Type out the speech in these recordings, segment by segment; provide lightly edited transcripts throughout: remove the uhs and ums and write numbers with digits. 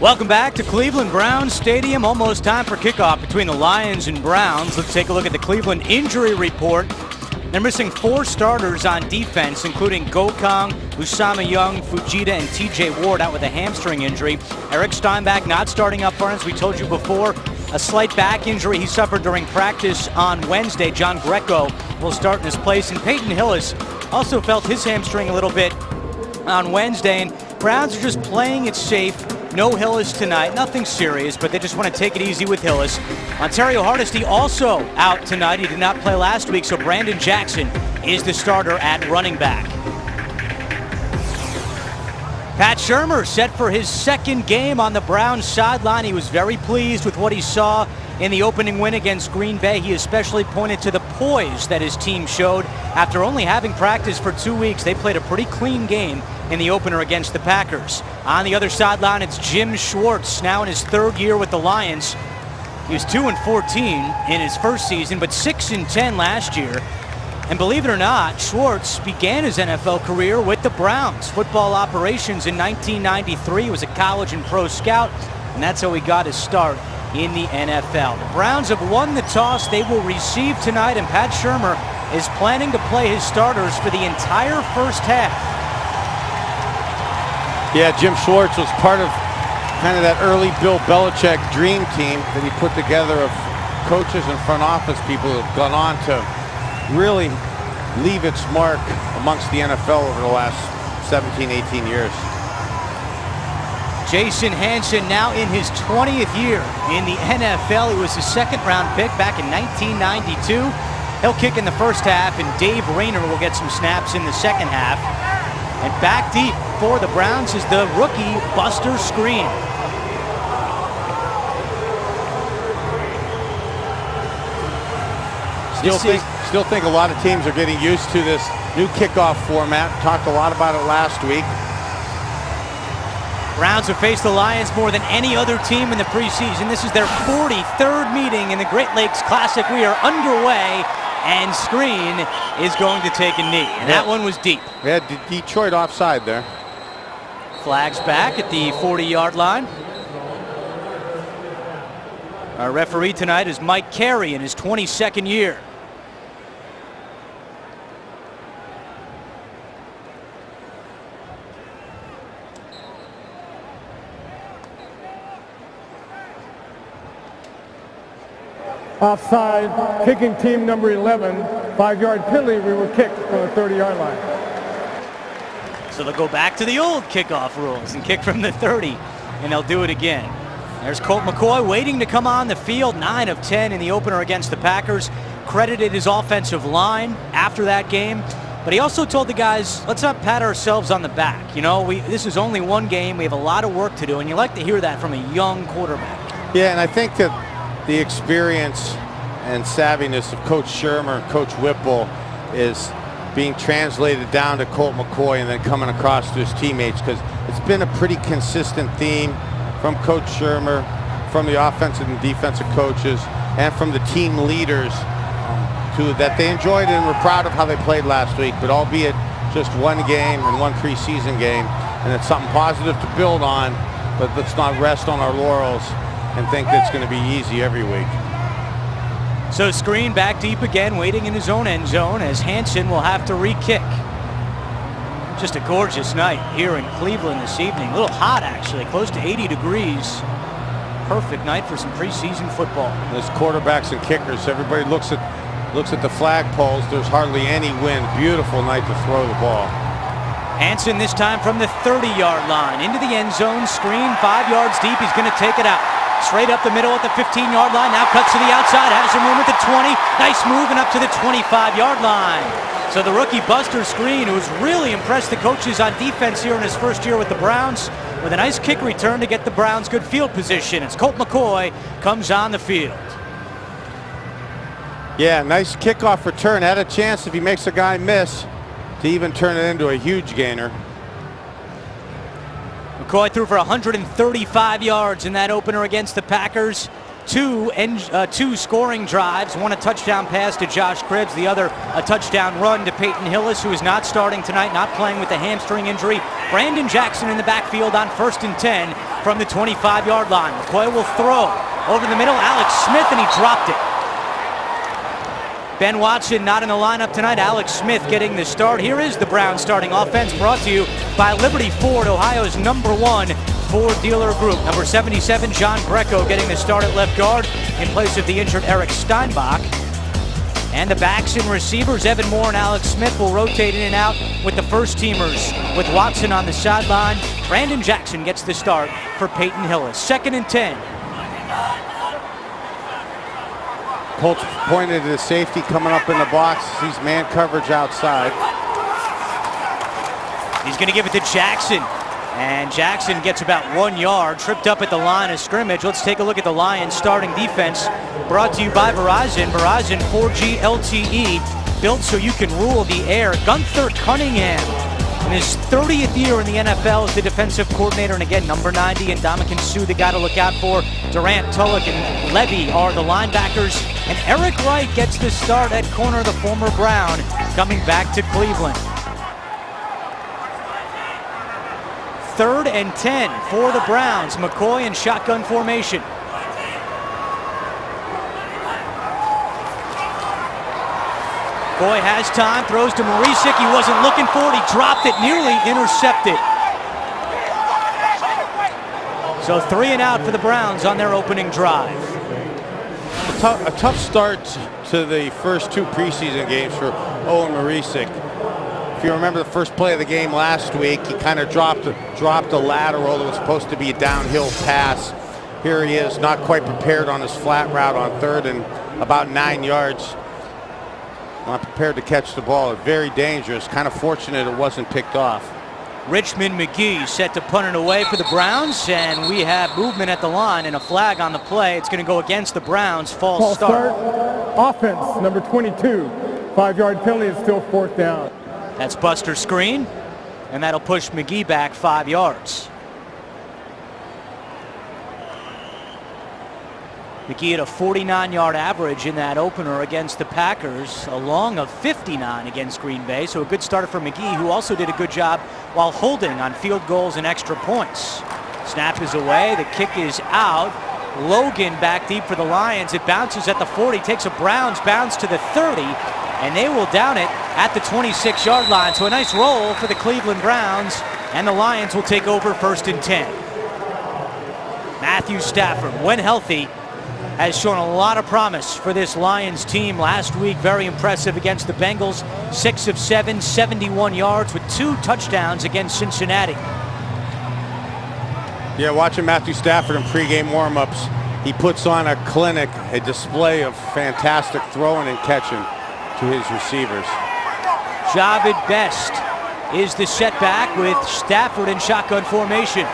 Welcome back to Cleveland Browns Stadium. Almost time for kickoff between the Lions and Browns. Let's take a look at the Cleveland injury report. They're missing 4 starters on defense, including Gokong, Usama Young, Fujita, and TJ Ward out with a hamstring injury. Eric Steinbach not starting up front, as we told you before. A slight back injury he suffered during practice on Wednesday. John Greco will start in his place. And Peyton Hillis also felt his hamstring a little bit on Wednesday. And Browns are just playing it safe. No Hillis tonight, nothing serious, but they just want to take it easy with Hillis. Ontario Hardesty also out tonight. He did not play last week, so Brandon Jackson is the starter at running back. Pat Shurmur set for his second game on the Browns sideline. He was very pleased with what he saw in the opening win against Green Bay. He especially pointed to the poise that his team showed. After only having practiced for 2 weeks, they played a pretty clean game in the opener against the Packers. On the other sideline, it's Jim Schwartz, now in his 3rd year with the Lions. He was 2-14 in his first season, but 6-10 last year. And believe it or not, Schwartz began his NFL career with the Browns. Football operations in 1993. He was a college and pro scout, and that's how he got his start in the NFL. The Browns have won the toss. They will receive tonight, and Pat Shurmur is planning to play his starters for the entire first half. Yeah, Jim Schwartz was part of kind of that early Bill Belichick dream team that he put together of coaches and front office people who have gone on to really leave its mark amongst the NFL over the last 17, 18 years. Jason Hanson now in his 20th year in the NFL. He was a 2nd-round pick back in 1992. He'll kick in the first half, and Dave Rayner will get some snaps in the second half. And back deep for the Browns is the rookie Buster Skrine. Still think a lot of teams are getting used to this new kickoff format. Talked a lot about it last week. Browns have faced the Lions more than any other team in the preseason. This is their 43rd meeting in the Great Lakes Classic. We are underway, and Skrine is going to take a knee. And that one was deep. Yeah, Detroit offside there. Flags back at the 40-yard line. Our referee tonight is Mike Carey in his 22nd year. Offside, kicking team number 11, 5-yard penalty. We were kicked from the 30-yard line. So they'll go back to the old kickoff rules and kick from the 30, and they'll do it again. There's Colt McCoy waiting to come on the field, 9 of 10 in the opener against the Packers. Credited his offensive line after that game, but he also told the guys, let's not pat ourselves on the back. You know, this is only one game. We have a lot of work to do, and you like to hear that from a young quarterback. Yeah, and I think that the experience and savviness of Coach Shurmur and Coach Whipple is being translated down to Colt McCoy and then coming across to his teammates, because it's been a pretty consistent theme from Coach Shurmur, from the offensive and defensive coaches, and from the team leaders that they enjoyed and were proud of how they played last week, but albeit just one game and one preseason game, and it's something positive to build on, but let's not rest on our laurels and think that's going to be easy every week. So Skrine back deep again, waiting in his own end zone as Hanson will have to re-kick. Just a gorgeous night here in Cleveland this evening. A little hot, actually, close to 80 degrees. Perfect night for some preseason football. There's quarterbacks and kickers. Everybody looks at the flagpoles. There's hardly any wind. Beautiful night to throw the ball. Hanson this time from the 30-yard line into the end zone. Skrine 5 yards deep. He's going to take it out. Straight up the middle at the 15-yard line. Now cuts to the outside. Has some room at the 20. Nice move and up to the 25-yard line. So the rookie Buster Skrine, who's really impressed the coaches on defense here in his first year with the Browns, with a nice kick return to get the Browns good field position as Colt McCoy comes on the field. Yeah, nice kickoff return. Had a chance if he makes a guy miss to even turn it into a huge gainer. McCoy threw for 135 yards in that opener against the Packers. two scoring drives, one a touchdown pass to Josh Cribbs, the other a touchdown run to Peyton Hillis, who is not starting tonight, not playing with a hamstring injury. Brandon Jackson in the backfield on 1st and 10 from the 25-yard line. McCoy will throw over the middle. Alex Smith, and he dropped it. Ben Watson not in the lineup tonight. Alex Smith getting the start. Here is the Browns starting offense, brought to you by Liberty Ford, Ohio's #1 Ford dealer group. Number 77, John Greco, getting the start at left guard in place of the injured Eric Steinbach. And the backs and receivers, Evan Moore and Alex Smith, will rotate in and out with the first teamers, with Watson on the sideline. Brandon Jackson gets the start for Peyton Hillis. 2nd and 10. Colts pointed to the safety coming up in the box. Sees man coverage outside. He's going to give it to Jackson. And Jackson gets about 1 yard, tripped up at the line of scrimmage. Let's take a look at the Lions starting defense, brought to you by Verizon. Verizon 4G LTE, built so you can rule the air. Gunther Cunningham, in his 30th year in the NFL as the defensive coordinator, and again, number 90 and Ndamukong Suh, the guy to look out for. Durant, Tulloch, and Levy are the linebackers. And Eric Wright gets the start at corner, the former Brown, coming back to Cleveland. 3rd and 10 for the Browns. McCoy in shotgun formation. McCoy has time, throws to Marisic. He wasn't looking for it. He dropped it, nearly intercepted. So 3 and out for the Browns on their opening drive. A tough start to the first 2 preseason games for Owen Marisic. If you remember the first play of the game last week, he kind of dropped a lateral that was supposed to be a downhill pass. Here he is, not quite prepared on his flat route on 3rd and about 9 yards. Not prepared to catch the ball. Very dangerous. Kind of fortunate it wasn't picked off. Richmond McGee set to punt it away for the Browns, and we have movement at the line and a flag on the play. It's going to go against the Browns. False start. Offense, number 22. 5-yard penalty is still 4th down. That's Buster Screen, and that'll push McGee back 5 yards. McGee at a 49-yard average in that opener against the Packers, a long of 59 against Green Bay. So a good starter for McGee, who also did a good job while holding on field goals and extra points. Snap is away, the kick is out. Logan back deep for the Lions. It bounces at the 40, takes a Browns bounce to the 30, and they will down it at the 26-yard line. So a nice roll for the Cleveland Browns, and the Lions will take over 1st and 10. Matthew Stafford, when healthy, has shown a lot of promise for this Lions team. Last week, very impressive against the Bengals. 6 of 7, 71 yards with 2 touchdowns against Cincinnati. Yeah, watching Matthew Stafford in pregame warm-ups, he puts on a clinic, a display of fantastic throwing and catching to his receivers. Javid Best is the setback with Stafford in shotgun formation.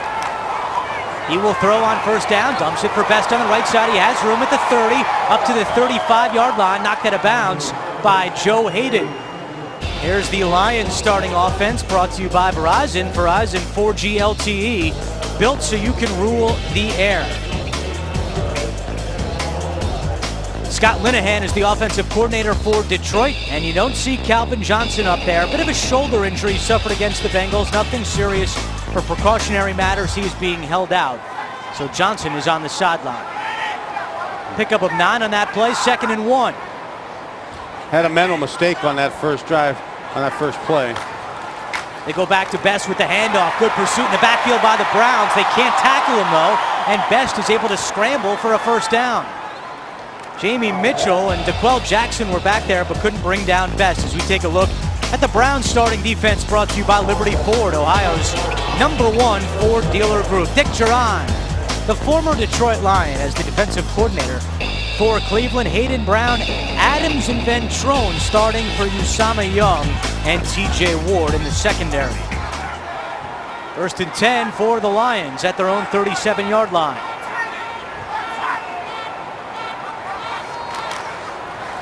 He will throw on 1st down, dumps it for Best on the right side. He has room at the 30, up to the 35-yard line, knocked out of bounds by Joe Hayden. Here's the Lions starting offense, brought to you by Verizon. Verizon 4G LTE, built so you can rule the air. Scott Linehan is the offensive coordinator for Detroit, and you don't see Calvin Johnson up there. A bit of a shoulder injury suffered against the Bengals, nothing serious. For precautionary matters, he is being held out. So Johnson is on the sideline. Pickup of 9 on that play, 2nd and 1. Had a mental mistake on that first drive, on that first play. They go back to Best with the handoff. Good pursuit in the backfield by the Browns. They can't tackle him, though, and Best is able to scramble for a 1st down. Jamie Mitchell and DeQuell Jackson were back there but couldn't bring down Best. As we take a look at the Browns starting defense, brought to you by Liberty Ford, Ohio's #1 Ford dealer group. Dick Duran, the former Detroit Lion, as the defensive coordinator for Cleveland. Hayden Brown, Adams, and Ventrone starting for Usama Young and TJ Ward in the secondary. 1st and 10 for the Lions at their own 37-yard line.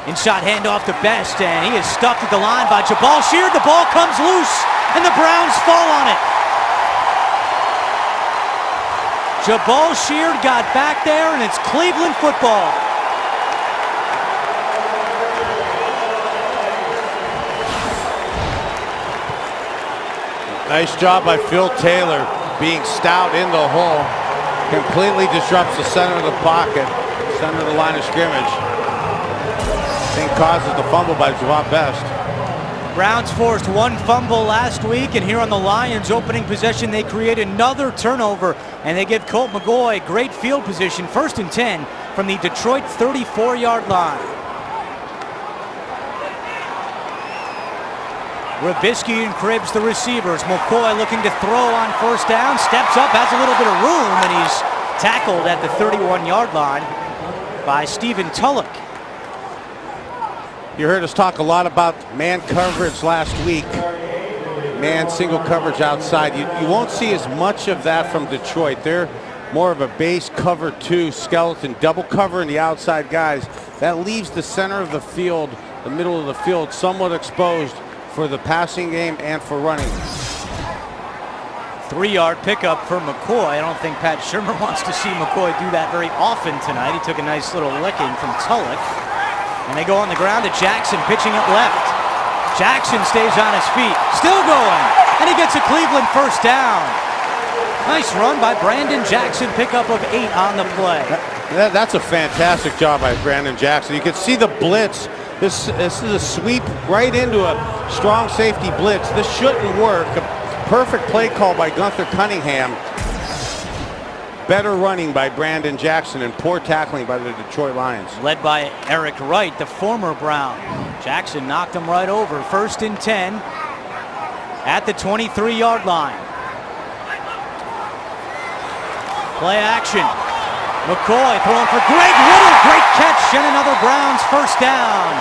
Inside handoff to Best, and he is stuffed at the line by Jabal Sheard. The ball comes loose, and the Browns fall on it. Jabal Sheard got back there, and it's Cleveland football. Nice job by Phil Taylor being stout in the hole. Completely disrupts the center of the pocket, center of the line of scrimmage. I think causes the fumble by Javon Best. Browns forced one fumble last week, and here on the Lions' opening possession, they create another turnover, and they give Colt McCoy great field position, 1st and 10 from the Detroit 34-yard line. Rabisky and Cribbs, the receivers. McCoy looking to throw on 1st down, steps up, has a little bit of room, and he's tackled at the 31-yard line by Stephen Tulloch. You heard us talk a lot about man coverage last week. Man single coverage outside. You won't see as much of that from Detroit. They're more of a base cover 2 skeleton, double covering the outside guys. That leaves the center of the field, the middle of the field, somewhat exposed for the passing game and for running. 3-yard pickup for McCoy. I don't think Pat Shurmur wants to see McCoy do that very often tonight. He took a nice little licking from Tulloch. And they go on the ground to Jackson, pitching it left. Jackson stays on his feet, still going, and he gets a Cleveland 1st down. Nice run by Brandon Jackson, pickup of 8 on the play. That's a fantastic job by Brandon Jackson. You can see the blitz. This is a sweep right into a strong safety blitz. This shouldn't work. A perfect play call by Gunther Cunningham. Better running by Brandon Jackson and poor tackling by the Detroit Lions. Led by Eric Wright, the former Brown. Jackson knocked him right over. 1st and 10 at the 23-yard line. Play action. McCoy throwing for Greg Little. Great catch and another Browns 1st down.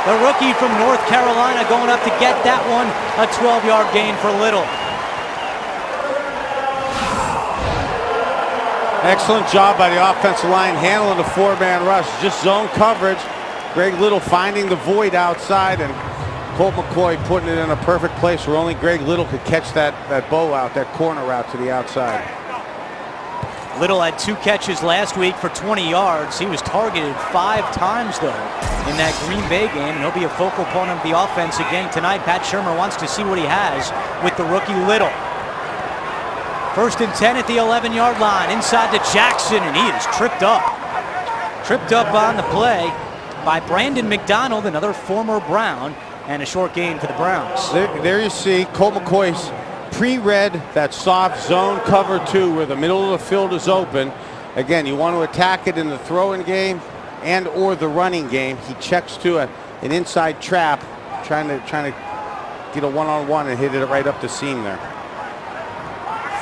The rookie from North Carolina going up to get that one. A 12-yard gain for Little. Excellent job by the offensive line handling the 4-man rush. Just zone coverage. Greg Little finding the void outside, and Colt McCoy putting it in a perfect place where only Greg Little could catch that bow out, that corner route to the outside. Little had 2 catches last week for 20 yards. He was targeted 5 times, though, in that Green Bay game, and he'll be a focal point of the offense again tonight. Pat Shurmur wants to see what he has with the rookie Little. 1st and 10 at the 11-yard line. Inside to Jackson, and he is tripped up. Tripped up on the play by Brandon McDonald, another former Brown, and a short gain for the Browns. There you see Colt McCoy's pre-read that soft zone cover 2 where the middle of the field is open. Again, you want to attack it in the throwing game and or the running game. He checks to an inside trap, trying to get a one-on-one and hit it right up the seam there.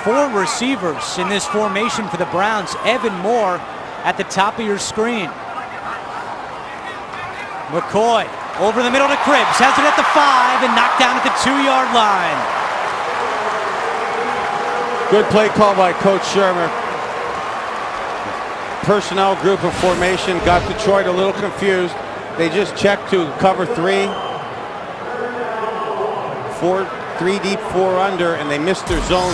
4 receivers in this formation for the Browns. Evan Moore at the top of your screen. McCoy over the middle to Cribbs, has it at the 5 and knocked down at the 2-yard line. Good play call by Coach Shurmur. Personnel group of formation got Detroit a little confused. They just checked to cover 3. 3 deep, 4 under, and they missed their zone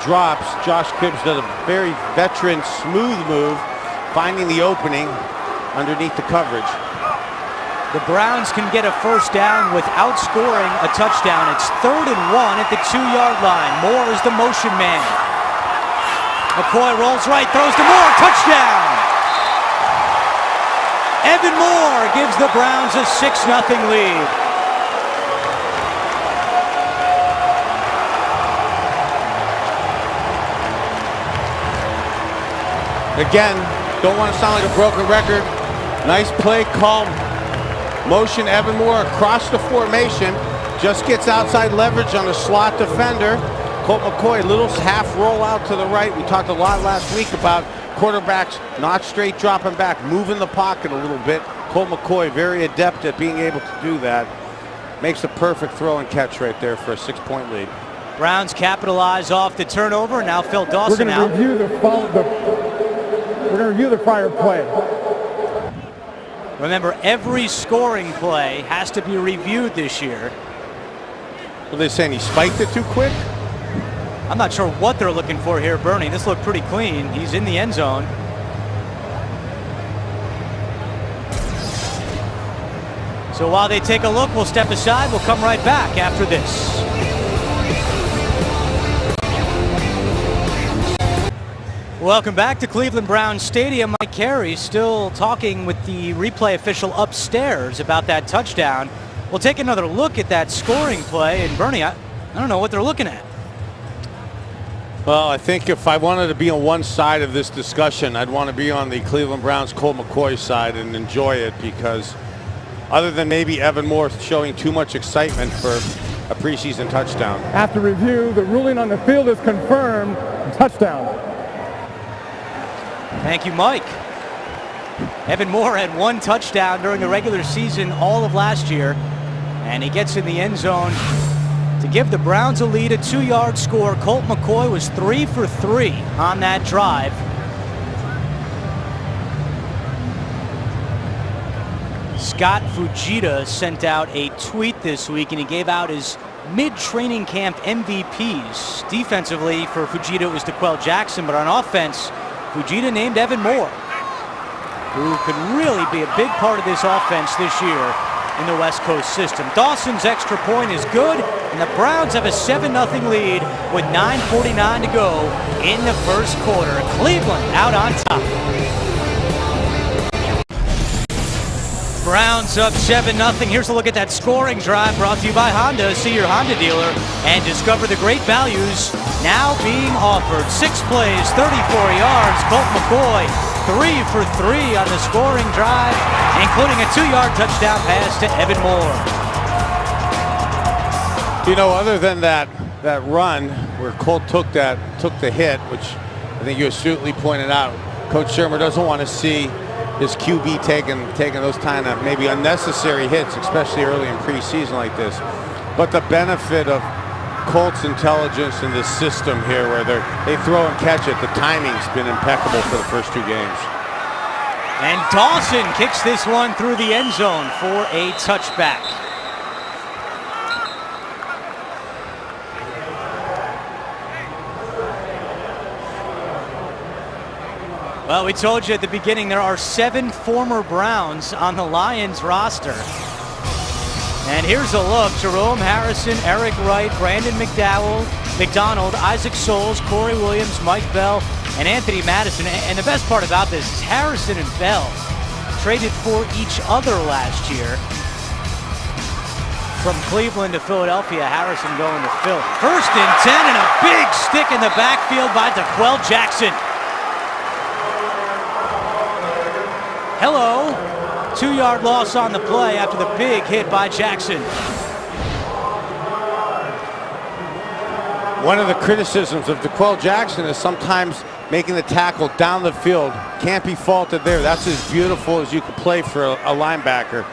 drops. Josh Cribbs does a very veteran, smooth move, finding the opening underneath the coverage. The Browns can get a 1st down without scoring a touchdown. It's 3rd and 1 at the 2-yard line. Moore is the motion man. McCoy rolls right, throws to Moore, touchdown! Evan Moore gives the Browns a 6-0 lead. Again, don't want to sound like a broken record. Nice play call. Motion Evan Moore across the formation. Just gets outside leverage on the slot defender. Colt McCoy, little half roll out to the right. We talked a lot last week about quarterbacks not straight dropping back, moving the pocket a little bit. Colt McCoy very adept at being able to do that. Makes a perfect throw and catch right there for a 6-point lead. Browns capitalize off the turnover. Now Phil Dawson We're out. going to review the prior play. Remember, every scoring play has to be reviewed this year. Are they saying he spiked it too quick? I'm not sure what they're looking for here, Bernie. This looked pretty clean. He's in the end zone. So while they take a look, we'll step aside. We'll come right back after this. Welcome back to Cleveland Browns Stadium. Mike Carey still talking with the replay official upstairs about that touchdown. We'll take another look at that scoring play. And Bernie, I don't know what they're looking at. Well, I think if I wanted to be on one side of this discussion, I'd want to be on the Cleveland Browns Colt McCoy side and enjoy it, because other than maybe Evan Moore showing too much excitement for a preseason touchdown. After review, the ruling on the field is confirmed. Touchdown. Thank you, Mike. Evan Moore had one touchdown during the regular season all of last year, and he gets in the end zone to give the Browns a lead, a 2-yard score. Colt McCoy was 3 for 3 on that drive. Scott Fujita sent out a tweet this week, and he gave out his mid-training camp MVPs. Defensively for Fujita, it was DeQuell Jackson, but on offense, Fujita named Evan Moore, who could really be a big part of this offense this year in the West Coast system. Dawson's extra point is good, and the Browns have a 7-0 lead with 9:49 to go in the first quarter. Cleveland out on top. Browns up 7-0. Here's a look at that scoring drive brought to you by Honda. See your Honda dealer and discover the great values now being offered. 6 plays, 34 yards. Colt McCoy 3 for 3 on the scoring drive, including a 2-yard touchdown pass to Evan Moore. You know, other than that run where Colt took the hit, which I think you astutely pointed out, Coach Shurmur doesn't want to see his QB taking those kind of maybe unnecessary hits, especially early in preseason like this. But the benefit of Colt's intelligence in this system here, where they throw and catch it, the timing's been impeccable for the first 2 games. And Dawson kicks this one through the end zone for a touchback. Well, we told you at the beginning there are 7 former Browns on the Lions roster. And here's a look. Jerome Harrison, Eric Wright, Brandon McDonald, Isaac Souls, Corey Williams, Mike Bell, and Anthony Madison. And the best part about this is Harrison and Bell traded for each other last year. From Cleveland to Philadelphia, Harrison going to Philly. 1st and 10, and a big stick in the backfield by DeQuell Jackson. Hello. 2-yard loss on the play after the big hit by Jackson. One of the criticisms of DeQuell Jackson is sometimes making the tackle down the field. Can't be faulted there. That's as beautiful as you could play for a linebacker.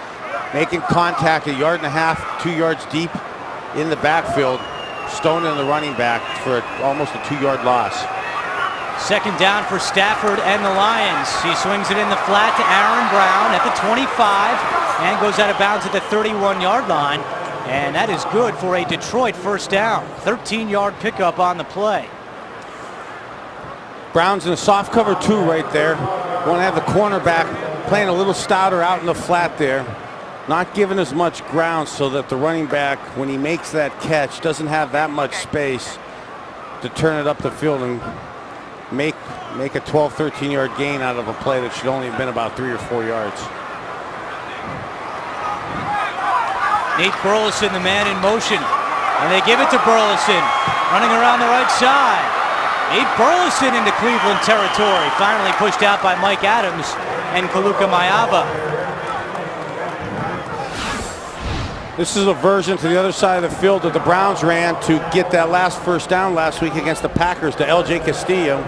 Making contact 1.5 yards, 2 yards deep in the backfield, stoning the running back for almost a 2-yard loss. 2nd down for Stafford and the Lions. He swings it in the flat to Aaron Brown at the 25 and goes out of bounds at the 31-yard line. And that is good for a Detroit 1st down. 13-yard pickup on the play. Browns in a soft cover 2 right there. Want to have the cornerback playing a little stouter out in the flat there. Not giving as much ground so that the running back, when he makes that catch, doesn't have that much space to turn it up the field and make a 12, 13-yard gain out of a play that should only have been about 3 or 4 yards. Nate Burleson, the man in motion, and they give it to Burleson, running around the right side. Nate Burleson into Cleveland territory, finally pushed out by Mike Adams and Kaluka Mayava. This is a version to the other side of the field that the Browns ran to get that last 1st down last week against the Packers to L.J. Castillo.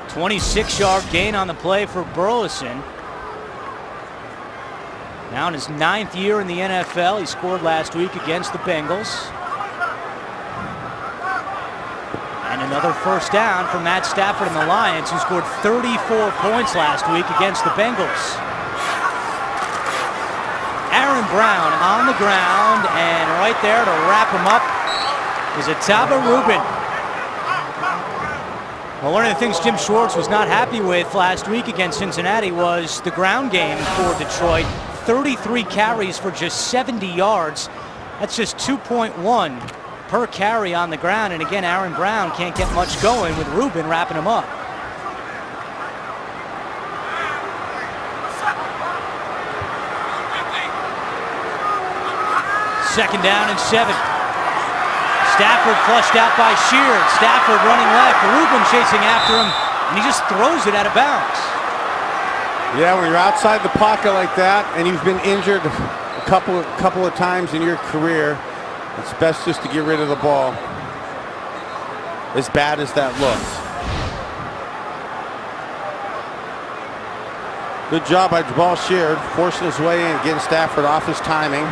26-yard gain on the play for Burleson. Now in his 9th year in the NFL. He scored last week against the Bengals. And another 1st down for Matt Stafford and the Lions, who scored 34 points last week against the Bengals. Aaron Brown on the ground, and right there to wrap him up is Ataba Rubin. Well, one of the things Jim Schwartz was not happy with last week against Cincinnati was the ground game for Detroit. 33 carries for just 70 yards. That's just 2.1 per carry on the ground. And again, Aaron Brown can't get much going with Rubin wrapping him up. Second down and 7. Stafford flushed out by Sheard. Stafford running left. Rubin chasing after him, and he just throws it out of bounds. Yeah, when you're outside the pocket like that, and you've been injured a couple of times in your career, it's best just to get rid of the ball. As bad as that looks. Good job by Jabal Sheard, forcing his way in, getting Stafford off his timing.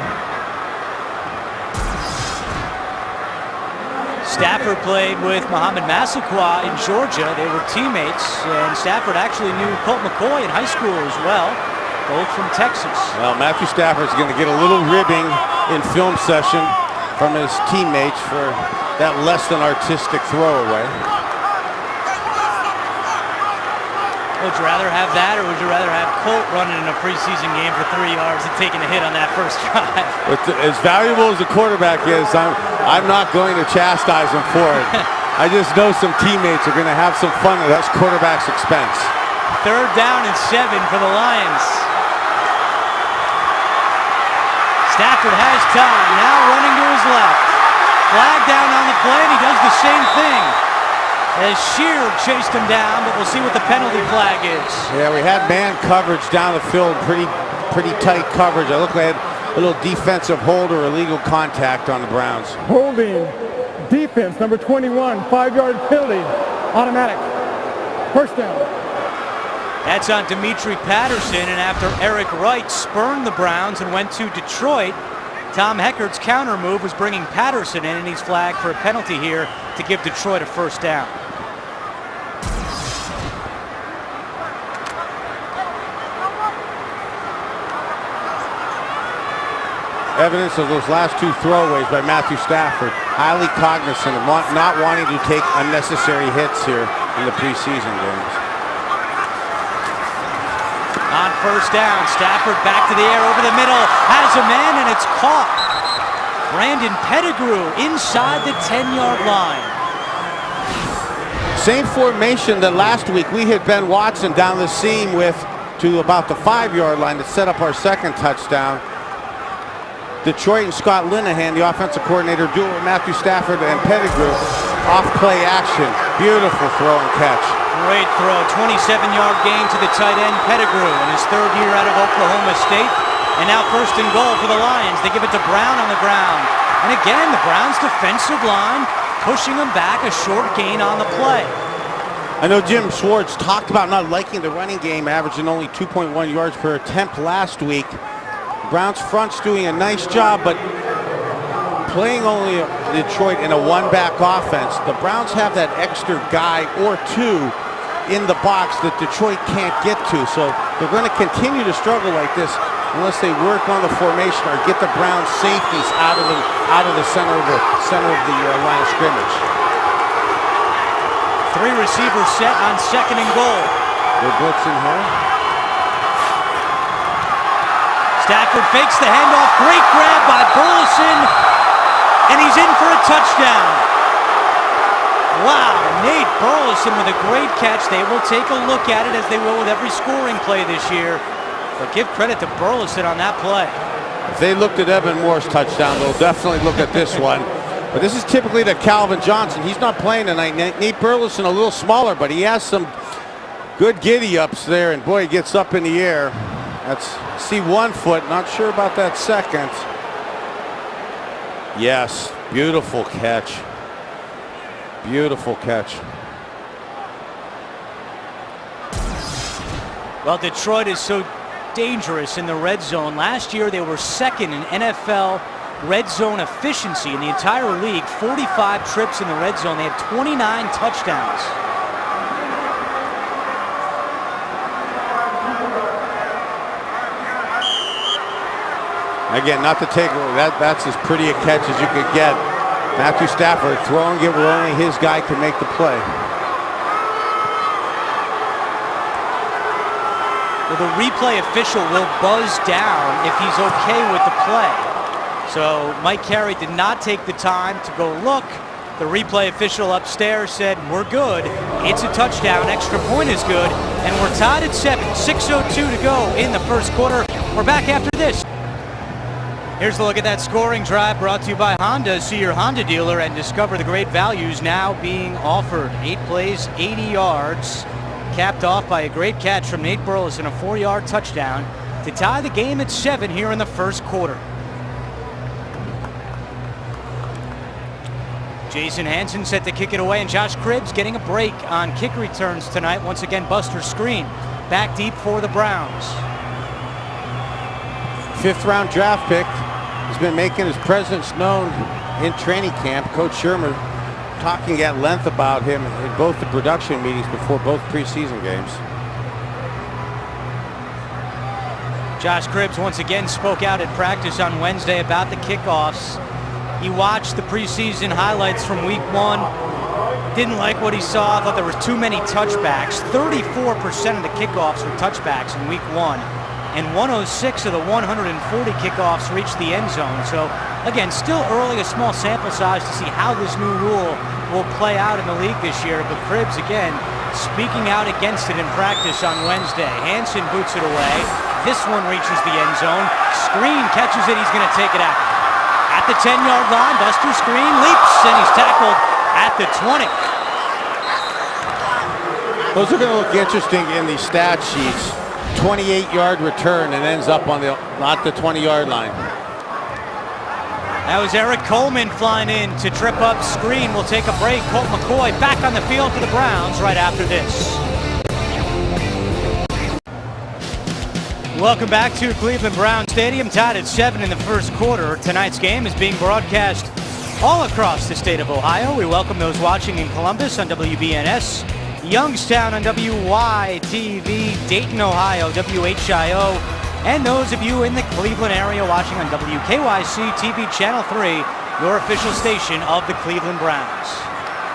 Stafford played with Mohamed Massaquoi in Georgia. They were teammates, and Stafford actually knew Colt McCoy in high school as well, both from Texas. Well, Matthew Stafford's going to get a little ribbing in film session from his teammates for that less than artistic throwaway. Would you rather have that, or would you rather have Colt running in a preseason game for 3 yards and taking a hit on that first drive? But as valuable as the quarterback is, I'm not going to chastise him for it. I just know some teammates are going to have some fun at us quarterback's expense. Third down and 7 for the Lions. Stafford has time, now running to his left. Flag down on the play, and he does the same thing as Sheard chased him down, but we'll see what the penalty flag is. Yeah, we had man coverage down the field, pretty tight coverage. I look like a little defensive hold or illegal contact on the Browns. Holding defense, number 21, 5-yard penalty, automatic. First down. That's on Dimitri Patterson, and after Eric Wright spurned the Browns and went to Detroit, Tom Heckert's counter move was bringing Patterson in, and he's flagged for a penalty here to give Detroit a first down. Evidence of those last two throwaways by Matthew Stafford. Highly cognizant of not wanting to take unnecessary hits here in the preseason games. On first down, Stafford back to the air over the middle, has a man, and it's caught. Brandon Pettigrew inside the 10-yard line. Same formation that last week we hit Ben Watson down the seam with to about the 5-yard line to set up our second touchdown. Detroit and Scott Linehan, the offensive coordinator, duel with Matthew Stafford and Pettigrew. Off-play action. Beautiful throw and catch. Great throw. 27-yard gain to the tight end, Pettigrew, in his third year out of Oklahoma State. And now first and goal for the Lions. They give it to Brown on the ground. And again, the Browns' defensive line pushing them back, a short gain on the play. I know Jim Schwartz talked about not liking the running game, averaging only 2.1 yards per attempt last week. Browns front's doing a nice job, but playing only Detroit in a one-back offense, the Browns have that extra guy or two in the box that Detroit can't get to. So they're going to continue to struggle like this unless they work on the formation or get the Browns safeties out of the center of the line of scrimmage. 3 receivers set on second and goal. They're blitzing here. Stafford fakes the handoff. Great grab by Burleson, and he's in for a touchdown. Wow, Nate Burleson with a great catch. They will take a look at it, as they will with every scoring play this year. But give credit to Burleson on that play. If they looked at Evan Moore's touchdown, they'll definitely look at this one. But this is typically to Calvin Johnson. He's not playing tonight. Nate Burleson a little smaller, but he has some good giddy-ups there, and boy, he gets up in the air. See 1 foot, not sure about that second. Yes, beautiful catch. Beautiful catch. Well, Detroit is so dangerous in the red zone. Last year, they were second in NFL red zone efficiency in the entire league. 45 trips in the red zone. They have 29 touchdowns. Again, not to take, that's as pretty a catch as you could get. Matthew Stafford throwing it where only his guy can make the play. Well, the replay official will buzz down if he's okay with the play. So Mike Carey did not take the time to go look. The replay official upstairs said, we're good. It's a touchdown. Extra point is good. And we're tied at 7. 6:02 to go in the first quarter. We're back after this. Here's a look at that scoring drive brought to you by Honda. See your Honda dealer and discover the great values now being offered. 8 plays, 80 yards. Capped off by a great catch from Nate Burleson, a 4-yard touchdown to tie the game at 7 here in the first quarter. Jason Hansen set to kick it away, and Josh Cribbs getting a break on kick returns tonight. Once again, Buster Screen back deep for the Browns. 5th-round draft pick. He's been making his presence known in training camp. Coach Shermer talking at length about him in both the production meetings before both preseason games. Josh Cribbs once again spoke out at practice on Wednesday about the kickoffs. He watched the preseason highlights from week 1. Didn't like what he saw. Thought there were too many touchbacks. 34% of the kickoffs were touchbacks in week 1. And 106 of the 140 kickoffs reached the end zone. So, again, still early, a small sample size to see how this new rule will play out in the league this year. But Cribbs, again, speaking out against it in practice on Wednesday. Hansen boots it away. This one reaches the end zone. Screen catches it. He's going to take it out. At the 10-yard line, Buster Screen leaps, and he's tackled at the 20. Those are going to look interesting in the stat sheets. 28-yard return and ends up on not the 20-yard line. That was Eric Coleman flying in to trip up Screen. We'll take a break. Colt McCoy back on the field for the Browns right after this. Welcome back to Cleveland Browns Stadium, tied at 7 in the first quarter. Tonight's game is being broadcast all across the state of Ohio. We welcome those watching in Columbus on WBNS, Youngstown on WYTV, Dayton, Ohio, WHIO, and those of you in the Cleveland area watching on WKYC TV Channel 3, your official station of the Cleveland Browns.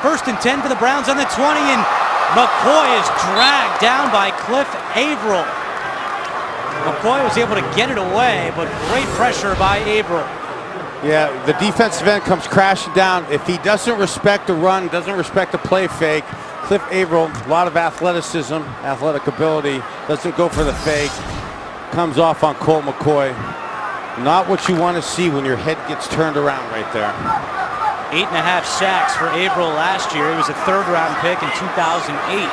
1st and 10 for the Browns on the 20, and McCoy is dragged down by Cliff Averill. McCoy was able to get it away, but great pressure by Averill. Yeah, the defensive end comes crashing down. If he doesn't respect the run, doesn't respect the play fake, Cliff Averill, a lot of athleticism, athletic ability, doesn't go for the fake, comes off on Colt McCoy. Not what you want to see when your head gets turned around right there. 8.5 sacks for Averill last year. He was a 3rd-round pick in 2008.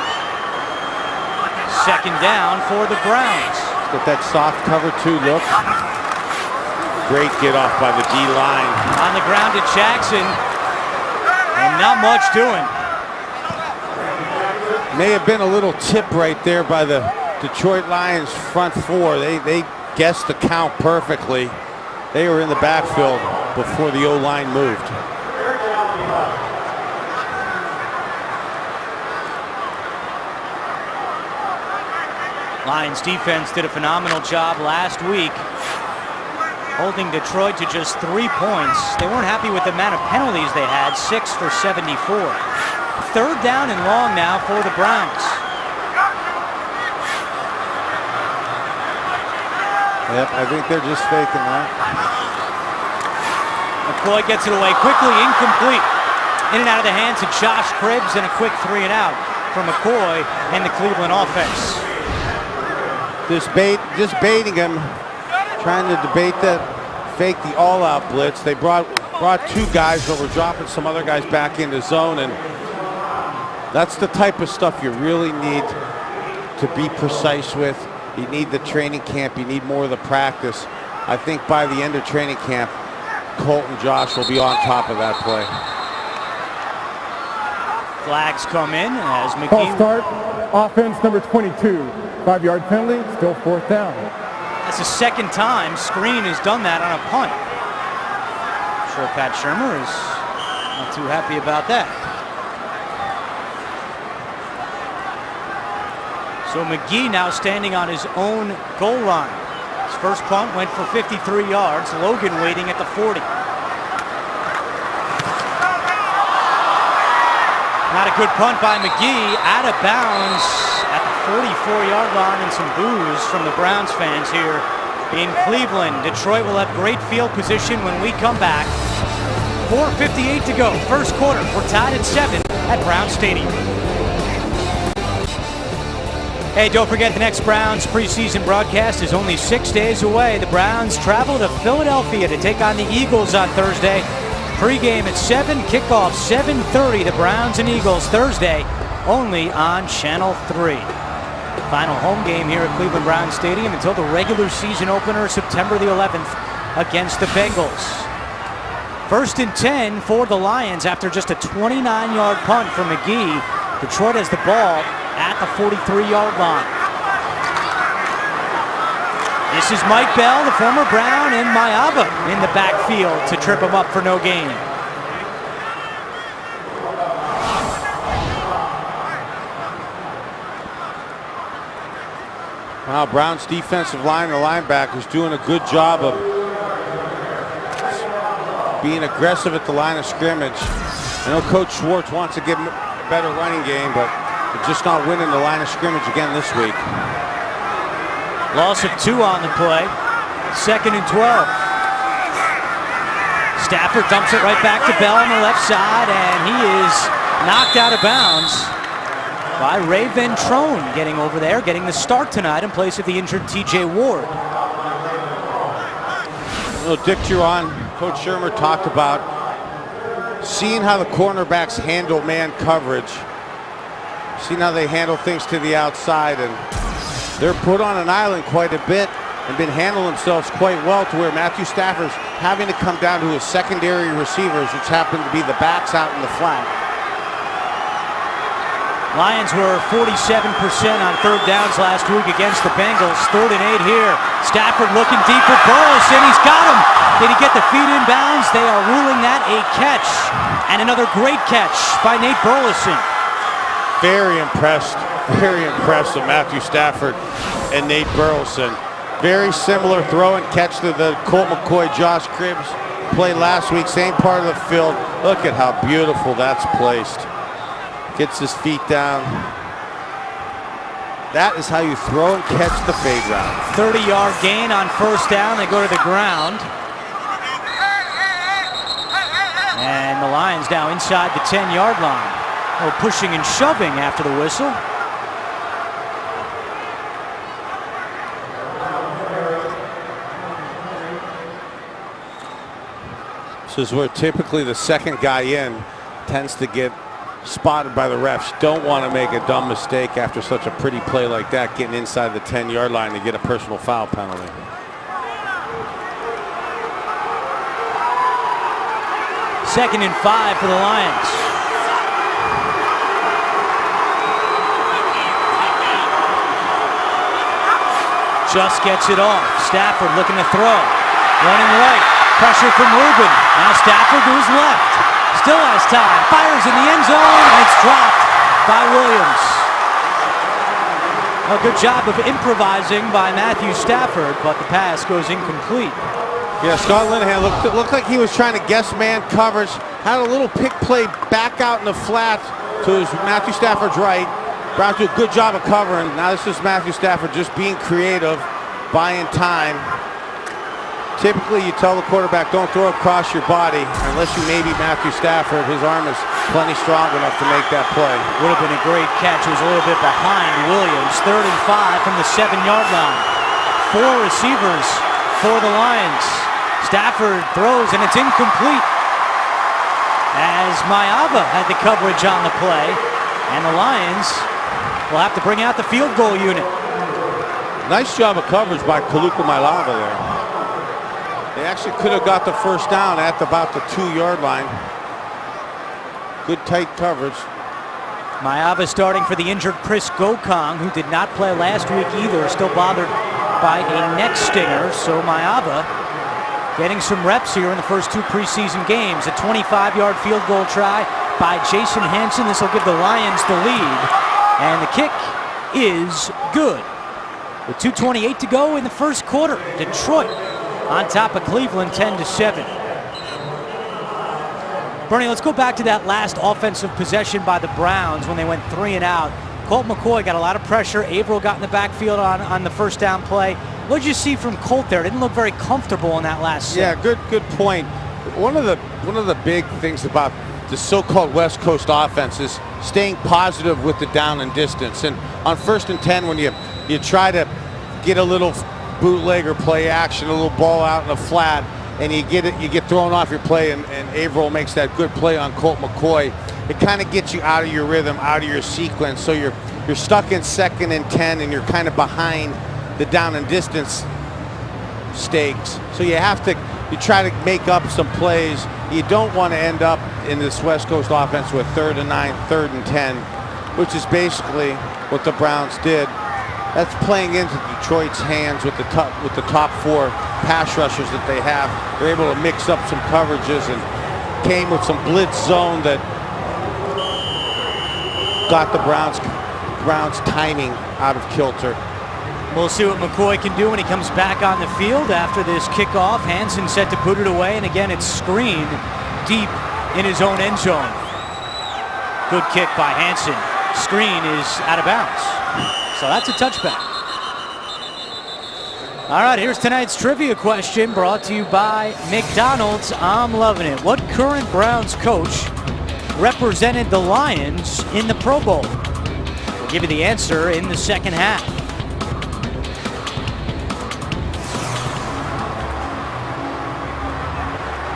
2nd down for the Browns. Get that soft cover 2 look. Great get off by the D-line. On the ground to Jackson, and not much doing. May have been a little tip right there by the Detroit Lions front 4. They guessed the count perfectly. They were in the backfield before the O-line moved. Lions defense did a phenomenal job last week, holding Detroit to just 3 points. They weren't happy with the amount of penalties they had, 6 for 74. 3rd down and long now for the Browns. Yep, I think they're just faking that. McCoy gets it away quickly, incomplete. In and out of the hands of Josh Cribbs, and a quick 3 and out for McCoy and the Cleveland offense. Just baiting him, trying to debate that, fake the all-out blitz. They brought 2 guys, but were dropping some other guys back into zone, and that's the type of stuff you really need to be precise with. You need the training camp. You need more of the practice. I think by the end of training camp, Colt and Josh will be on top of that play. Flags come in as McGee. False start, offense number 22. 5-yard penalty, still 4th down. That's the 2nd time Screen has done that on a punt. I'm sure Pat Shermer is not too happy about that. So McGee now standing on his own goal line. His first punt went for 53 yards. Logan waiting at the 40. Not a good punt by McGee, out of bounds at the 44-yard line, and some boos from the Browns fans here in Cleveland. Detroit will have great field position when we come back. 4:58 to go, first quarter. We're tied at 7 at Brown Stadium. Hey, don't forget the next Browns preseason broadcast is only 6 days away. The Browns travel to Philadelphia to take on the Eagles on Thursday. Pre-game at 7, kickoff 7:30. The Browns and Eagles Thursday, only on Channel 3. Final home game here at Cleveland Brown Stadium until the regular season opener September the 11th against the Bengals. 1st and 10 for the Lions after just a 29-yard punt from McGee. Detroit has the ball at the 43-yard line. This is Mike Bell, the former Brown, and Mayava in the backfield to trip him up for no gain. Wow, Brown's defensive line, the linebackers, doing a good job of being aggressive at the line of scrimmage. I know Coach Schwartz wants to get a better running game, but they're just not winning the line of scrimmage again this week. Loss of 2 on the play. 2nd and 12. Stafford dumps it right back to Bell on the left side, and he is knocked out of bounds by Ray Ventrone, getting over there, getting the start tonight in place of the injured T.J. Ward. Well, Dick Duron, Coach Shermer talked about seeing how the cornerbacks handle man coverage, seeing how they handle things to the outside, and they're put on an island quite a bit and been handling themselves quite well to where Matthew Stafford's having to come down to his secondary receivers, which happen to be the backs out in the flat. Lions were 47% on 3rd downs last week against the Bengals. 3rd and 8 here. Stafford looking deep for Burleson. He's got him. Did he get the feet in bounds? They are ruling that a catch. And another great catch by Nate Burleson. Very impressed with Matthew Stafford and Nate Burleson. Very similar throw and catch to the Colt McCoy, Josh Cribbs play last week. Same part of the field. Look at how beautiful that's placed. Gets his feet down. That is how you throw and catch the fade route. 30-yard gain on 1st down. They go to the ground. And the Lions now inside the 10-yard line. Oh, pushing and shoving after the whistle. This is where typically the second guy in tends to get spotted by the refs. Don't want to make a dumb mistake after such a pretty play like that, getting inside the 10-yard line to get a personal foul penalty. Second and 5 for the Lions. Just gets it off. Stafford looking to throw. Running right. Pressure from Rubin. Now Stafford to his left. Still has time. Fires in the end zone, and it's dropped by Williams. A good job of improvising by Matthew Stafford, but the pass goes incomplete. Yeah, Scott Linehan looked like he was trying to guess man coverage. Had a little pick play back out in the flat to his Matthew Stafford's right. Browns do a good job of covering. Now this is Matthew Stafford just being creative, buying time. Typically, you tell the quarterback, don't throw across your body unless you maybe Matthew Stafford. His arm is plenty strong enough to make that play. Would have been a great catch. It was a little bit behind Williams. 3rd and 5 from the 7-yard line. 4 receivers for the Lions. Stafford throws, and it's incomplete as Mayava had the coverage on the play, and the Lions will have to bring out the field goal unit. Nice job of coverage by Kaluka Mailava there. They actually could have got the 1st down at about the 2-yard line. Good tight coverage. Mayava starting for the injured Chris Gokong, who did not play last week either, still bothered by a neck stinger. So Mayava getting some reps here in the first 2 preseason games. A 25-yard field goal try by Jason Hanson. This will give the Lions the lead. And the kick is good. With 2:28 to go in the first quarter, Detroit on top of Cleveland 10-7. Bernie, let's go back to that last offensive possession by the Browns when they went 3 and out. Colt McCoy got a lot of pressure. Averill got in the backfield on the first down play. What did you see from Colt there? Didn't look very comfortable in that last set. Yeah, good point. One of the big things about the so-called West Coast offense is staying positive with the down and distance. And on 1st and 10, when you try to get a little bootleg or play action, a little ball out in the flat, and you get thrown off your play, and Averill makes that good play on Colt McCoy. It kind of gets you out of your rhythm, out of your sequence. So you're stuck in 2nd and 10, and you're kind of behind the down and distance stakes. So you try to make up some plays. You don't want to end up in this West Coast offense with 3rd and 9, 3rd and 10, which is basically what the Browns did. That's playing into Detroit's hands with the top 4 pass rushers that they have. They're able to mix up some coverages and came with some blitz zone that got the Browns timing out of kilter. We'll see what McCoy can do when he comes back on the field after this kickoff. Hansen set to put it away, and again it's screened deep in his own end zone. Good kick by Hansen. Screen is out of bounds. So that's a touchback. All right, here's tonight's trivia question brought to you by McDonald's. I'm loving it. What current Browns coach represented the Lions in the Pro Bowl? We'll give you the answer in the second half.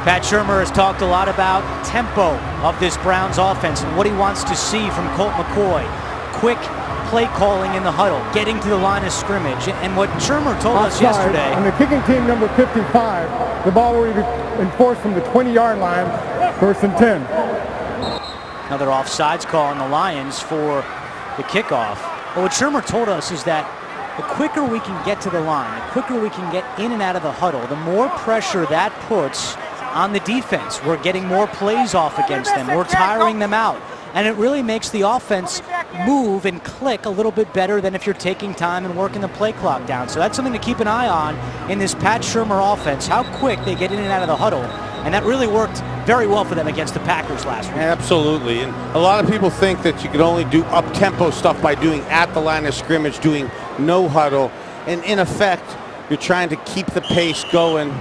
Pat Shurmur has talked a lot about tempo of this Browns offense and what he wants to see from Colt McCoy. Quick play calling in the huddle, getting to the line of scrimmage. And what Shurmur told us yesterday. On the kicking team, number 55, the ball will be enforced from the 20-yard line, 1st and 10. Another offsides call on the Lions for the kickoff. But what Shurmur told us is that the quicker we can get to the line, the quicker we can get in and out of the huddle, the more pressure that puts on the defense. We're getting more plays off against them. We're tiring them out. And it really makes the offense move and click a little bit better than if you're taking time and working the play clock down. So that's something to keep an eye on in this Pat Shurmur offense, how quick they get in and out of the huddle. And that really worked very well for them against the Packers last week. Absolutely. And a lot of people think that you can only do up-tempo stuff by doing at the line of scrimmage, doing no huddle. And in effect, you're trying to keep the pace going,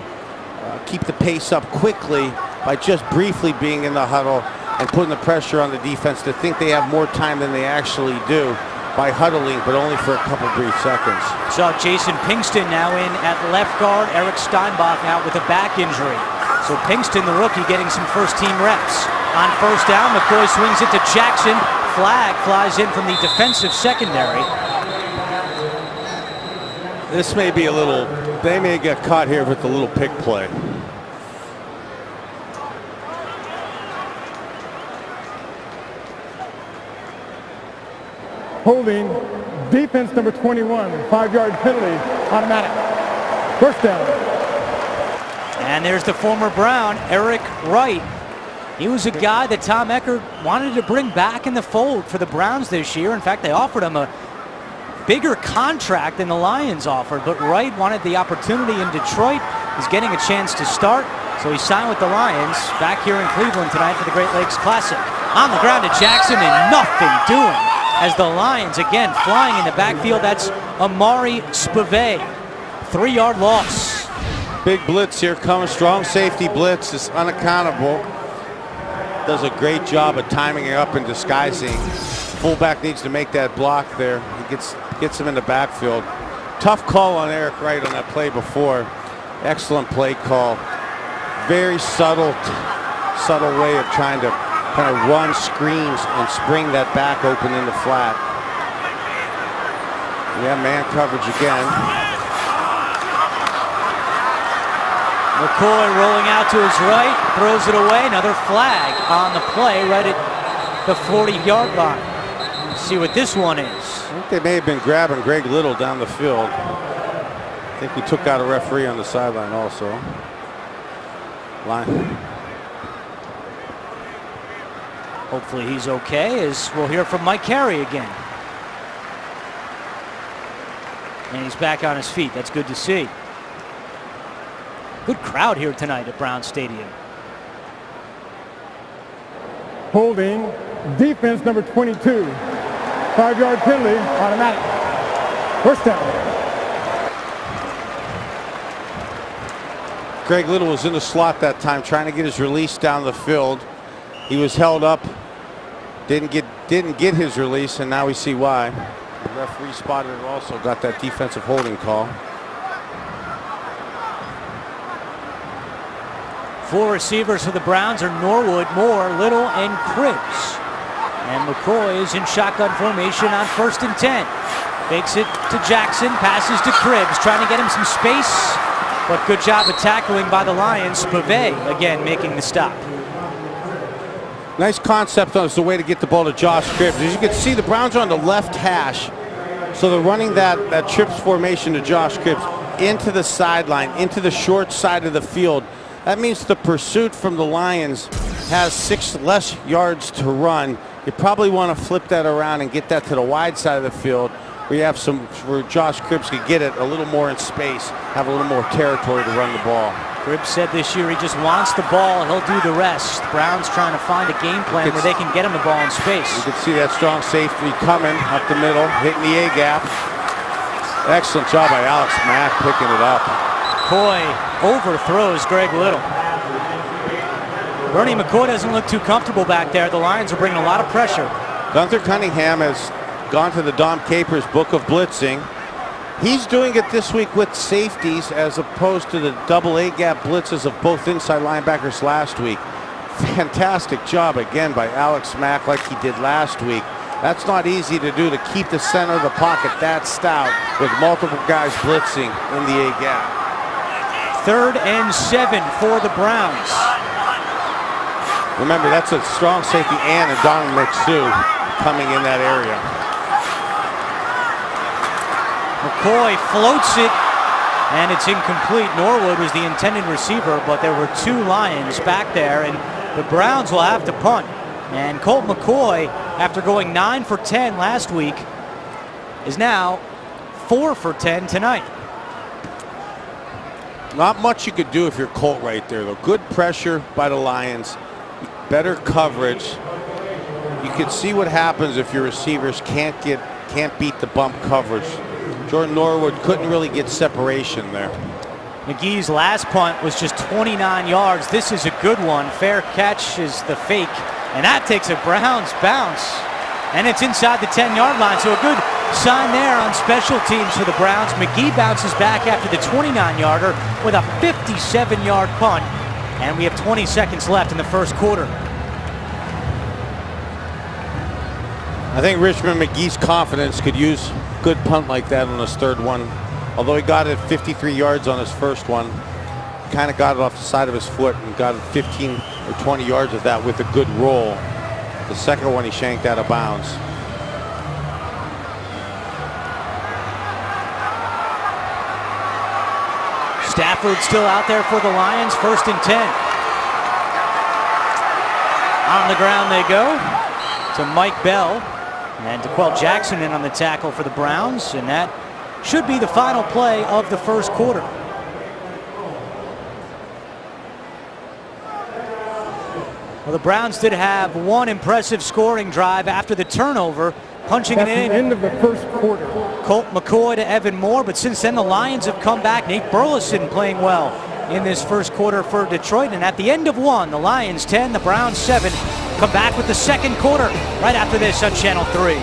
keep the pace up quickly by just briefly being in the huddle and putting the pressure on the defense to think they have more time than they actually do by huddling, but only for a couple brief seconds. Saw Jason Pinkston now in at left guard, Eric Steinbach out with a back injury. So Pinkston, the rookie, getting some first-team reps. On 1st down, McCoy swings it to Jackson. Flag flies in from the defensive secondary. This may be a little, they may get caught here with a little pick play. Holding, defense number 21, 5-yard penalty, automatic. 1st down. And there's the former Brown, Eric Wright. He was a guy that Tom Eckert wanted to bring back in the fold for the Browns this year. In fact, they offered him a bigger contract than the Lions offered, but Wright wanted the opportunity in Detroit. He's getting a chance to start, so he signed with the Lions back here in Cleveland tonight for the Great Lakes Classic. On the ground to Jackson and nothing doing as the Lions again flying in the backfield. That's Amari Spivey. 3-yard loss. Big blitz here coming, strong safety blitz is unaccountable. Does a great job of timing it up and disguising. Fullback needs to make that block there. He gets him in the backfield. Tough call on Eric Wright on that play before. Excellent play call. Very subtle way of trying to kind of run screens and spring that back open in the flat. Yeah, man coverage again. McCoy rolling out to his right, throws it away. Another flag on the play right at the 40-yard line. Let's see what this one is. I think they may have been grabbing Greg Little down the field. I think we took out a referee on the sideline also. Hopefully he's okay, as we'll hear from Mike Carey again. And he's back on his feet. That's good to see. Good crowd here tonight at Brown Stadium. Holding. Defense number 22. 5-yard penalty, automatic. First down. Greg Little was in the slot that time trying to get his release down the field. He was held up, didn't get his release, and now we see why. The referee spotted it also, got that defensive holding call. 4 receivers for the Browns are Norwood, Moore, Little, and Cribbs. And McCoy is in shotgun formation on 1st and 10. Fakes it to Jackson, passes to Cribbs, trying to get him some space. But good job of tackling by the Lions. Spivey again making the stop. Nice concept as the way to get the ball to Josh Cribbs. As you can see, the Browns are on the left hash. So they're running that trips formation to Josh Cribbs into the sideline, into the short side of the field. That means the pursuit from the Lions has 6 less yards to run. You probably want to flip that around and get that to the wide side of the field where you have where Josh Cribbs could get it a little more in space, have a little more territory to run the ball. Cribbs said this year he just wants the ball and he'll do the rest. The Browns trying to find a game plan where they can get him the ball in space. You can see that strong safety coming up the middle, hitting the A gap. Excellent job by Alex Mack picking it up. McCoy overthrows Greg Little. Bernie McCoy doesn't look too comfortable back there. The Lions are bringing a lot of pressure. Gunther Cunningham has gone to the Dom Capers book of blitzing. He's doing it this week with safeties as opposed to the double A gap blitzes of both inside linebackers last week. Fantastic job again by Alex Mack like he did last week. That's not easy to do, to keep the center of the pocket that stout with multiple guys blitzing in the A gap. 3rd and 7 for the Browns. Remember, that's a strong safety and a Dominic Sue coming in that area. McCoy floats it, and it's incomplete. Norwood was the intended receiver, but there were 2 Lions back there, and the Browns will have to punt. And Colt McCoy, after going 9 for 10 last week, is now 4 for 10 tonight. Not much you could do if you're Colt right there, though. Good pressure by the Lions, better coverage. You can see what happens if your receivers can't beat the bump coverage. Jordan Norwood couldn't really get separation there. McGee's last punt was just 29 yards. This is a good one. Fair catch is the fake, and that takes a Browns bounce, and it's inside the 10-yard line. So a good sign there on special teams for the Browns. McGee bounces back after the 29-yarder with a 57-yard punt, and we have 20 seconds left in the first quarter. I think Richmond McGee's confidence could use a good punt like that on his 3rd one. Although he got it 53 yards on his 1st one, kind of got it off the side of his foot and got 15 or 20 yards of that with a good roll. The 2nd one he shanked out of bounds. Stafford still out there for the Lions. 1st and 10. On the ground they go to Mike Bell. And DeQuell Jackson in on the tackle for the Browns, and that should be the final play of the first quarter. Well, the Browns did have one impressive scoring drive after the turnover, punching it in. The end of the first quarter. Colt McCoy to Evan Moore, but since then the Lions have come back. Nate Burleson playing well in this first quarter for Detroit, and at the end of 1, the Lions 10, the Browns 7. Come back with the second quarter right after this on Channel 3.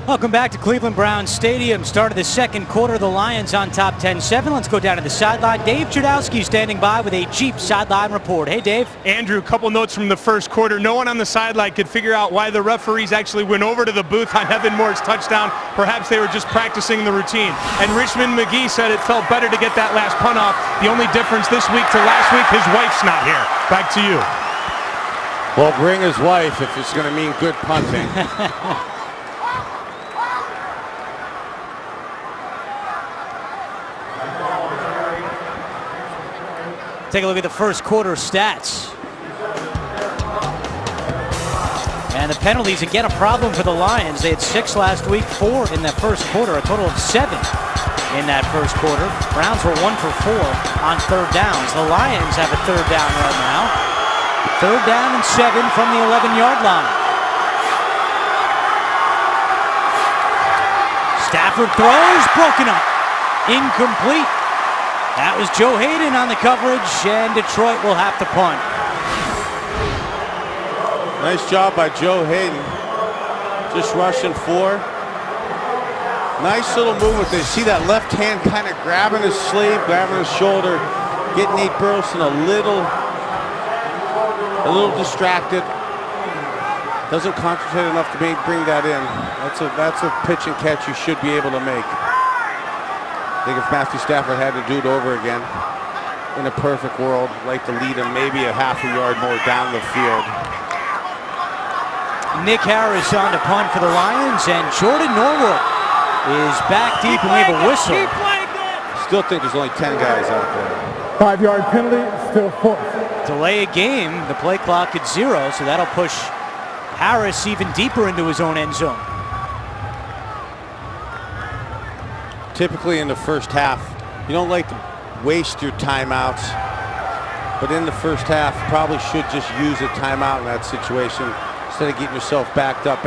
Welcome back to Cleveland Browns Stadium. Start of the second quarter, the Lions on top 10-7. Let's go down to the sideline. Dave Chudowski standing by with a Jeep sideline report. Hey, Dave. Andrew, a couple notes from the first quarter. No one on the sideline could figure out why the referees actually went over to the booth on Evan Moore's touchdown. Perhaps they were just practicing the routine. And Richmond McGee said it felt better to get that last punt off. The only difference this week to last week, his wife's not here. Back to you. Well, bring his wife if it's going to mean good punting. Take a look at the first quarter stats. And the penalties, again, a problem for the Lions. They had 6 last week, 4 in the first quarter, a total of 7 in that first quarter. Browns were 1 for 4 on third downs. The Lions have a third down right now. Third down and 7 from the 11-yard line. Stafford throws, broken up, incomplete. That was Joe Hayden on the coverage, and Detroit will have to punt. Nice job by Joe Hayden. Just rushing 4. Nice little movement. They see that left hand kind of grabbing his sleeve, grabbing his shoulder, getting Nate Burleson a little distracted. Doesn't concentrate enough to bring that in. That's a pitch and catch you should be able to make. I think if Matthew Stafford had to do it over again, in a perfect world, like to lead him maybe a half a yard more down the field. Nick Harris on to punt for the Lions, and Jordan Norwood is back deep, and we have a whistle. Still think there's only 10 guys out there. 5-yard penalty, still 4. Delay a game, the play clock at 0, so that'll push Harris even deeper into his own end zone. Typically in the first half, you don't like to waste your timeouts, but in the first half, you probably should just use a timeout in that situation instead of getting yourself back up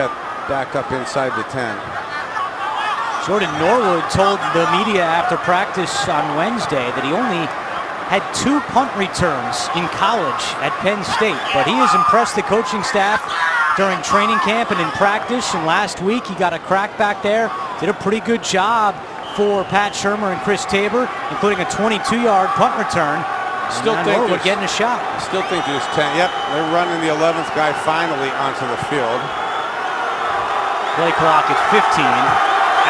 inside the 10. Jordan Norwood told the media after practice on Wednesday that he only had 2 punt returns in college at Penn State, but he has impressed the coaching staff during training camp and in practice, and last week he got a crack back there, did a pretty good job for Pat Shurmur and Chris Tabor, including a 22-yard punt return. Still think Norwood getting a shot. Still think there's 10. Yep, they're running the 11th guy finally onto the field. Play clock at 15.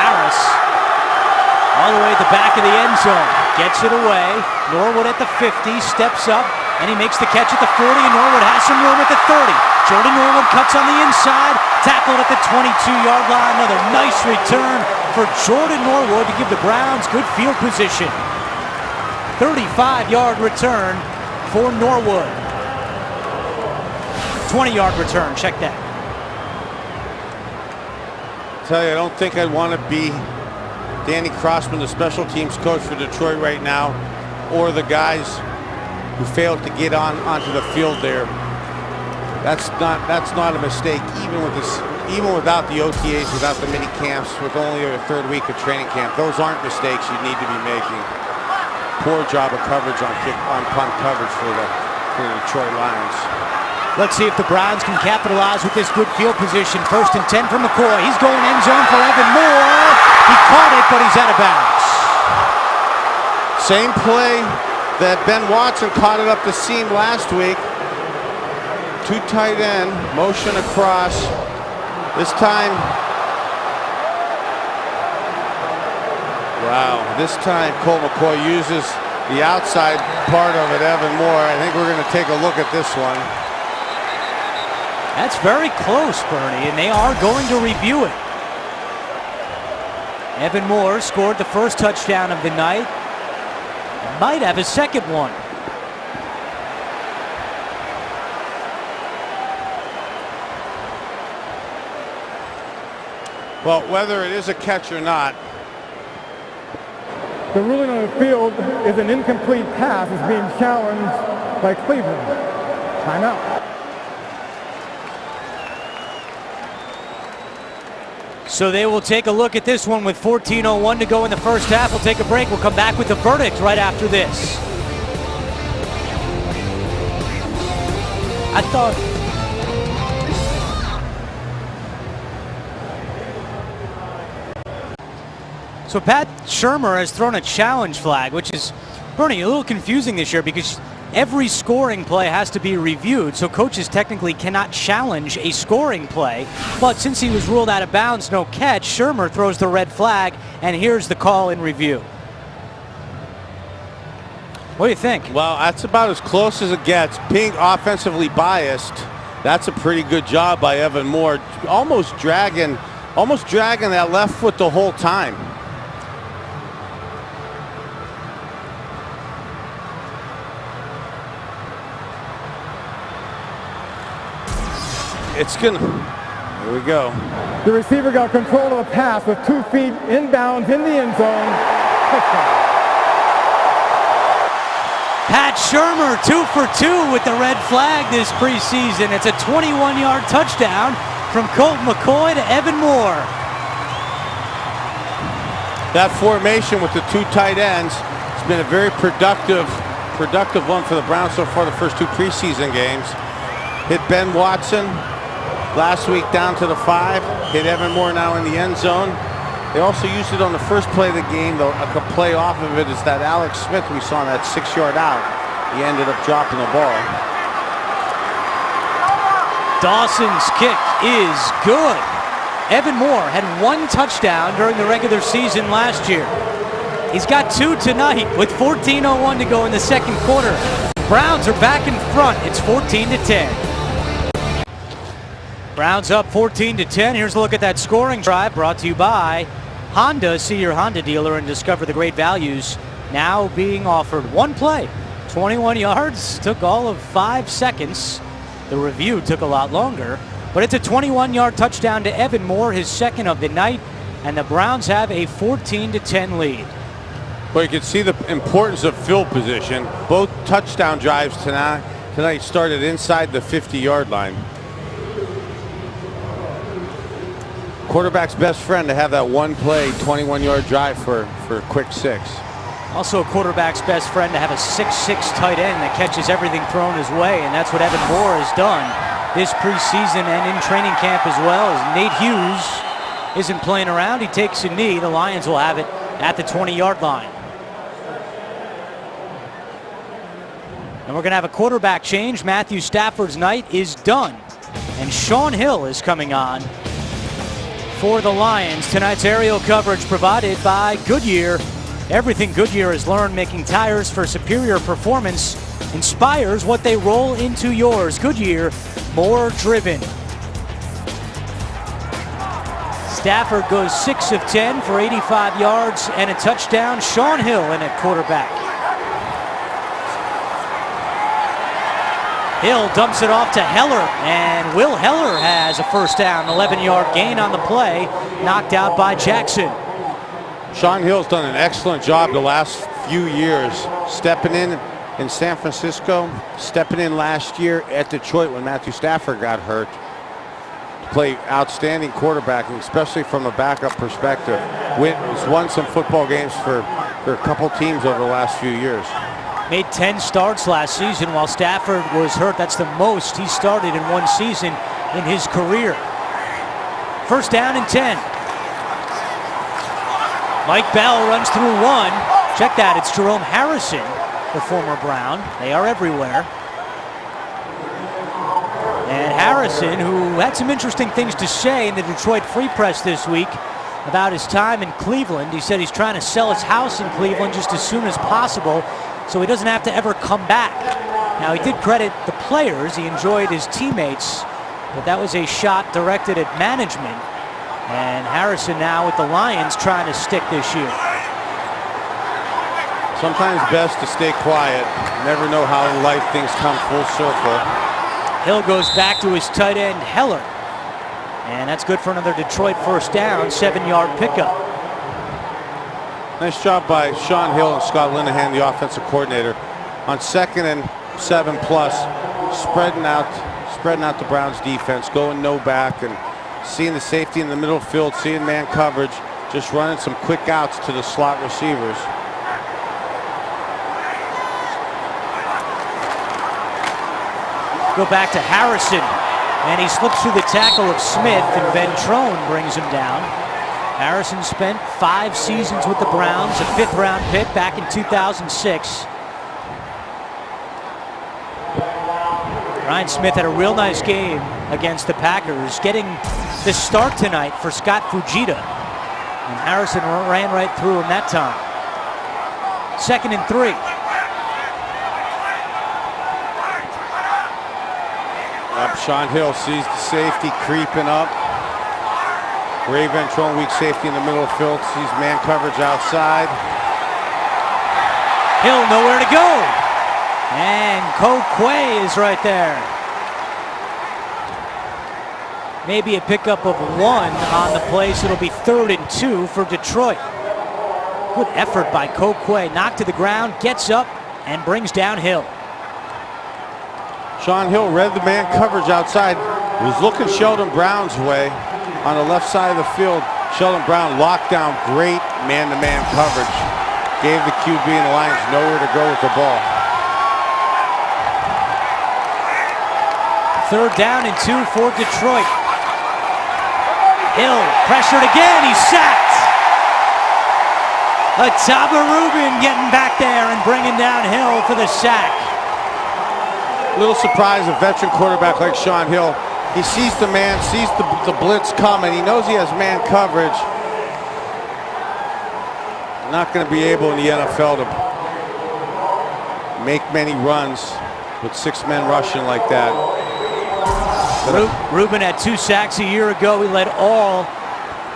Harris all the way at the back of the end zone. Gets it away. Norwood at the 50, steps up, and he makes the catch at the 40, and Norwood has some room at the 30. Jordan Norwood cuts on the inside, tackled at the 22-yard line. Another nice return for Jordan Norwood to give the Browns good field position. 35-yard return for Norwood. 20-yard return, check that. Tell you, I don't think I'd want to be Danny Crossman, the special teams coach for Detroit right now, or the guys who failed to get onto the field there. That's not a mistake, even without the OTAs, without the mini camps, with only a third week of training camp. Those aren't mistakes you need to be making. Poor job of coverage on punt coverage for the Detroit Lions. Let's see if the Browns can capitalize with this good field position. 1st and 10 from McCoy. He's going end zone for Evan Moore. He caught it, but he's out of bounds. Same play that Ben Watson caught it up the seam last week. 2 tight end, motion across. This time, wow, this time Colt McCoy uses the outside part of it, Evan Moore. I think we're going to take a look at this one. That's very close, Bernie, and they are going to review it. Evan Moore scored the first touchdown of the night. Might have a second one. Well, whether it is a catch or not, The ruling on the field is an incomplete pass is being challenged by Cleveland. Timeout. So they will take a look at this one with 14:01 to go in the first half. We'll take a break. We'll come back with the verdict right after this. I thought... So Pat Shurmur has thrown a challenge flag, which is, Bernie, a little confusing this year because every scoring play has to be reviewed, so coaches technically cannot challenge a scoring play. But since he was ruled out of bounds, no catch, Shurmur throws the red flag, and here's the call in review. What do you think? Well, that's about as close as it gets. Being offensively biased, that's a pretty good job by Evan Moore. Almost dragging that left foot the whole time. it's gonna. Here we go. The receiver got control of the pass with 2 feet inbounds in the end zone. Touchdown. Pat Shurmur 2 for 2 with the red flag this preseason. It's a 21-yard touchdown from Colt McCoy to Evan Moore. That formation with the 2 tight ends has been a very productive one for the Browns so far the first 2 preseason games. Hit Ben Watson last week down to the 5. Hit Evan Moore now in the end zone. They also used it on the first play of the game, though. A play off of it is that Alex Smith we saw on that 6-yard out. He ended up dropping the ball. Dawson's kick is good. Evan Moore had 1 touchdown during the regular season last year. He's got 2 tonight with 14:01 to go in the second quarter. Browns are back in front. It's 14-10. Browns up 14-10. Here's a look at that scoring drive brought to you by Honda. See your Honda dealer and discover the great values now being offered. 1 play, 21 yards, took all of 5 seconds. The review took a lot longer, but it's a 21-yard touchdown to Evan Moore, his second of the night, and the Browns have a 14-10 lead. Well, you can see the importance of field position. Both touchdown drives tonight started inside the 50-yard line. Quarterback's best friend to have that 1 play, 21-yard drive for a quick 6. Also a quarterback's best friend to have a 6'6" tight end that catches everything thrown his way, and that's what Evan Moore has done this preseason and in training camp as well. As Nate Hughes isn't playing around, he takes a knee. The Lions will have it at the 20-yard line. And we're going to have a quarterback change. Matthew Stafford's night is done, and Shaun Hill is coming on for the Lions. Tonight's aerial coverage provided by Goodyear. Everything Goodyear has learned making tires for superior performance inspires what they roll into yours. Goodyear, more driven. Stafford goes 6 of 10 for 85 yards and a touchdown. Shaun Hill in at quarterback. Hill dumps it off to Heller, and Will Heller has a first down. 11-yard gain on the play, knocked out by Jackson. Shaun Hill's done an excellent job the last few years, stepping in San Francisco, stepping in last year at Detroit when Matthew Stafford got hurt. Play outstanding quarterbacking, especially from a backup perspective. He's won some football games for a couple teams over the last few years. Made 10 starts last season while Stafford was hurt. That's the most he started in one season in his career. First down and 10. Mike Bell runs through 1. Check that, it's Jerome Harrison, the former Brown. They are everywhere. And Harrison, who had some interesting things to say in the Detroit Free Press this week about his time in Cleveland. He said he's trying to sell his house in Cleveland just as soon as possible so he doesn't have to ever come back. Now, he did credit the players. He enjoyed his teammates, but that was a shot directed at management. And Harrison now with the Lions trying to stick this year. Sometimes best to stay quiet. Never know how in life things come full circle. Hill goes back to his tight end, Heller. And that's good for another Detroit first down, 7-yard pickup. Nice job by Shaun Hill and Scott Linehan, the offensive coordinator, on 2nd and 7+, spreading out the Browns defense, going no back and seeing the safety in the middle field, seeing man coverage, just running some quick outs to the slot receivers. Go back to Harrison, and he slips through the tackle of Smith, and Ventrone brings him down. Harrison spent 5 seasons with the Browns, a 5th-round pick back in 2006. Ryan Smith had a real nice game against the Packers, getting the start tonight for Scott Fujita. And Harrison ran right through him that time. 2nd and 3. Shaun Hill sees the safety creeping up. Ray Ventrone, weak safety in the middle of the field, sees man coverage outside. Hill nowhere to go. And Kokwe is right there. maybe a pickup of 1 on the play, so it'll be 3rd and 2 for Detroit. Good effort by Kokwe. Knocked to the ground, gets up, and brings down Hill. Sean Hill read the man coverage outside. Was looking Sheldon Brown's way on the left side of the field. Sheldon Brown locked down great man-to-man coverage. Gave the QB and the Lions nowhere to go with the ball. 3rd down and 2 for Detroit. Hill pressured again, he's sacked. Ataba Rubin getting back there and bringing down Hill for the sack. A little surprised, a veteran quarterback like Sean Hill. He sees the man, sees the blitz coming. He knows he has man coverage. Not going to be able in the NFL to make many runs with 6 men rushing like that. Rubin had 2 sacks a year ago. He led all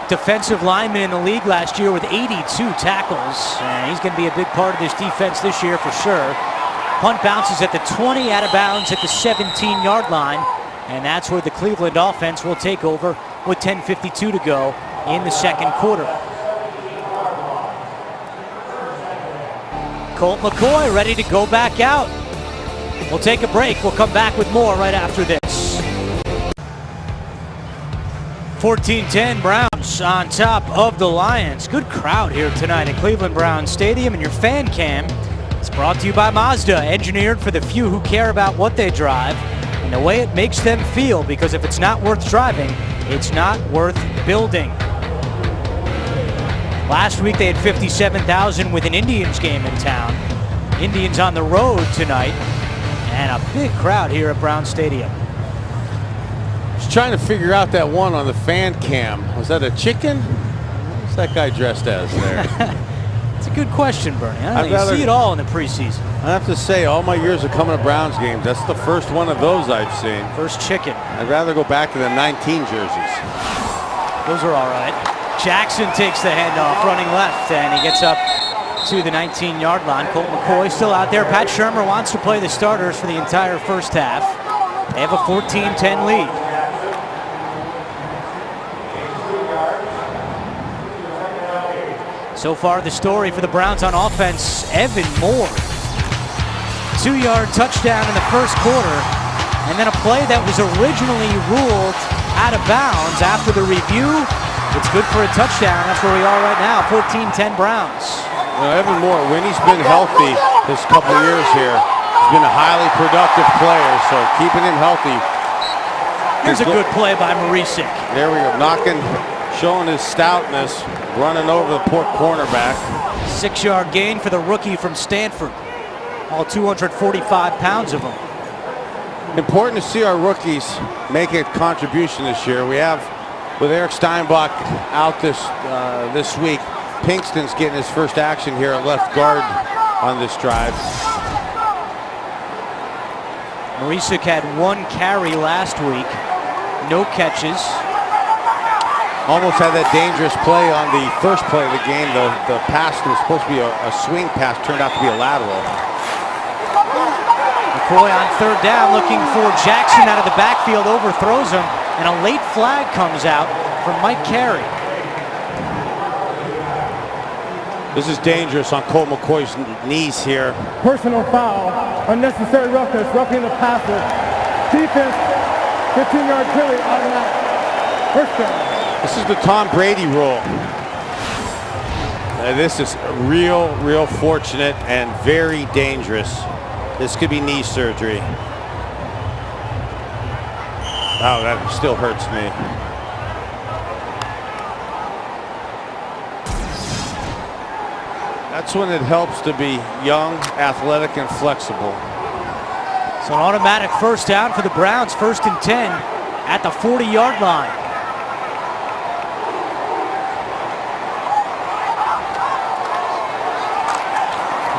defensive linemen in the league last year with 82 tackles. And he's going to be a big part of this defense this year for sure. Punt bounces at the 20, out of bounds at the 17-yard line. And that's where the Cleveland offense will take over with 10:52 to go in the second quarter. Colt McCoy ready to go back out. We'll take a break. We'll come back with more right after this. 14-10 Browns on top of the Lions. Good crowd here tonight at Cleveland Browns Stadium, and your fan cam is brought to you by Mazda, engineered for the few who care about what they drive and the way it makes them feel, because if it's not worth driving, it's not worth building. Last week they had 57,000 with an Indians game in town. Indians on the road tonight, and a big crowd here at Brown Stadium. Just trying to figure out that one on the fan cam. Was that a chicken? What's that guy dressed as there? It's a good question, Bernie. I don't know, you see it all in the preseason. I have to say, all my years of coming to Browns games, that's the first one of those I've seen. First chicken. I'd rather go back to the 19 jerseys. Those are all right. Jackson takes the handoff, running left, and he gets up to the 19-yard line. Colt McCoy still out there. Pat Shurmur wants to play the starters for the entire first half. They have a 14-10 lead. So far, the story for the Browns on offense, Evan Moore. 2-yard touchdown in the first quarter, and then a play that was originally ruled out of bounds after the review. It's good for a touchdown. That's where we are right now, 14-10 Browns. Evan Moore, when he's been healthy this couple years here, he's been a highly productive player, so keeping him healthy. Here's a good play by Marisic. There we go, showing his stoutness, running over the poor cornerback. 6-yard gain for the rookie from Stanford. All 245 pounds of him. Important to see our rookies make a contribution this year. We have, with Eric Steinbach out this week, Pinkston's getting his first action here at left guard on this drive. Marisic had 1 carry last week, no catches. Almost had that dangerous play on the first play of the game. The pass was supposed to be a swing pass, turned out to be a lateral. McCoy on 3rd down, looking for Jackson out of the backfield, overthrows him, and a late flag comes out from Mike Carey. This is dangerous on Colt McCoy's knees here. Personal foul, unnecessary roughness, roughing the passer. Defense, 15-yard penalty, automatic. First down. This is the Tom Brady rule. This is real fortunate and very dangerous. This could be knee surgery. Oh, that still hurts me. That's when it helps to be young, athletic, and flexible. So an automatic first down for the Browns, 1st and 10 at the 40-yard line.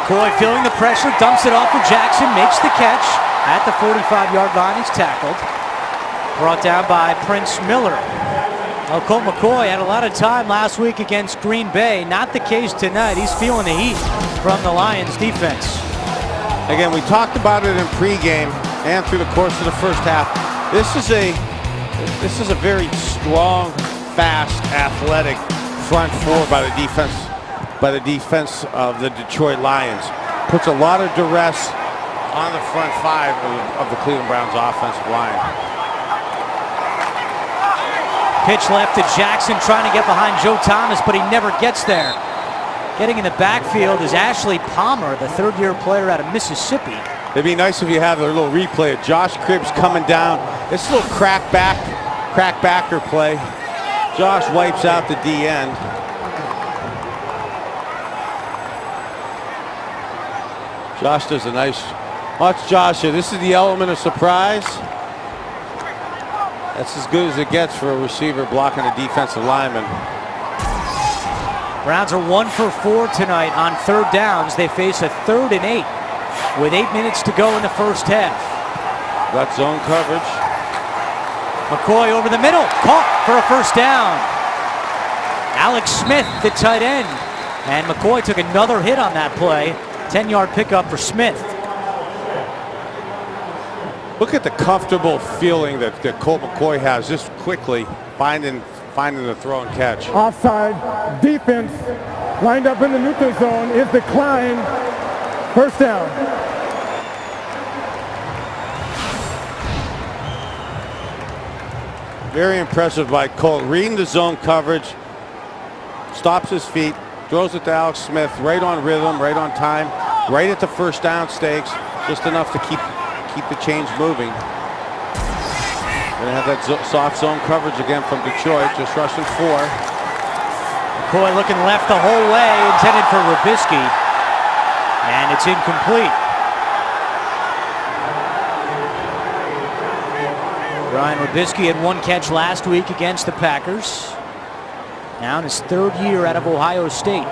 McCoy feeling the pressure, dumps it off for Jackson, makes the catch at the 45-yard line. He's tackled. Brought down by Prince Miller. Well, Colt McCoy had a lot of time last week against Green Bay. Not the case tonight. He's feeling the heat from the Lions defense. Again, we talked about it in pregame and through the course of the first half. This is a This is a very strong, fast, athletic front four by the defense of the Detroit Lions. Puts a lot of duress on the front five of the Cleveland Browns offensive line. Pitch left to Jackson, trying to get behind Joe Thomas, but he never gets there. Getting in the backfield is Ashley Palmer, the third-year player out of Mississippi. It'd be nice if you have a little replay of Josh Cribbs coming down. This little crackbacker play. Josh wipes out the D end. Josh does a nice. Watch Josh here. This is the element of surprise. That's as good as it gets for a receiver blocking a defensive lineman. Browns are 1 for 4 tonight on third downs. They face a 3rd and 8 with 8 minutes to go in the first half. Got zone coverage. McCoy over the middle, caught for a first down. Alex Smith, the tight end. And McCoy took another hit on that play. 10-yard pickup for Smith. Look at the comfortable feeling that Colt McCoy has just quickly finding the throw and catch. Offside, defense lined up in the neutral zone is declined. First down. Very impressive by Colt, reading the zone coverage, stops his feet, throws it to Alex Smith, right on rhythm, right on time, right at the first down stakes, just enough to keep the chains moving. Gonna have that soft zone coverage again from Detroit, just rushing 4. McCoy looking left the whole way, intended for Robisky, and it's incomplete. Brian Robisky had 1 catch last week against the Packers. Now in his 3rd year out of Ohio State.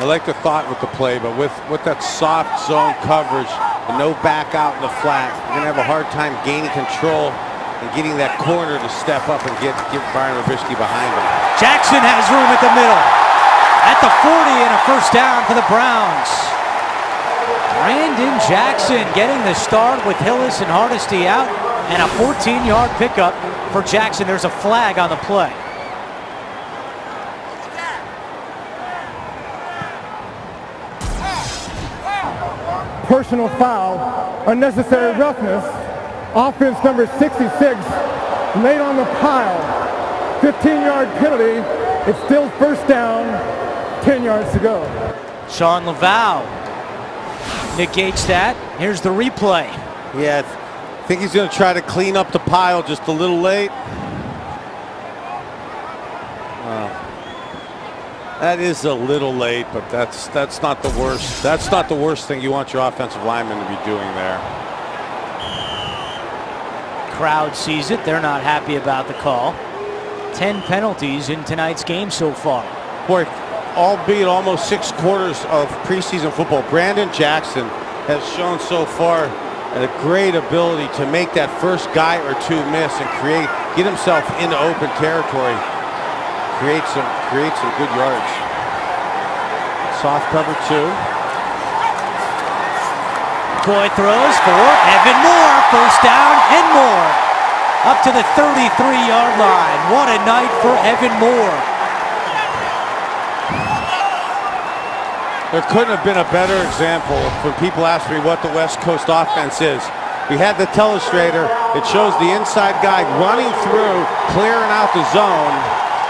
I like the thought with the play, but with that soft zone coverage and no back out in the flat, you're going to have a hard time gaining control and getting that corner to step up and get Brian Robisky behind him. Jackson has room at the middle. At the 40 and a first down for the Browns. Brandon Jackson getting the start with Hillis and Hardesty out, and a 14-yard pickup for Jackson. There's a flag on the play. Personal foul, unnecessary roughness. Offense number 66 laid on the pile. 15-yard penalty. It's still first down, 10 yards to go. Sean Laval negates that. Here's the replay. Yeah, I think he's going to try to clean up the pile just a little late. That is a little late, but that's not the worst. That's not the worst thing you want your offensive lineman to be doing there. Crowd sees it. They're not happy about the call. 10 penalties in tonight's game so far. Boy, albeit almost 6 quarters of preseason football, Brandon Jackson has shown so far a great ability to make that first guy or two miss and get himself into open territory. Create some good yards. Soft cover 2. McCoy throws for Evan Moore. First down and more. Up to the 33-yard line. What a night for Evan Moore. There couldn't have been a better example when people ask me what the West Coast offense is. We had the telestrator. It shows the inside guy running through, clearing out the zone.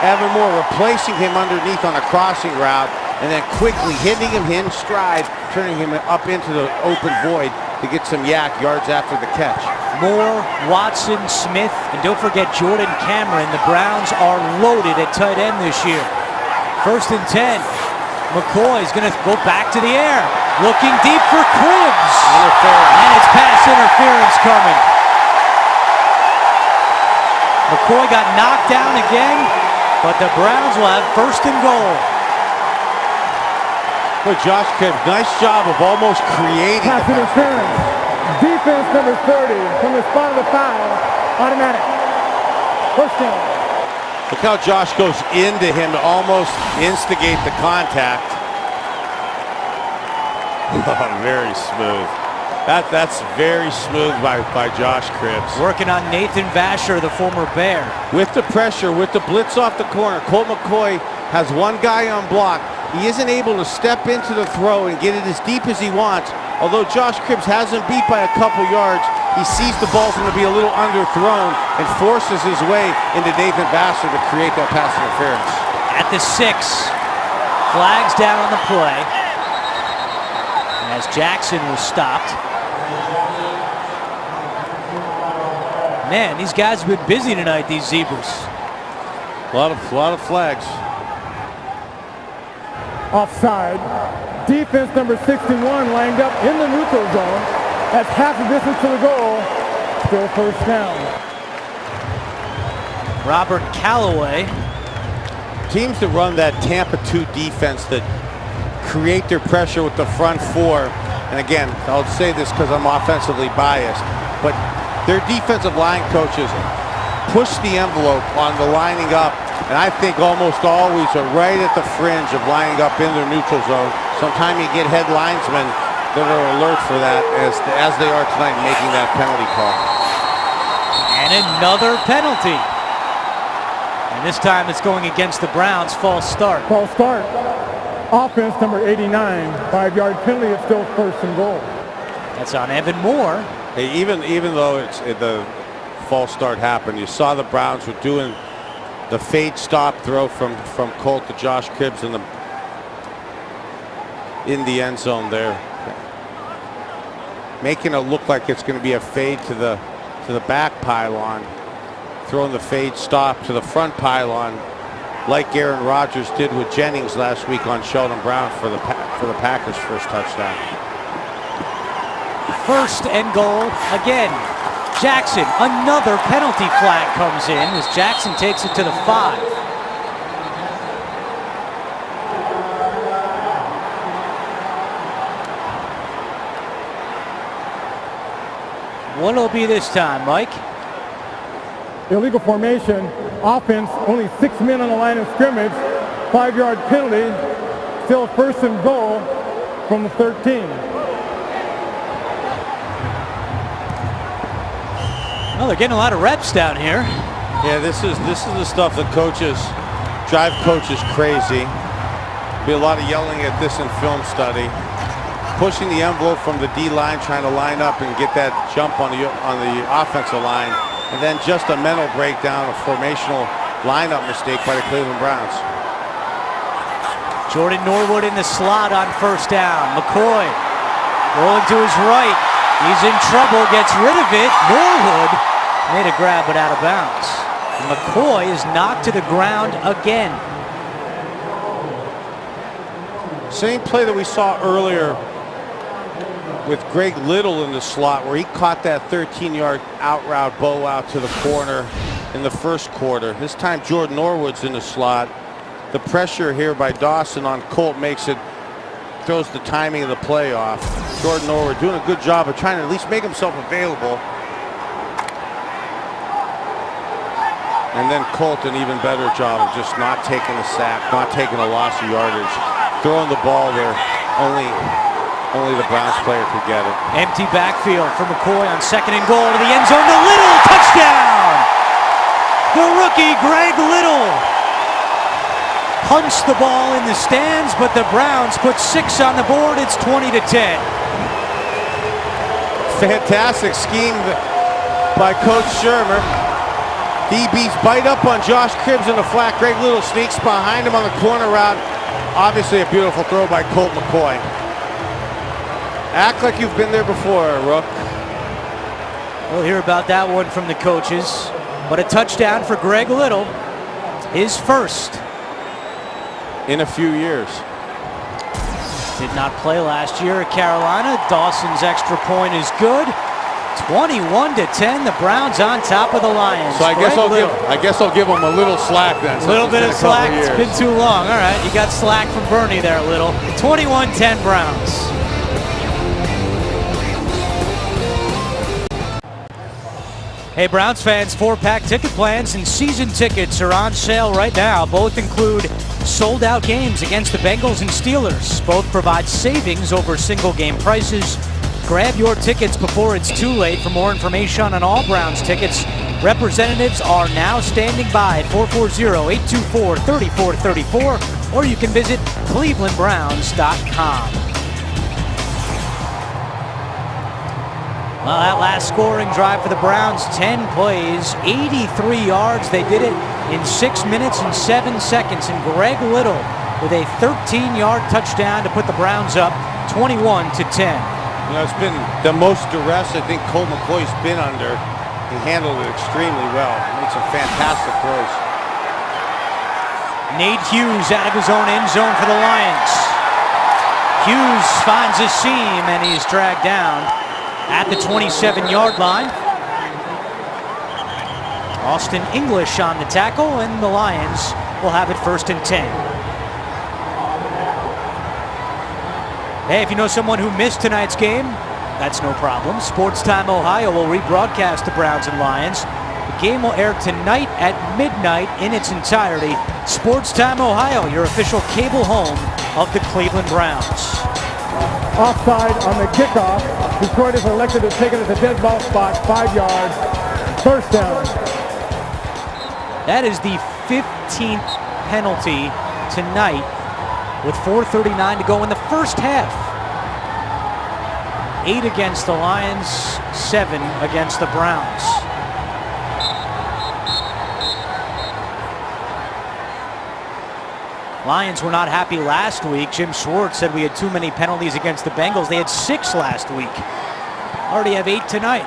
Evan Moore replacing him underneath on a crossing route, and then quickly hitting him in stride, turning him up into the open void to get some yards after the catch. Moore, Watson, Smith, and don't forget Jordan Cameron. The Browns are loaded at tight end this year. 1st and 10. McCoy's going to go back to the air. Looking deep for Cribbs. And it's pass interference coming. McCoy got knocked down again, but the Browns will have 1st and goal. But Josh Cribbs, nice job of almost creating. Pass interference. Defense number 30 from the spot of the foul. Automatic. First down. Look how Josh goes into him to almost instigate the contact. Oh, very smooth. That's very smooth by Josh Cribbs. Working on Nathan Vasher, the former Bear. With the pressure, with the blitz off the corner, Colt McCoy has one guy on block. He isn't able to step into the throw and get it as deep as he wants. Although Josh Cribbs has him beat by a couple yards, he sees the ball's going to be a little underthrown and forces his way into Nathan Vasher to create that pass interference. At the 6, flags down on the play as Jackson was stopped. Man, these guys have been busy tonight, these Zebras. A lot of flags. Offside. Defense number 61 lined up in the neutral zone. That's half the distance to the goal. Still first down. Robert Callaway. Teams that run that Tampa 2 defense that create their pressure with the front four, and again, I'll say this because I'm offensively biased, but their defensive line coaches push the envelope on the lining up, and I think almost always are right at the fringe of lining up in their neutral zone. Sometimes you get head linesmen that are alert for that, as they are tonight, making that penalty call. And another penalty. And this time it's going against the Browns. False start. False start. Offense number 89. 5-yard penalty. It's still first and goal. That's on Evan Moore. Hey, even though the false start happened, you saw the Browns were doing the fade stop throw from Colt to Josh Cribbs in the end zone there, making it look like it's going to be a fade to the back pylon, throwing the fade stop to the front pylon, like Aaron Rodgers did with Jennings last week on Sheldon Brown for the Packers' first touchdown. First and goal again. Jackson, another penalty flag comes in as Jackson takes it to the 5. What'll it be this time, Mike? Illegal formation. Offense, only 6 men on the line of scrimmage. 5-yard penalty. Still first and goal from the 13. Well, they're getting a lot of reps down here. Yeah, this is the stuff that drive coaches crazy. Be a lot of yelling at this in film study. Pushing the envelope from the D line, trying to line up and get that jump on the offensive line, and then just a mental breakdown, a formational lineup mistake by the Cleveland Browns. Jordan Norwood in the slot on first down. McCoy rolling to his right. He's in trouble, gets rid of it. Norwood made a grab but out of bounds. McCoy is knocked to the ground again. Same play that we saw earlier with Greg Little in the slot, where he caught that 13-yard out route bow out to the corner in the first quarter. This time Jordan Norwood's in the slot. The pressure here by Dawson on Colt throws the timing of the play off. Jordan Norwood doing a good job of trying to at least make himself available. And then Colt an even better job of just not taking a sack, not taking a loss of yardage, throwing the ball where only the Browns player could get it. Empty backfield for McCoy on second and goal to the end zone to Little. Touchdown! The rookie Greg Little punched the ball in the stands, but the Browns put 6 on the board. It's 20-10. Fantastic scheme by Coach Shermer. DBs bite up on Josh Cribbs in the flat. Greg Little sneaks behind him on the corner route. Obviously a beautiful throw by Colt McCoy. Act like you've been there before, Rook. We'll hear about that one from the coaches. But a touchdown for Greg Little. His first. In a few years. Did not play last year at Carolina. Dawson's extra point is good. 21-10. The Browns on top of the Lions. So I guess I'll give them a little slack then. A little bit of slack. It's been too long. All right, you got slack from Bernie there, Little. 21-10 Browns. Hey, Browns fans, 4-pack ticket plans and season tickets are on sale right now. Both include sold-out games against the Bengals and Steelers. Both provide savings over single-game prices. Grab your tickets before it's too late. For more information on all Browns tickets, representatives are now standing by at 440-824-3434, or you can visit clevelandbrowns.com. Well, that last scoring drive for the Browns, 10 plays, 83 yards. They did it in 6 minutes and 7 seconds. And Greg Little with a 13-yard touchdown to put the Browns up 21-10. You know, it's been the most duress I think Colt McCoy's been under. He handled it extremely well. He made some fantastic throws. Nate Hughes out of his own end zone for the Lions. Hughes finds a seam and he's dragged down at the 27-yard line. Austin English on the tackle, and the Lions will have it 1st and 10. Hey, if you know someone who missed tonight's game, that's no problem. Sports Time Ohio will rebroadcast the Browns and Lions. The game will air tonight at midnight in its entirety. Sports Time Ohio, your official cable home of the Cleveland Browns. Offside on the kickoff. Detroit is elected to take it as a dead ball spot, 5 yards, 1st down. That is the 15th penalty tonight with 4:39 to go in the first half. 8 against the Lions, 7 against the Browns. Lions were not happy last week. Jim Schwartz said we had too many penalties against the Bengals. They had 6 last week. Already have 8 tonight.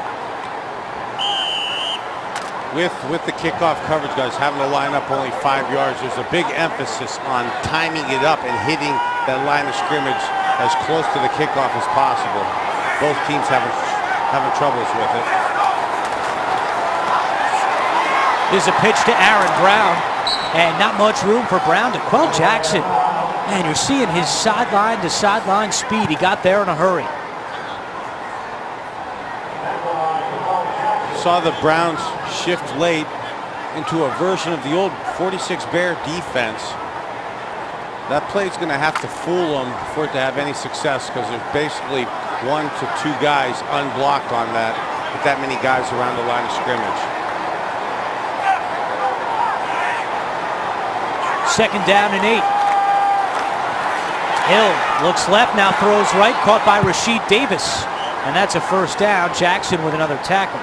With the kickoff coverage, guys, having to line up only 5 yards, there's a big emphasis on timing it up and hitting that line of scrimmage as close to the kickoff as possible. Both teams having troubles with it. There's a pitch to Aaron Brown, and not much room for Brown to quell Jackson. Man, you're seeing his sideline to sideline speed. He got there in a hurry. Saw the Browns shift late into a version of the old 46 Bear defense. That play's going to have to fool them for it to have any success, because there's basically 1 to 2 guys unblocked on that, with that many guys around the line of scrimmage. 2nd down and 8. Hill looks left, now throws right, caught by Rashid Davis. And that's a 1st down. Jackson with another tackle.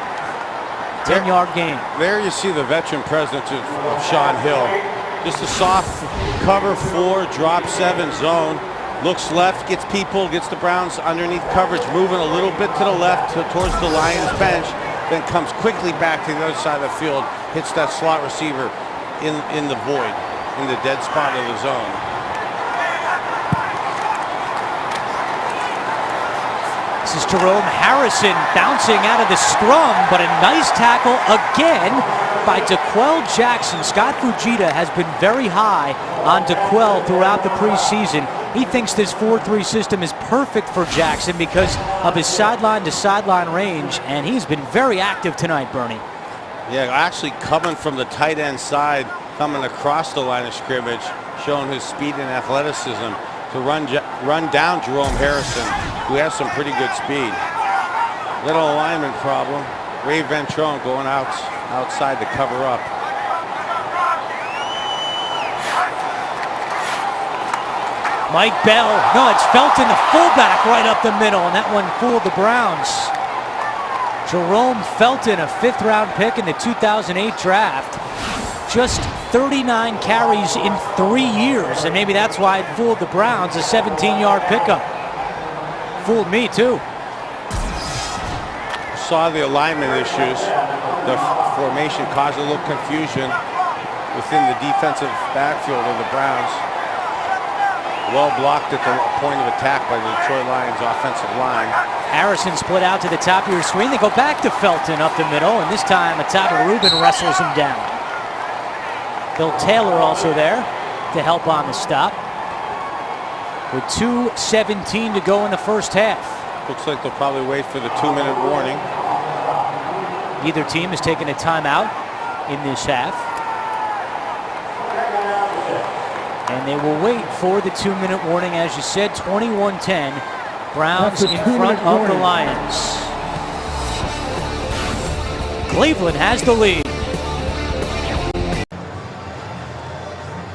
10-yard gain. There you see the veteran presence of Sean Hill. Just a soft cover 4, drop 7 zone. Looks left, gets people, gets the Browns underneath coverage, moving a little bit to the left towards the Lions bench, then comes quickly back to the other side of the field, hits that slot receiver in the void, in the dead spot of the zone. This is Jerome Harrison bouncing out of the scrum, but a nice tackle again by DeQuell Jackson. Scott Fujita has been very high on DeQuell throughout the preseason. He thinks this 4-3 system is perfect for Jackson because of his sideline to sideline range, and he's been very active tonight, Bernie. Yeah, actually coming from the tight end side, coming across the line of scrimmage, showing his speed and athleticism to run down Jerome Harrison, who has some pretty good speed. Little alignment problem. Ray Ventrone going outside to cover up. Mike Bell, no, it's Felton, the fullback, right up the middle, and that one fooled the Browns. Jerome Felton, a 5th-round pick in the 2008 draft. Just 39 carries in 3 years, and maybe that's why it fooled the Browns, a 17-yard pickup. Fooled me, too. Saw the alignment issues. The formation caused a little confusion within the defensive backfield of the Browns. Well blocked at the point of attack by the Detroit Lions offensive line. Harrison split out to the top of your screen. They go back to Felton up the middle, and this time Ataba Rubin wrestles him down. Bill Taylor also there to help on the stop. With 2:17 to go in the first half. Looks like they'll probably wait for the 2-minute warning. Either team has taken a timeout in this half. And they will wait for the 2-minute warning. As you said, 21-10. Browns in front of the Lions. Cleveland has the lead.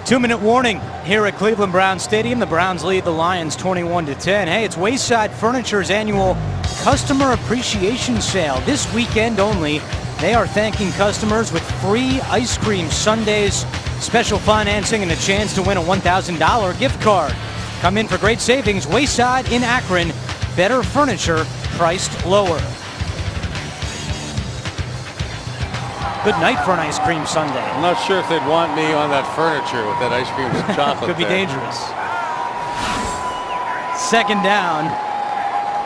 2-minute warning here at Cleveland Browns Stadium. The Browns lead the Lions 21-10. Hey, it's Wayside Furniture's annual Customer Appreciation Sale. This weekend only, they are thanking customers with free ice cream sundaes, special financing, and a chance to win a $1,000 gift card. Come in for great savings. Wayside in Akron. Better furniture, priced lower. Good night for an ice cream sundae. I'm not sure if they'd want me on that furniture with that ice cream and chocolate. Could be there. dangerous. Second down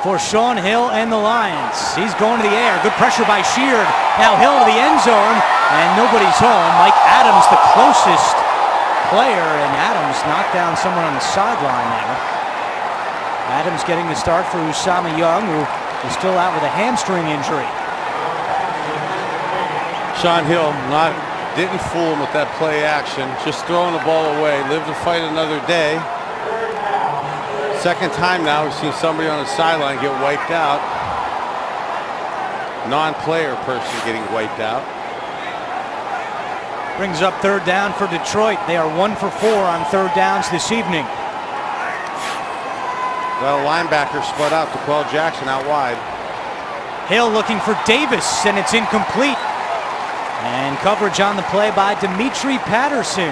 for Sean Hill and the Lions. He's going to the air. Good pressure by Sheard. Now Hill to the end zone, and nobody's home. Mike Adams, the closest player, and Adams knocked down someone on the sideline there. Adams getting the start for Usama Young, who is still out with a hamstring injury. Sean Hill didn't fool him with that play action, just throwing the ball away. Live to fight another day. Second time now we've seen somebody on the sideline get wiped out. Non-player person getting wiped out. Brings up third down for Detroit. They are 1 for 4 on third downs this evening. Got a linebacker split out to Quell Jackson out wide. Hill looking for Davis, and it's incomplete. And coverage on the play by Dimitri Patterson.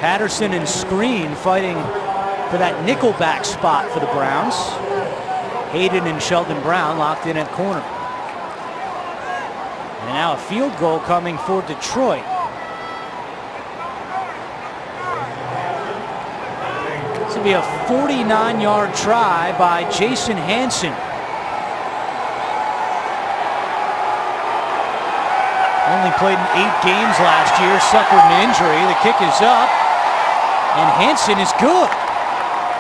Patterson and Screen fighting for that nickelback spot for the Browns. Hayden and Sheldon Brown locked in at corner. And now a field goal coming for Detroit. This will be a 49-yard try by Jason Hansen. Only played in 8 games last year, suffered an injury. The kick is up, and Hansen is good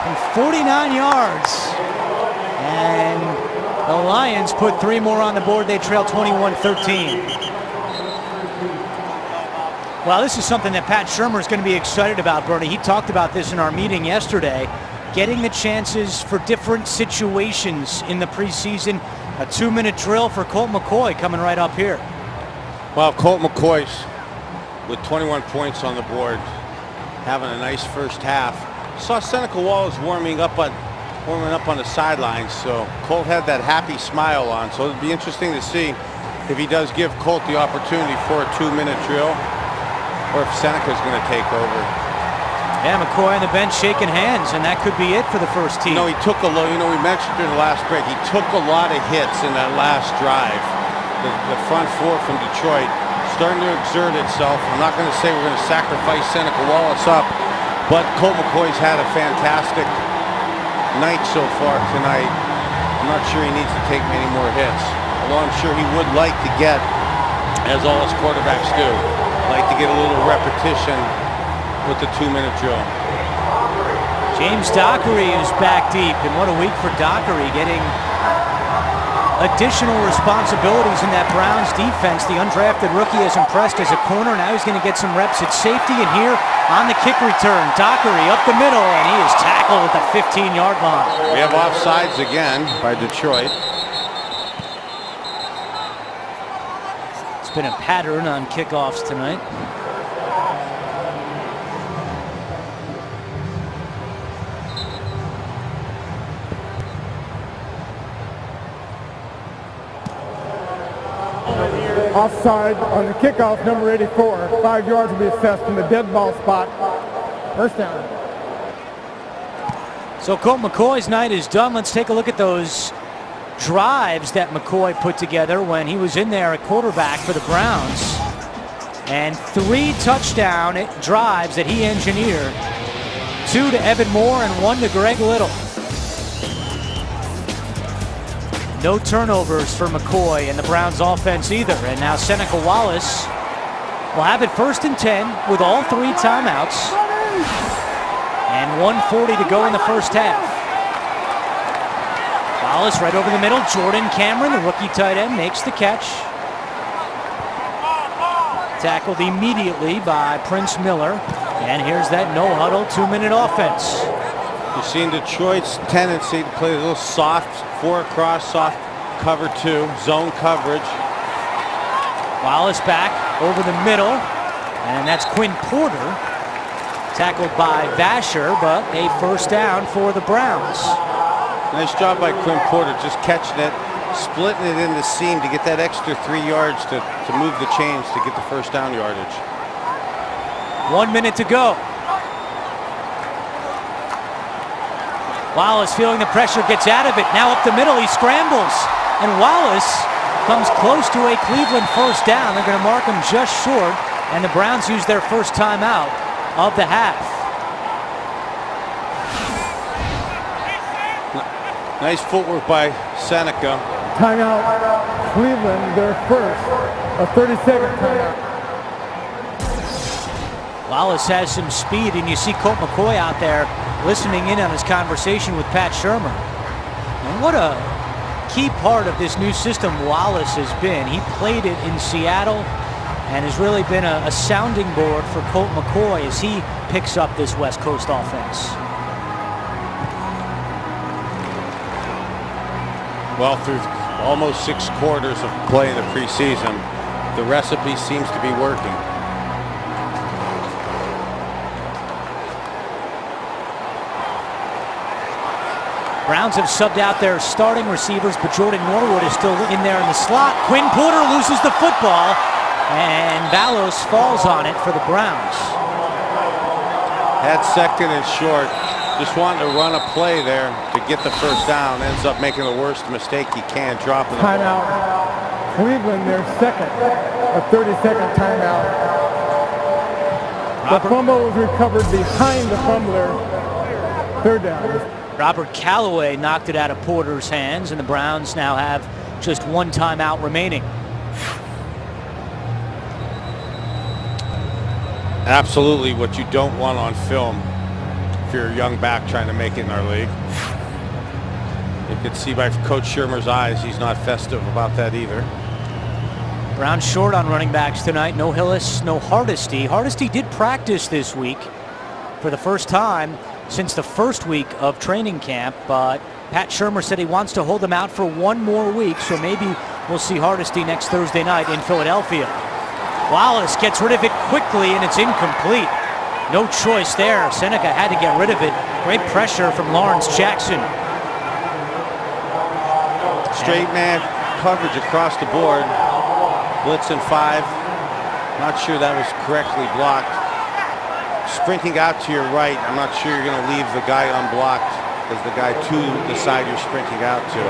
from 49 yards. And the Lions put 3 more on the board. They trail 21-13. Well, this is something that Pat Shurmur is going to be excited about, Bernie. He talked about this in our meeting yesterday. Getting the chances for different situations in the preseason. A 2-minute drill for Colt McCoy coming right up here. Well, Colt McCoy's with 21 points on the board, having a nice first half. Saw Seneca Wallace warming up on the sidelines, so Colt had that happy smile on. So it'll be interesting to see if he does give Colt the opportunity for a 2-minute drill, or if Seneca's going to take over. Yeah, McCoy on the bench shaking hands, and that could be it for the first team. He took a low. We mentioned during the last break, he took a lot of hits in that last drive. The front four from Detroit starting to exert itself. I'm not going to say we're going to sacrifice Seneca Wallace up, but Colt McCoy's had a fantastic night so far tonight. I'm not sure he needs to take many more hits, although I'm sure he would like to get, as all his quarterbacks do, like to get a little repetition with the 2-minute drill. James Dockery is back deep, and what a week for Dockery, getting additional responsibilities in that Browns defense. The undrafted rookie has impressed as a corner. Now he's going to get some reps at safety, and here on the kick return, Dockery up the middle, and he is tackled at the 15-yard line. We have offsides again by Detroit. It's been a pattern on kickoffs tonight. Offside on the kickoff, number 84. 5 yards will be assessed from the dead ball spot. First down. So Colt McCoy's night is done. Let's take a look at those drives that McCoy put together when he was in there at quarterback for the Browns. And 3 touchdown drives that he engineered. 2 to Evan Moore and 1 to Greg Little. No turnovers for McCoy and the Browns offense either. And now Seneca Wallace will have it 1st and 10 with all 3 timeouts. And 1:40 to go in the first half. Wallace right over the middle. Jordan Cameron, the rookie tight end, makes the catch. Tackled immediately by Prince Miller. And here's that no-huddle 2-minute offense. You've seen Detroit's tendency to play a little soft, 4 across, soft cover 2, zone coverage. Wallace back over the middle. And that's Quinn Porter. Tackled by Vasher, but a first down for the Browns. Nice job by Quinn Porter, just catching it, splitting it in the seam to get that extra 3 yards to move the chains to get the first down yardage. 1 minute to go. Wallace feeling the pressure, gets out of it. Now up the middle, he scrambles. And Wallace comes close to a Cleveland first down. They're going to mark him just short. And the Browns use their first timeout of the half. Nice footwork by Seneca. Timeout, Cleveland, their first, a 30-second timeout. Wallace has some speed, and you see Colt McCoy out there listening in on his conversation with Pat Shurmur. And what a key part of this new system Wallace has been. He played it in Seattle and has really been a sounding board for Colt McCoy as he picks up this West Coast offense. Well, through almost 6 quarters of play in the preseason, the recipe seems to be working. Browns have subbed out their starting receivers, but Jordan Norwood is still in there in the slot. Quinn Porter loses the football, and Ballos falls on it for the Browns. Had second and short. Just wanting to run a play there to get the first down. Ends up making the worst mistake he can, dropping the ball. Timeout, Cleveland, their second, a 30-second timeout. The fumble was recovered behind the fumbler. Third down. Robert Callaway knocked it out of Porter's hands, and the Browns now have just 1 timeout remaining. Absolutely what you don't want on film if you're a young back trying to make it in our league. You can see by Coach Shurmur's eyes he's not festive about that either. Browns short on running backs tonight. No Hillis, no Hardesty. Hardesty did practice this week for the first time since the first week of training camp, but Pat Shurmur said he wants to hold him out for 1 more week, so maybe we'll see Hardesty next Thursday night in Philadelphia. Wallace gets rid of it quickly, and it's incomplete. No choice there. Seneca had to get rid of it. Great pressure from Lawrence Jackson. Straight man coverage across the board. Blitz in 5. Not sure that was correctly blocked. Sprinting out to your right, I'm not sure you're going to leave the guy unblocked as the guy to the side you're sprinting out to.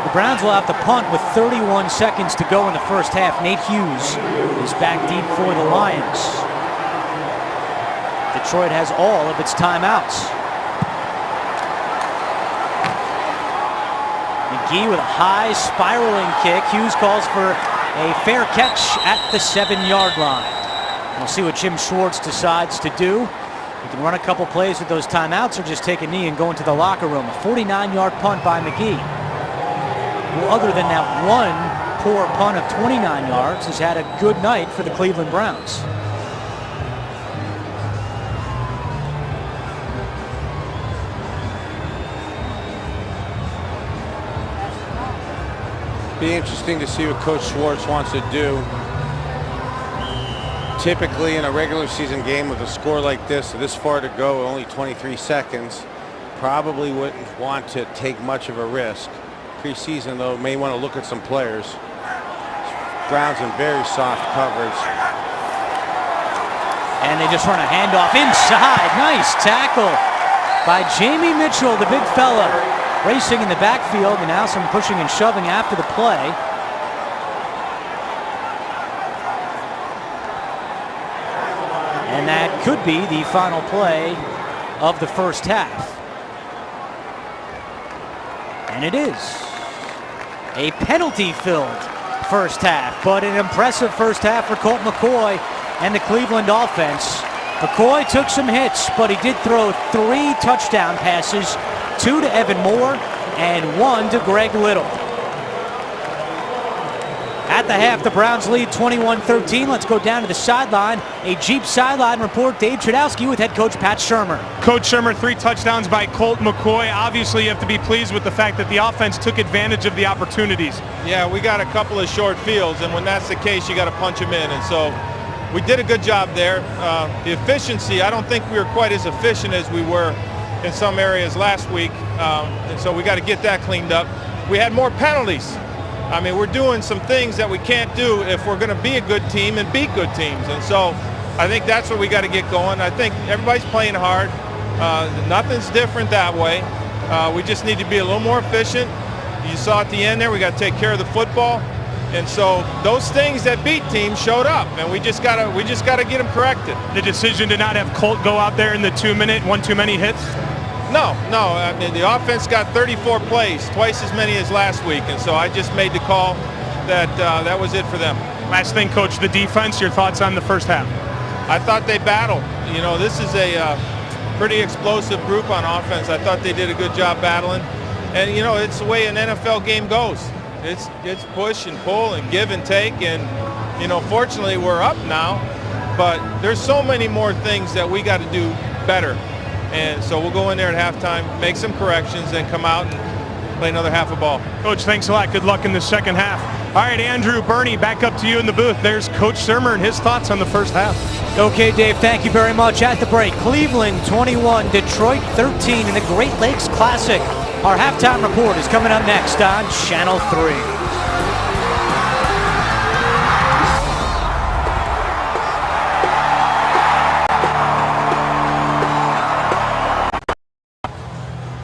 The Browns will have to punt with 31 seconds to go in the first half. Nate Hughes is back deep for the Lions. Detroit has all of its timeouts. McGee with a high spiraling kick. Hughes calls for a fair catch at the 7-yard line. We'll see what Jim Schwartz decides to do. He can run a couple plays with those timeouts or just take a knee and go into the locker room. A 49-yard punt by McGee, who, other than that one poor punt of 29 yards, has had a good night for the Cleveland Browns. Be interesting to see what Coach Schwartz wants to do. Typically in a regular season game with a score like this far to go, only 23 seconds, probably wouldn't want to take much of a risk. Preseason, though, may want to look at some players. Browns in very soft coverage. And they just run a handoff inside. Nice tackle by Jamie Mitchell, the big fella, racing in the backfield, and now some pushing and shoving after the play. And that could be the final play of the first half. And it is a penalty-filled first half, but an impressive first half for Colt McCoy and the Cleveland offense. McCoy took some hits, but he did throw 3 touchdown passes, 2 to Evan Moore and 1 to Greg Little. At the half, the Browns lead 21-13. Let's go down to the sideline. A Jeep sideline report. Dave Chudowski with head coach Pat Shurmur. Coach Shurmur, 3 touchdowns by Colt McCoy. Obviously, you have to be pleased with the fact that the offense took advantage of the opportunities. Yeah, we got a couple of short fields, and when that's the case, you got to punch them in. And so we did a good job there. The efficiency, I don't think we were quite as efficient as we were in some areas last week. And so we got to get that cleaned up. We had more penalties. I mean, we're doing some things that we can't do if we're going to be a good team and beat good teams. And so I think that's what we got to get going. I think everybody's playing hard. Nothing's different that way. We just need to be a little more efficient. You saw at the end there, we got to take care of the football. And so those things that beat teams showed up, and we just gotta get them corrected. The decision to not have Colt go out there in the 2-minute, one too many hits? No. I mean, the offense got 34 plays, twice as many as last week, and so I just made the call that that was it for them. Last thing, Coach, the defense, your thoughts on the first half? I thought they battled. You know, this is a pretty explosive group on offense. I thought they did a good job battling. And, you know, it's the way an NFL game goes. It's push and pull and give and take. And, you know, fortunately we're up now. But there's so many more things that we got to do better. And so we'll go in there at halftime, make some corrections, and come out and play another half of ball. Coach, thanks a lot. Good luck in the second half. All right, Andrew, Bernie, back up to you in the booth. There's Coach Shurmur and his thoughts on the first half. Okay, Dave, thank you very much. At the break, Cleveland 21, Detroit 13 in the Great Lakes Classic. Our halftime report is coming up next on Channel 3.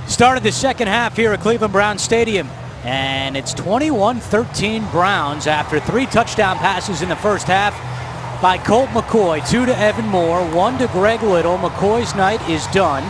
Started the second half here at Cleveland Browns Stadium, and it's 21-13 Browns after 3 touchdown passes in the first half by Colt McCoy, 2 to Evan Moore, 1 to Greg Little. McCoy's night is done,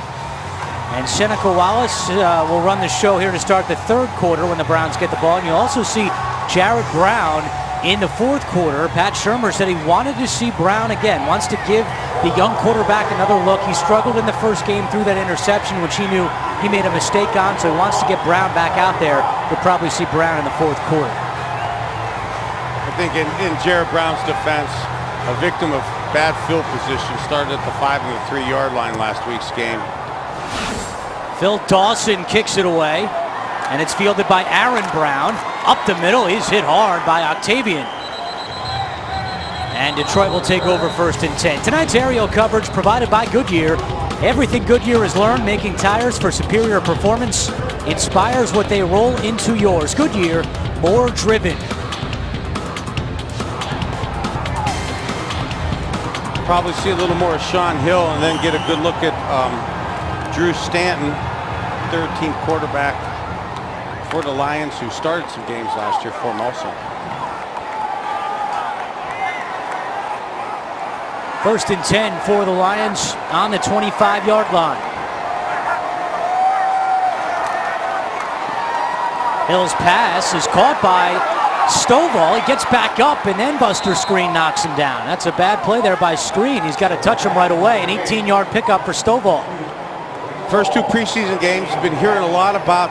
and Seneca Wallace will run the show here to start the third quarter when the Browns get the ball. And you'll also see Jared Brown in the fourth quarter. Pat Shurmur said he wanted to see Brown again, wants to give the young quarterback another look. He struggled in the first game through that interception, which he knew he made a mistake on, so he wants to get Brown back out there. We'll probably see Brown in the fourth quarter. I think in Jared Brown's defense, a victim of bad field position, started at the 5 and the 3 yard line last week's game. Phil Dawson kicks it away, and it's fielded by Aaron Brown. Up the middle, he's hit hard by Octavian. And Detroit will take over 1st and 10. Tonight's aerial coverage provided by Goodyear. Everything Goodyear has learned making tires for superior performance inspires what they roll into yours. Goodyear, more driven. Probably see a little more of Sean Hill and then get a good look at Drew Stanton, 13th quarterback for the Lions, who started some games last year for them also. 1st and 10 for the Lions on the 25-yard line. Hill's pass is caught by Stovall. He gets back up, and then Buster Skrine knocks him down. That's a bad play there by Skrine. He's got to touch him right away. An 18-yard pickup for Stovall. First 2 preseason games, you've been hearing a lot about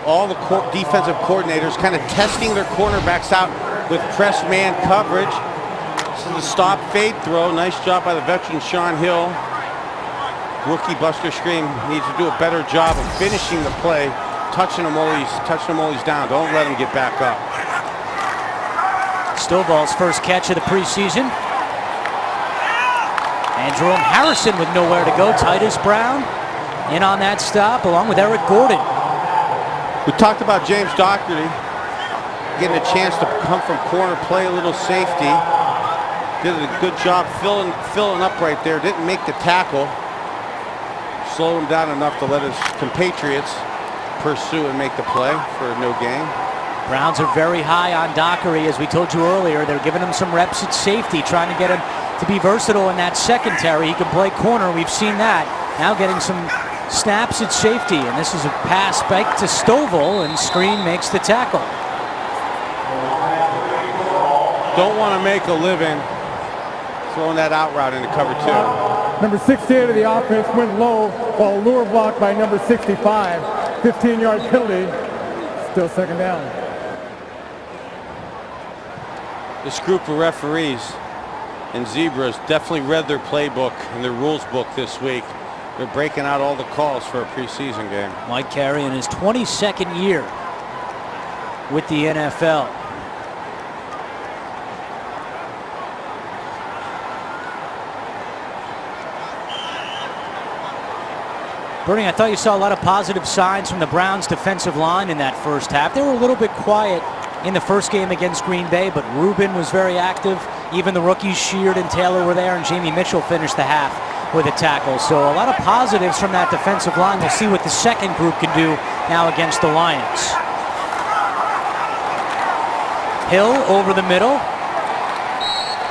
all the defensive coordinators kind of testing their cornerbacks out with press man coverage. This is a stop fade throw. Nice job by the veteran Sean Hill. Rookie Buster Skrine needs to do a better job of finishing the play, touching him while he's down. Don't let him get back up. Stovall's first catch of the preseason. And Jerome Harrison with nowhere to go. Titus Brown in on that stop, along with Eric Gordon. We talked about James Doherty getting a chance to come from corner, play a little safety. Did a good job filling up right there. Didn't make the tackle. Slowed him down enough to let his compatriots pursue and make the play for a no gain. Browns are very high on Dockery, as we told you earlier. They're giving him some reps at safety, trying to get him to be versatile in that secondary. He can play corner. We've seen that. Now getting some snaps at safety, and this is a pass back to Stovall, and Skrine makes the tackle. Don't want to make a living throwing that out route into cover 2. Number 68 of the offense went low while lure blocked by number 65. 15-yard penalty. Still second down. This group of referees and Zebras definitely read their playbook and their rules book this week. They're breaking out all the calls for a preseason game. Mike Carey in his 22nd year with the NFL. Bernie, I thought you saw a lot of positive signs from the Browns defensive line in that first half. They were a little bit quiet in the first game against Green Bay, but Rubin was very active. Even the rookies Sheard and Taylor were there, and Jamie Mitchell finished the half with a tackle. So a lot of positives from that defensive line. We'll see what the second group can do now against the Lions. Hill over the middle.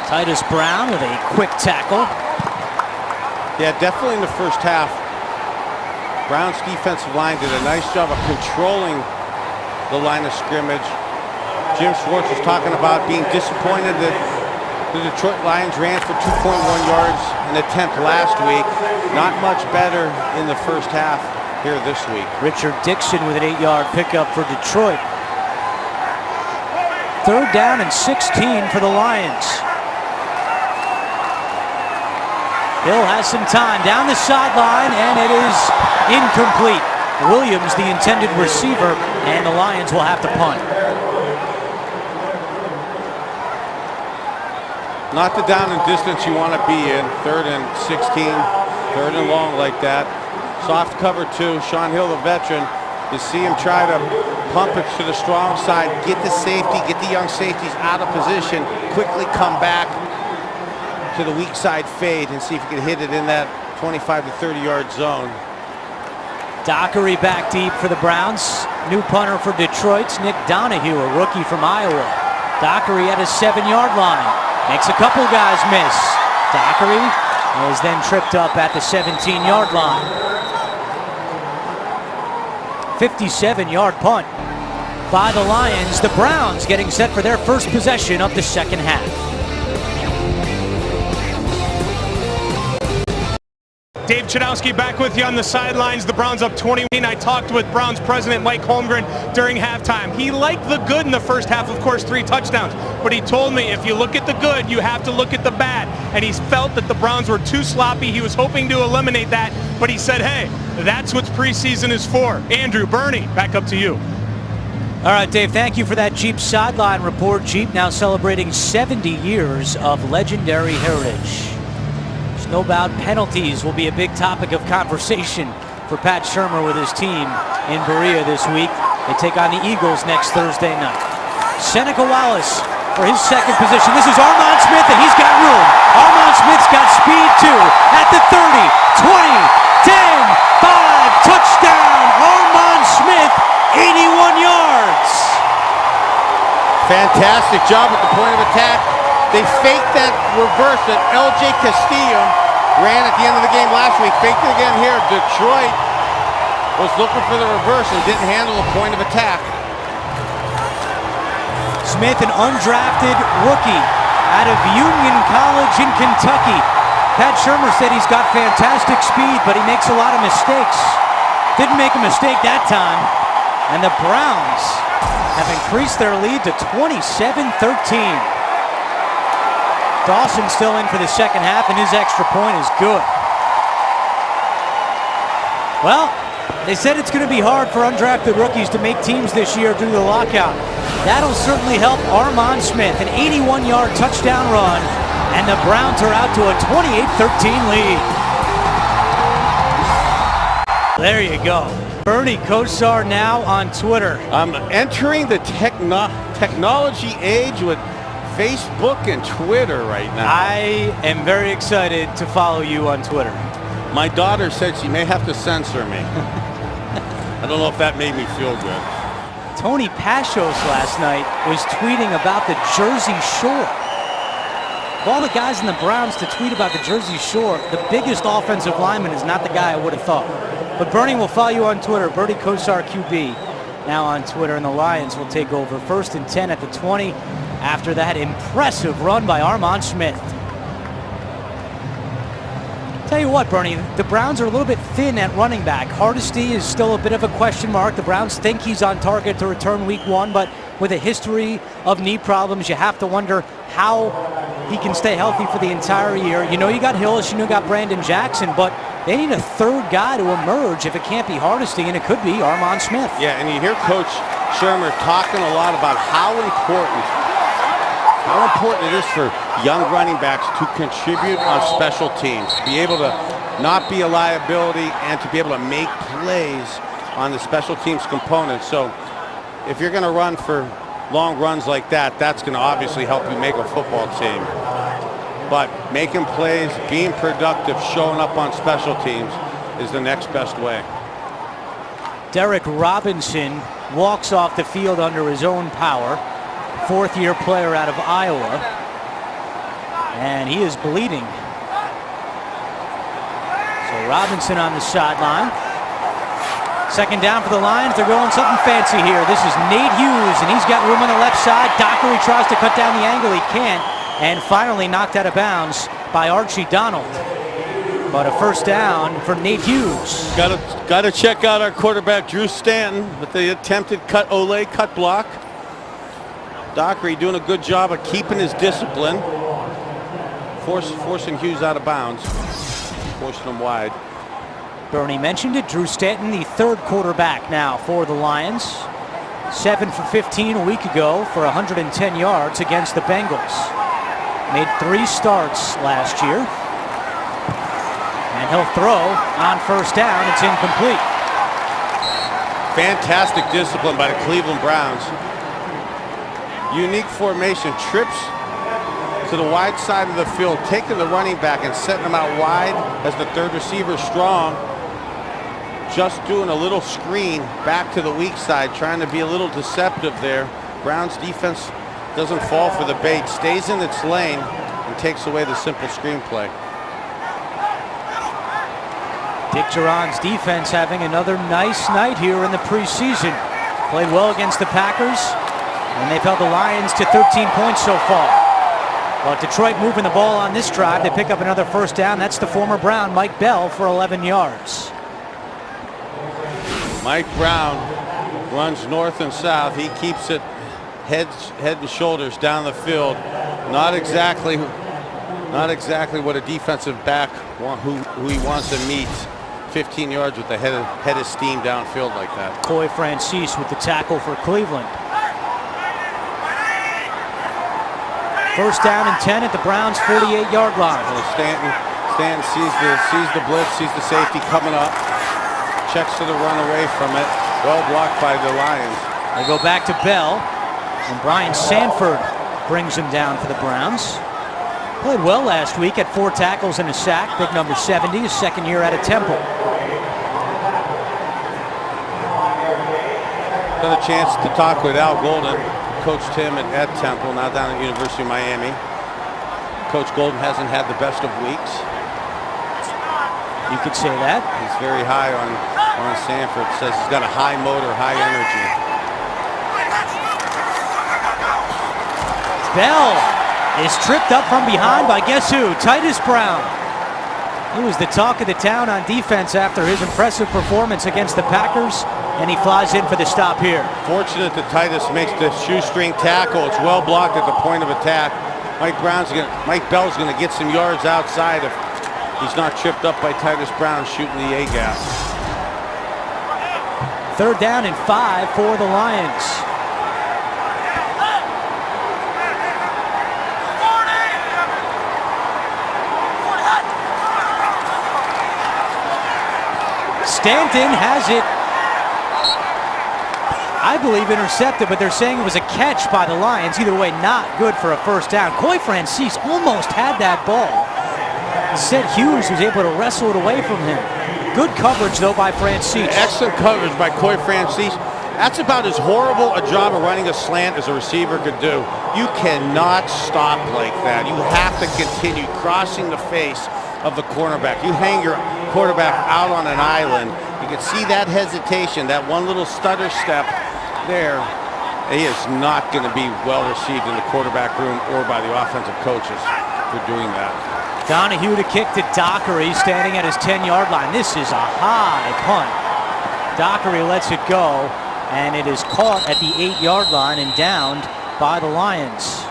Titus Brown with a quick tackle. Yeah, definitely in the first half, Brown's defensive line did a nice job of controlling the line of scrimmage. Jim Schwartz was talking about being disappointed that the Detroit Lions ran for 2.1 yards an attempt last week. Not much better in the first half here this week. Richard Dixon with an 8-yard pickup for Detroit. Third down and 16 for the Lions. Hill has some time down the sideline, and it is incomplete. Williams, the intended receiver, and the Lions will have to punt. Not the down and distance you want to be in. 3rd and 16, 3rd and long like that. Soft cover two. Sean Hill, the veteran. You see him try to pump it to the strong side, get the safety, get the young safeties out of position, quickly come back to the weak side fade and see if he can hit it in that 25 to 30 yard zone. Dockery back deep for the Browns. New punter for Detroit's Nick Donahue, a rookie from Iowa. Dockery at his 7-yard line. Makes a couple guys miss. Dockery is then tripped up at the 17-yard line. 57-yard punt by the Lions. The Browns getting set for their first possession of the second half. Dave Chudowski back with you on the sidelines. The Browns up 20. I talked with Browns president Mike Holmgren during halftime. He liked the good in the first half, of course, 3 touchdowns. But he told me if you look at the good, you have to look at the bad. And he felt that the Browns were too sloppy. He was hoping to eliminate that. But he said, hey, that's what preseason is for. Andrew, Bernie, back up to you. All right, Dave, thank you for that Jeep sideline report. Jeep now celebrating 70 years of legendary heritage. No doubt penalties will be a big topic of conversation for Pat Shurmur with his team in Berea this week. They take on the Eagles next Thursday night. Seneca Wallace for his second position. This is Armon Smith, and he's got room. Armon Smith's got speed too. At the 30, 20, 10, 5, touchdown. Armon Smith, 81 yards. Fantastic job at the point of attack. They faked that reverse that L.J. Castillo ran at the end of the game last week. Faked it again here. Detroit was looking for the reverse and didn't handle the point of attack. Smith, an undrafted rookie out of Union College in Kentucky. Pat Shurmur said he's got fantastic speed, but he makes a lot of mistakes. Didn't make a mistake that time. And the Browns have increased their lead to 27-13. Dawson still in for the second half, and his extra point is good. Well, they said it's going to be hard for undrafted rookies to make teams this year due to the lockout. That'll certainly help Armon Smith, an 81-yard touchdown run, and the Browns are out to a 28-13 lead. There you go. Bernie Kosar now on Twitter. I'm entering the technology age with Facebook and Twitter right now. I am very excited to follow you on Twitter. My daughter said she may have to censor me. I don't know if that made me feel good. Tony Pashos last night was tweeting about the Jersey Shore. Of all the guys in the Browns to tweet about the Jersey Shore, the biggest offensive lineman is not the guy I would have thought. But Bernie will follow you on Twitter. Bernie Kosar QB now on Twitter, and the Lions will take over 1st and 10 at the 20. After that impressive run by Armon Smith. Tell tell you what, Bernie, the Browns are a little bit thin at running back. Hardesty is still a bit of a question mark. The Browns think he's on target to return week 1, but with a history of knee problems, you have to wonder how he can stay healthy for the entire year. You know you got Hillis, you know you got Brandon Jackson, but they need a third guy to emerge if it can't be Hardesty, and it could be Armand Smith. Yeah, and you hear Coach Shurmur talking a lot about how important it is for young running backs to contribute on special teams, to be able to not be a liability and to be able to make plays on the special teams component. So if you're going to run for long runs like that, that's going to obviously help you make a football team. But making plays, being productive, showing up on special teams is the next best way. Derek Robinson walks off the field under his own power. Fourth-year player out of Iowa. And he is bleeding. So Robinson on the sideline. Second down for the Lions. They're going something fancy here. This is Nate Hughes, and he's got room on the left side. Dockery tries to cut down the angle. He can't. And finally knocked out of bounds by Archie Donald. But a first down for Nate Hughes. Got to check out our quarterback Drew Stanton with the attempted cut block. Dockery doing a good job of keeping his discipline, forcing Hughes out of bounds, forcing him wide. Bernie mentioned it. Drew Stanton, the third quarterback now for the Lions. 7 for 15 a week ago for 110 yards against the Bengals. Made 3 starts last year. And he'll throw on first down. It's incomplete. Fantastic discipline by the Cleveland Browns. Unique formation, trips to the wide side of the field, taking the running back and setting him out wide as the third receiver strong. Just doing a little screen back to the weak side, trying to be a little deceptive there. Browns defense doesn't fall for the bait, stays in its lane and takes away the simple screen play. Dick Duran's defense having another nice night here in the preseason. Played well against the Packers, and they've held the Lions to 13 points so far. But Detroit moving the ball on this drive. They pick up another first down. That's the former Brown, Mike Bell, for 11 yards. Mike Brown runs north and south. He keeps it head and shoulders down the field. Not exactly what a defensive back who he wants to meet. 15 yards with the head of steam downfield like that. Coy Francis with the tackle for Cleveland. First down and 10 at the Browns' 48-yard line. Well, Stanton sees the blitz, sees the safety coming up, checks to the run away from it. Well blocked by the Lions. They go back to Bell, and Brian Sanford brings him down for the Browns. Played well last week at 4 tackles and a sack. Big number 70, his second year out of Temple. Got a chance to talk with Al Golden. Coached him at Temple, now down at University of Miami. Coach Golden hasn't had the best of weeks. You could say that. He's very high on Sanford. Says he's got a high motor, high energy. Bell is tripped up from behind by guess who? Titus Brown. He was the talk of the town on defense after his impressive performance against the Packers, and he flies in for the stop here. Fortunate that Titus makes the shoestring tackle. It's well blocked at the point of attack. Mike Bell's going to get some yards outside if he's not tripped up by Titus Brown shooting the A-gap. Third down and 5 for the Lions. Stanton has it, I believe, intercepted, but they're saying it was a catch by the Lions. Either way, not good for a first down. Coy Francis almost had that ball. Said Hughes was able to wrestle it away from him. Good coverage, though, by Francis. Excellent coverage by Coy Francis. That's about as horrible a job of running a slant as a receiver could do. You cannot stop like that. You have to continue crossing the face of the cornerback. You hang your quarterback out on an island. You can see that hesitation, that one little stutter step there. He is not going to be well received in the quarterback room or by the offensive coaches for doing that. Donahue to kick to Dockery, standing at his 10-yard line. This is a high punt. Dockery lets it go, and it is caught at the 8-yard line and downed by the Lions.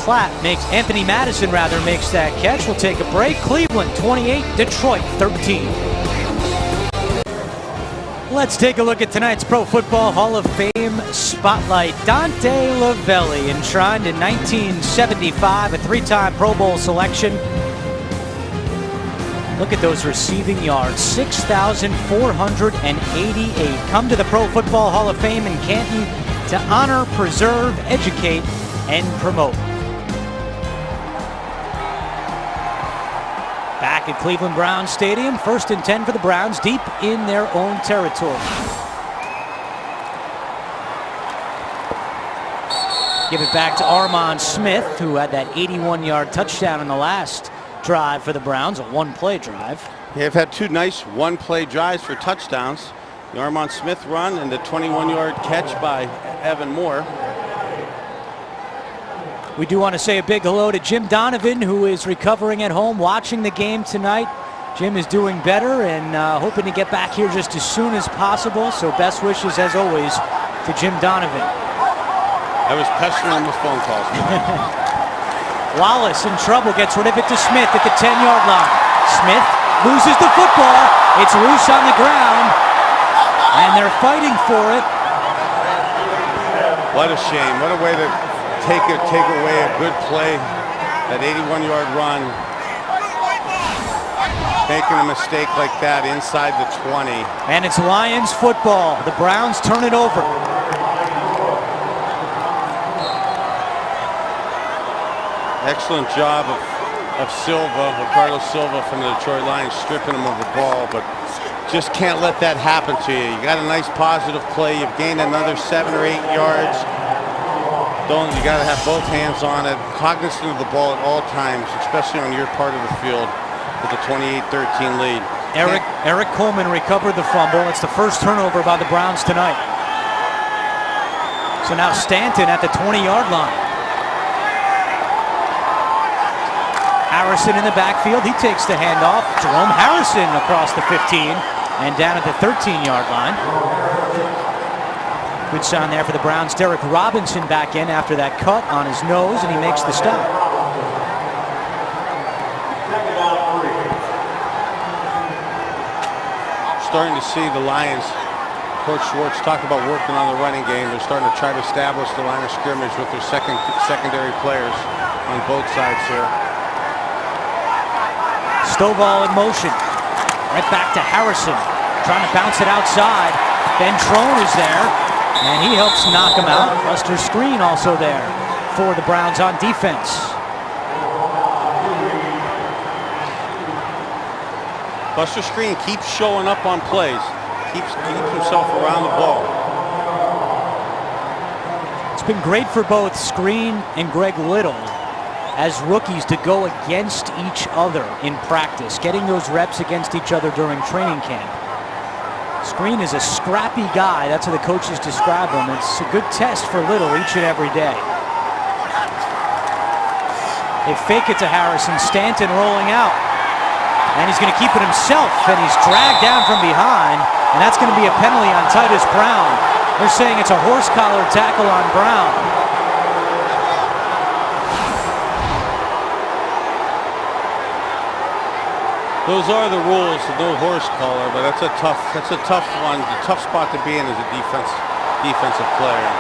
Anthony Madison makes that catch. We'll take a break. Cleveland 28, Detroit 13. Let's take a look at tonight's Pro Football Hall of Fame spotlight. Dante Lavelli, enshrined in 1975, a 3-time Pro Bowl selection. Look at those receiving yards, 6,488. Come to the Pro Football Hall of Fame in Canton to honor, preserve, educate, and promote. Back at Cleveland Browns Stadium, 1st and 10 for the Browns, deep in their own territory. Give it back to Armand Smith, who had that 81-yard touchdown in the last drive for the Browns, a one-play drive. They've had 2 nice one-play drives for touchdowns. The Armand Smith run and the 21-yard catch by Evan Moore. We do want to say a big hello to Jim Donovan, who is recovering at home, watching the game tonight. Jim is doing better and hoping to get back here just as soon as possible. So best wishes, as always, to Jim Donovan. I was pestering him with phone calls. Wallace in trouble, gets rid of it to Smith at the 10-yard line. Smith loses the football. It's loose on the ground, and they're fighting for it. What a shame. What a way to take away a good play. That 81-yard run. Making a mistake like that inside the 20. And it's Lions football. The Browns turn it over. Excellent job of Ricardo Silva from the Detroit Lions, stripping him of the ball, but just can't let that happen to you. You got a nice positive play. You've gained another 7 or 8 yards. You got to have both hands on it, cognizant of the ball at all times, especially on your part of the field with the 28-13 lead. Eric Coleman recovered the fumble. It's the first turnover by the Browns tonight. So now Stanton at the 20-yard line. Harrison in the backfield. He takes the handoff. Jerome Harrison across the 15 and down at the 13-yard line. Good sign there for the Browns. Derek Robinson back in after that cut on his nose, and he makes the stop. Starting to see the Lions, Coach Schwartz talk about working on the running game. They're starting to try to establish the line of scrimmage with their secondary players on both sides here. Stovall in motion. Right back to Harrison. Trying to bounce it outside. Ben Trone is there, and he helps knock him out. Buster Screen also there for the Browns on defense. Buster Screen keeps showing up on plays. Keeps himself around the ball. It's been great for both Screen and Greg Little as rookies to go against each other in practice, getting those reps against each other during training camp. Screen is a scrappy guy. That's how the coaches describe him. It's a good test for Little each and every day. They fake it to Harrison. Stanton rolling out. And he's going to keep it himself, and he's dragged down from behind, and that's going to be a penalty on Titus Brown. They're saying it's a horse collar tackle on Brown. Those are the rules, no horse collar, but that's a tough one. The tough spot to be in as a defensive player.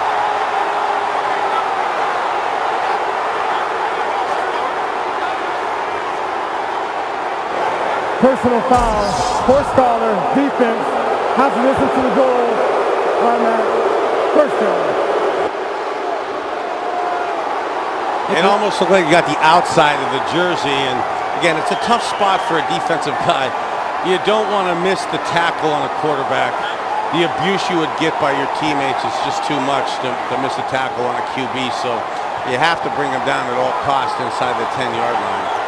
Personal foul, horse collar, defense, has to listen to the goal on that first down. It almost looked like you got the outside of the jersey, and again, it's a tough spot for a defensive guy. You don't want to miss the tackle on a quarterback. The abuse you would get by your teammates is just too much to miss a tackle on a QB, so you have to bring him down at all costs inside the 10-yard line.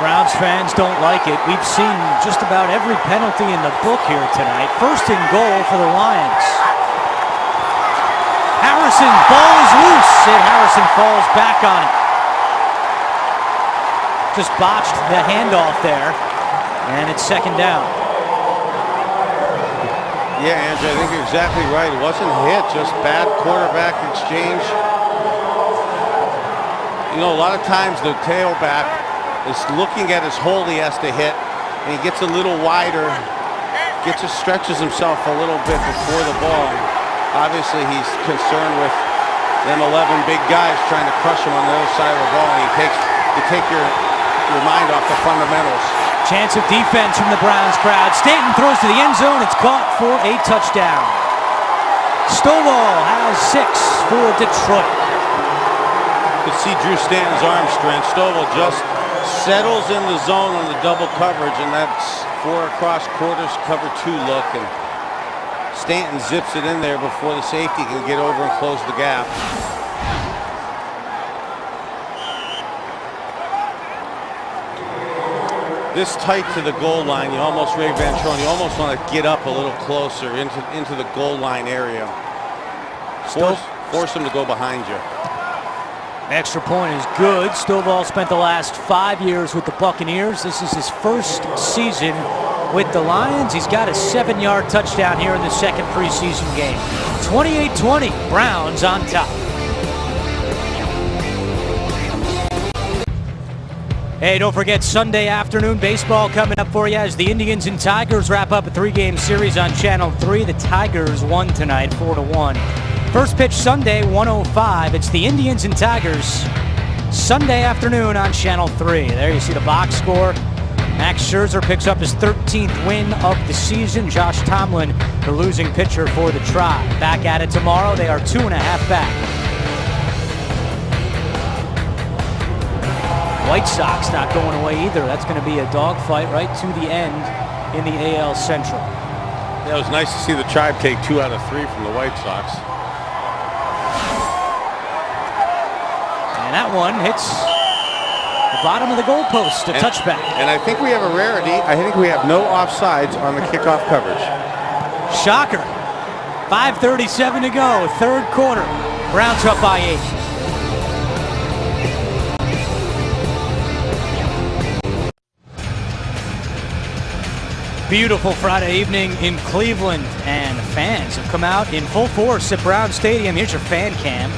Browns fans don't like it. We've seen just about every penalty in the book here tonight. First and goal for the Lions. Harrison, ball is loose, and Harrison falls back on it. just botched the handoff there, and it's second down. Yeah, Andrew, I think you're exactly right. It wasn't hit, just bad quarterback exchange. You know, a lot of times the tailback is looking at his hole he has to hit, and he gets a little wider, stretches himself a little bit before the ball. Obviously, he's concerned with them 11 big guys trying to crush him on the other side of the ball, and you take your mind off the fundamentals. Chance of defense from the Browns crowd. Stanton throws to the end zone. It's caught for a touchdown. Stovall has 6 for Detroit. You can see Drew Stanton's arm strength. Stovall just settles in the zone on the double coverage, and that's 4 across quarters, cover 2 look, and Stanton zips it in there before the safety can get over and close the gap. This tight to the goal line, you almost, Ray Ventrone, you almost want to get up a little closer into the goal line area. Force him to go behind you. Extra point is good. Stovall spent the last 5 years with the Buccaneers. This is his first season with the Lions. He's got a 7-yard touchdown here in the second preseason game. 28-20, Browns on top. Hey, don't forget Sunday afternoon baseball coming up for you as the Indians and Tigers wrap up a 3-game series on Channel 3. The Tigers won tonight 4-1. First pitch Sunday, 1:05. It's the Indians and Tigers Sunday afternoon on Channel 3. There you see the box score. Max Scherzer picks up his 13th win of the season. Josh Tomlin, the losing pitcher for the Tribe. Back at it tomorrow. They are 2.5 back. White Sox not going away either. That's going to be a dogfight right to the end in the AL Central. Yeah, it was nice to see the Tribe take 2 out of 3 from the White Sox. And that one hits the bottom of the goalpost, a touchback. And I think we have a rarity. I think we have no offsides on the kickoff coverage. Shocker. 5:37 to go, third quarter. Browns up by 8. Beautiful Friday evening in Cleveland, and fans have come out in full force at Brown Stadium. Here's your fan cam.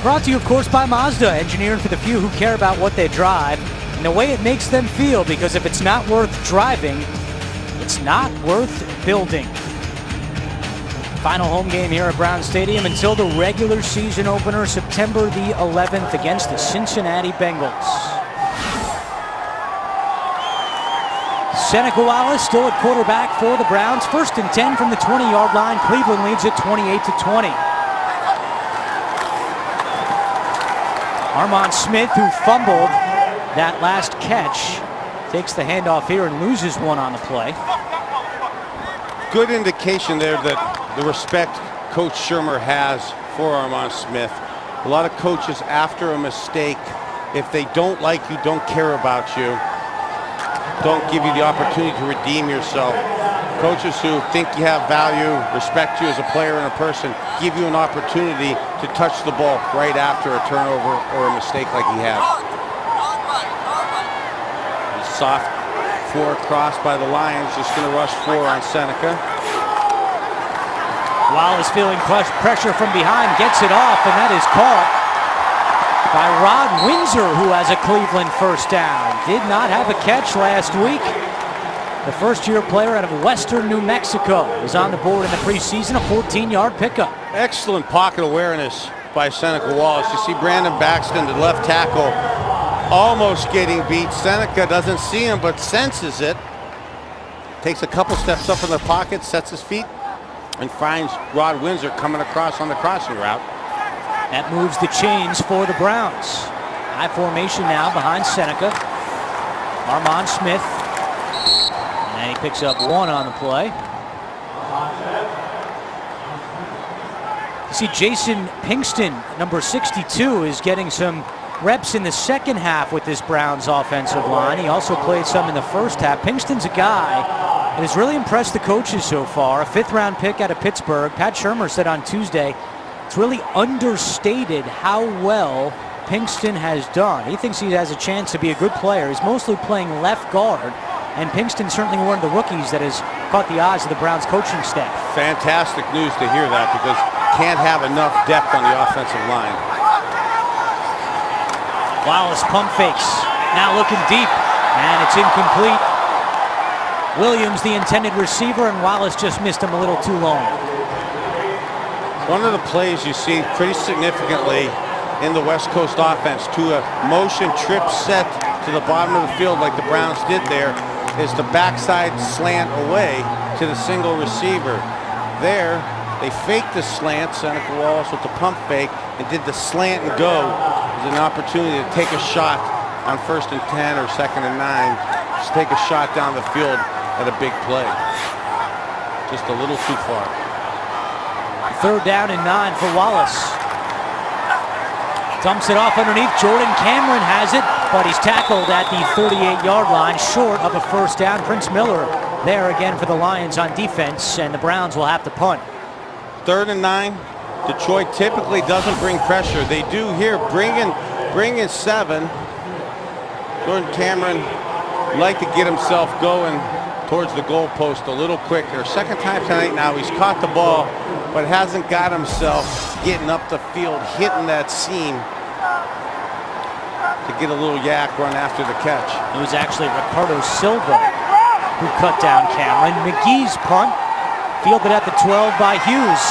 Brought to you, of course, by Mazda, engineering for the few who care about what they drive and the way it makes them feel, because if it's not worth driving, it's not worth building. Final home game here at Brown Stadium until the regular season opener, September the 11th against the Cincinnati Bengals. Seneca Wallace still at quarterback for the Browns. 1st and 10 from the 20-yard line. Cleveland leads it 28-20. Armand Smith, who fumbled that last catch, takes the handoff here and loses one on the play. Good indication there that the respect Coach Shermer has for Armand Smith. A lot of coaches, after a mistake, if they don't like you, don't care about you, don't give you the opportunity to redeem yourself. Coaches who think you have value, respect you as a player and a person, give you an opportunity to touch the ball right after a turnover or a mistake like he had. Soft 4 across by the Lions, just going to rush 4 on Seneca. Wallace feeling pressure from behind, gets it off, and that is caught by Rod Windsor, who has a Cleveland first down. Did not have a catch last week. The first-year player out of Western New Mexico is on the board in the preseason, a 14-yard pickup. Excellent pocket awareness by Seneca Wallace. You see Brandon Baxton, the left tackle, almost getting beat. Seneca doesn't see him, but senses it. Takes a couple steps up in the pocket, sets his feet, and finds Rod Windsor coming across on the crossing route. That moves the chains for the Browns. High formation now behind Seneca. Armand Smith. And he picks up 1 on the play. You see Jason Pinkston, number 62, is getting some reps in the second half with this Browns offensive line. He also played some in the first half. Pinkston's a guy that has really impressed the coaches so far. A 5th-round pick out of Pittsburgh. Pat Shurmur said on Tuesday, it's really understated how well Pinkston has done. He thinks he has a chance to be a good player. He's mostly playing left guard, and Pinkston's certainly one of the rookies that has caught the eyes of the Browns coaching staff. Fantastic news to hear that, because can't have enough depth on the offensive line. Wallace pump fakes, now looking deep, and it's incomplete. Williams, the intended receiver, and Wallace just missed him a little too long. One of the plays you see pretty significantly in the West Coast offense, to a motion trip set to the bottom of the field like the Browns did there, is the backside slant away to the single receiver. There, they faked the slant, Seneca Wallace with the pump fake, and did the slant and go as an opportunity to take a shot on 1st and 10 or 2nd and 9. Just take a shot down the field at a big play. Just a little too far. 3rd down and 9 for Wallace. Dumps it off underneath. Jordan Cameron has it, but he's tackled at the 38-yard line, short of a 1st down. Prince Miller there again for the Lions on defense, and the Browns will have to punt. 3rd and 9. Detroit typically doesn't bring pressure. They do here, bring in 7. Jordan Cameron like to get himself going towards the goalpost a little quicker. 2nd time tonight now, he's caught the ball, but hasn't got himself getting up the field, hitting that seam to get a little yak run after the catch. It was actually Ricardo Silva who cut down Cameron. McGee's punt, fielded at the 12 by Hughes.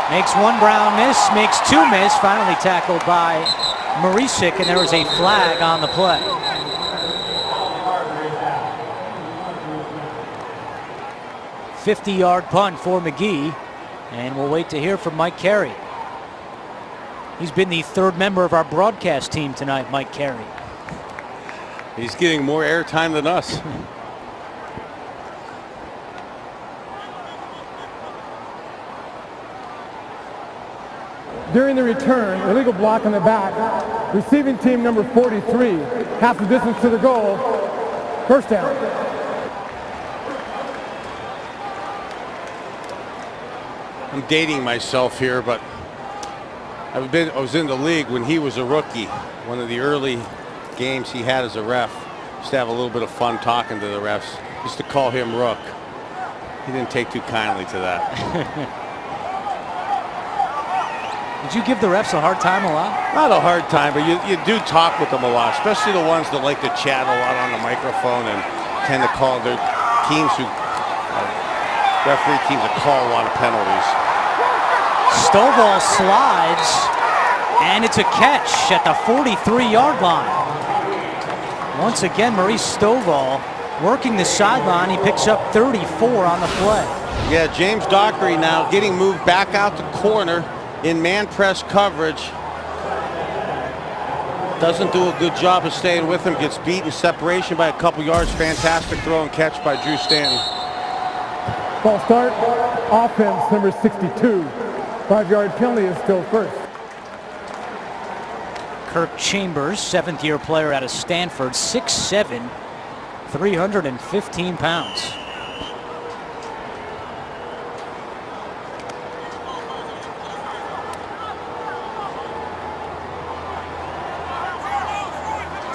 Makes 1 Brown miss, makes 2 miss, finally tackled by Marisic, and there was a flag on the play. $50-yard punt for McGee, and we'll wait to hear from Mike Carey. He's been the 3rd member of our broadcast team tonight, Mike Carey. He's getting more airtime than us. During the return, illegal block on the back, receiving team number 43, half the distance to the goal, 1st down. I'm dating myself here, but I was in the league when he was a rookie. One of the early games he had as a ref. Used to have a little bit of fun talking to the refs. Used to call him Rook. He didn't take too kindly to that. Did you give the refs a hard time a lot? Not a hard time, but you do talk with them a lot, especially the ones that like to chat a lot on the microphone and tend to call their teams referee teams that call a lot of penalties. Stovall slides, and it's a catch at the 43-yard line. Once again, Maurice Stovall working the sideline. He picks up 34 on the play. Yeah, James Dockery now getting moved back out to corner in man press coverage. Doesn't do a good job of staying with him. Gets beat in separation by a couple yards. Fantastic throw and catch by Drew Stanton. Ball start, offense number 62. 5-yard penalty is still 1st. Kirk Chambers, 7th-year player out of Stanford, 6'7", 315 pounds.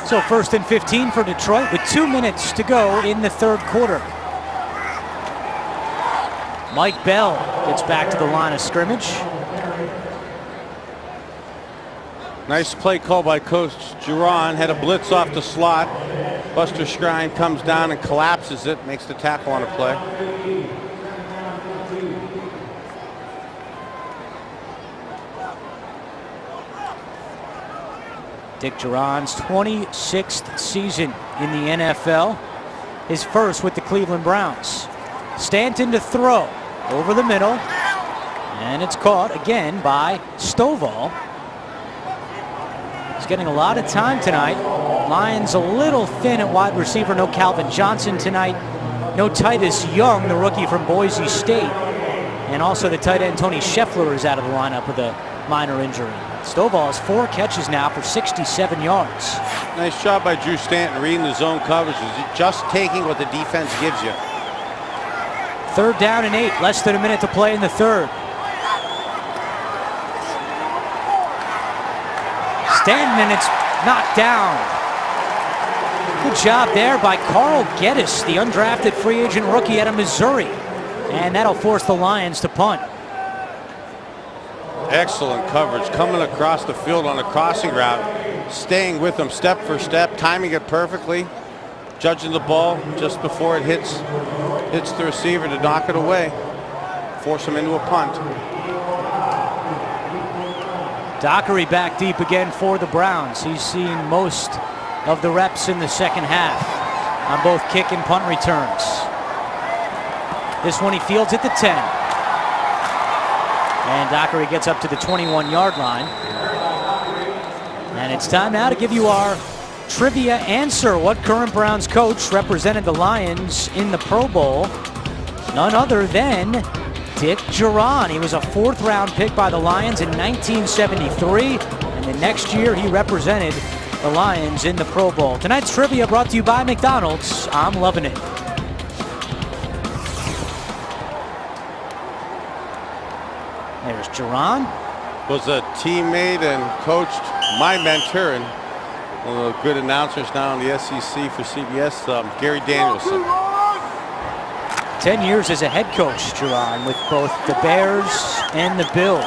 So 1st and 15 for Detroit with 2 minutes to go in the 3rd quarter. Mike Bell gets back to the line of scrimmage. Nice play call by Coach Giron. Had a blitz off the slot. Buster Scrine comes down and collapses it. Makes the tackle on a play. Dick Giron's 26th season in the NFL. His first with the Cleveland Browns. Stanton to throw. Over the middle, and it's caught again by Stovall. He's getting a lot of time tonight. Lions a little thin at wide receiver. No Calvin Johnson tonight. No Titus Young, the rookie from Boise State. And also the tight end Tony Scheffler is out of the lineup with a minor injury. Stovall has 4 catches now for 67 yards. Nice job by Drew Stanton reading the zone coverage. Just taking what the defense gives you. 3rd down and 8, less than a minute to play in the 3rd. Stanton, and it's knocked down. Good job there by Carl Geddes, the undrafted free agent rookie out of Missouri. And that'll force the Lions to punt. Excellent coverage coming across the field on a crossing route, staying with him step for step, timing it perfectly, judging the ball just before it hits the receiver to knock it away, force him into a punt. Dockery back deep again for the Browns. He's seen most of the reps in the second half on both kick and punt returns. This one he fields at the 10. And Dockery gets up to the 21-yard line. And it's time now to give you our trivia answer. What current Browns coach represented the Lions in the Pro Bowl? None other than Dick Duran. He was a fourth-round pick by the Lions in 1973. And the next year he represented the Lions in the Pro Bowl. Tonight's trivia brought to you by McDonald's. I'm loving it. There's Duran. Was a teammate and coached my mentor and one of the good announcers now in the SEC for CBS, Gary Danielson. 10 years as a head coach, Duran, with both the Bears and the Bills.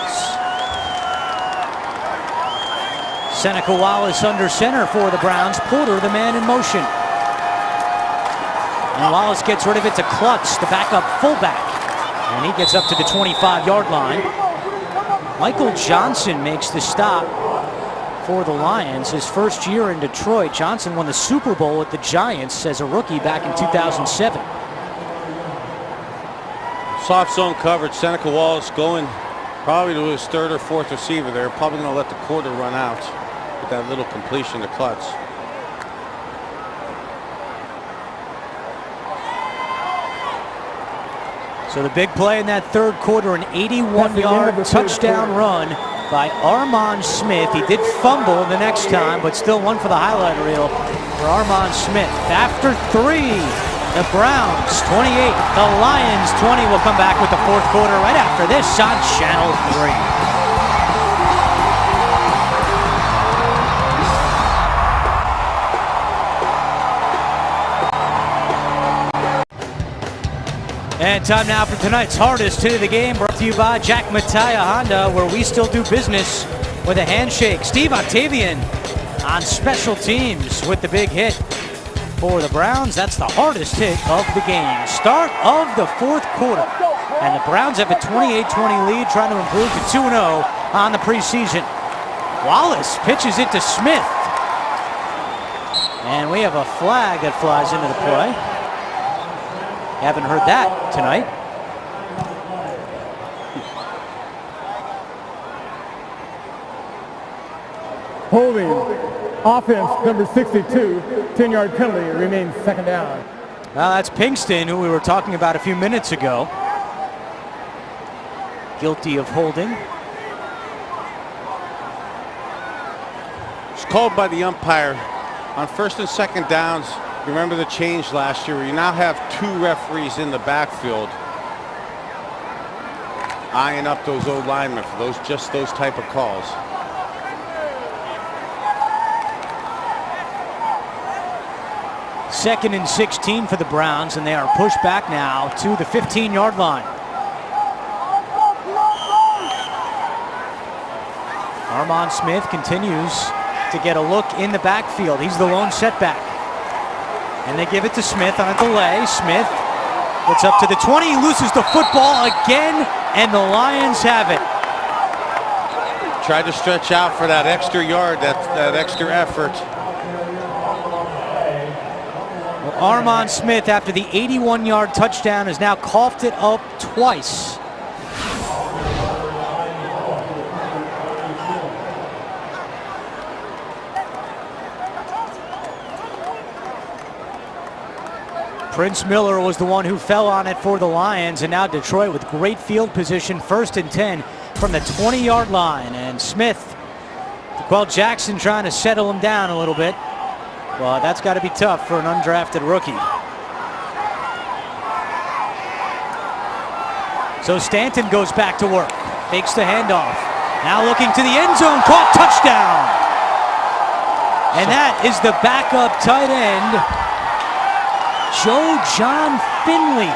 Seneca Wallace under center for the Browns. Porter, the man in motion. And Wallace gets rid of it to Klutz, the backup fullback. And he gets up to the 25-yard line. Michael Johnson makes the stop for the Lions. His first year in Detroit. Johnson won the Super Bowl with the Giants as a rookie back in 2007. Soft zone coverage. Seneca Wallace going probably to his third or fourth receiver there. Probably going to let the quarter run out with that little completion to Klutz. So the big play in that third quarter, an 81-yard touchdown run by Armand Smith. He did fumble the next time, but still one for the highlight reel for Armand Smith. After 3, the Browns 28, the Lions 20. Will come back with the fourth quarter right after this on Channel 3. And time now for tonight's hardest hit of the game, brought to you by Jack Mattia Honda, where we still do business with a handshake. Steve Octavian on special teams with the big hit for the Browns. That's the hardest hit of the game. Start of the fourth quarter. And the Browns have a 28-20 lead, trying to improve to 2-0 on the preseason. Wallace pitches it to Smith. And we have a flag that flies into the play. Haven't heard that tonight. Holding, offense number 62, 10-yard penalty, remains second down. Well, that's Pinkston, who we were talking about a few minutes ago. Guilty of holding. It's called by the umpire on first and second downs. Remember the change last year where you now have 2 referees in the backfield eyeing up those old linemen for just those type of calls. Second and 16 for the Browns, and they are pushed back now to the 15-yard line. Armand Smith continues to get a look in the backfield. He's the lone setback. And they give it to Smith on a delay. Smith gets up to the 20, he loses the football again, and the Lions have it. Tried to stretch out for that extra yard, that extra effort. Well, Armand Smith, after the 81-yard touchdown, has now coughed it up twice. Prince Miller was the one who fell on it for the Lions, and now Detroit with great field position, first and 10 from the 20-yard line. And Smith, well, Jackson trying to settle him down a little bit. Well, that's got to be tough for an undrafted rookie. So Stanton goes back to work, fakes the handoff. Now looking to the end zone, caught, touchdown. And that is the backup tight end, Joe John Finley.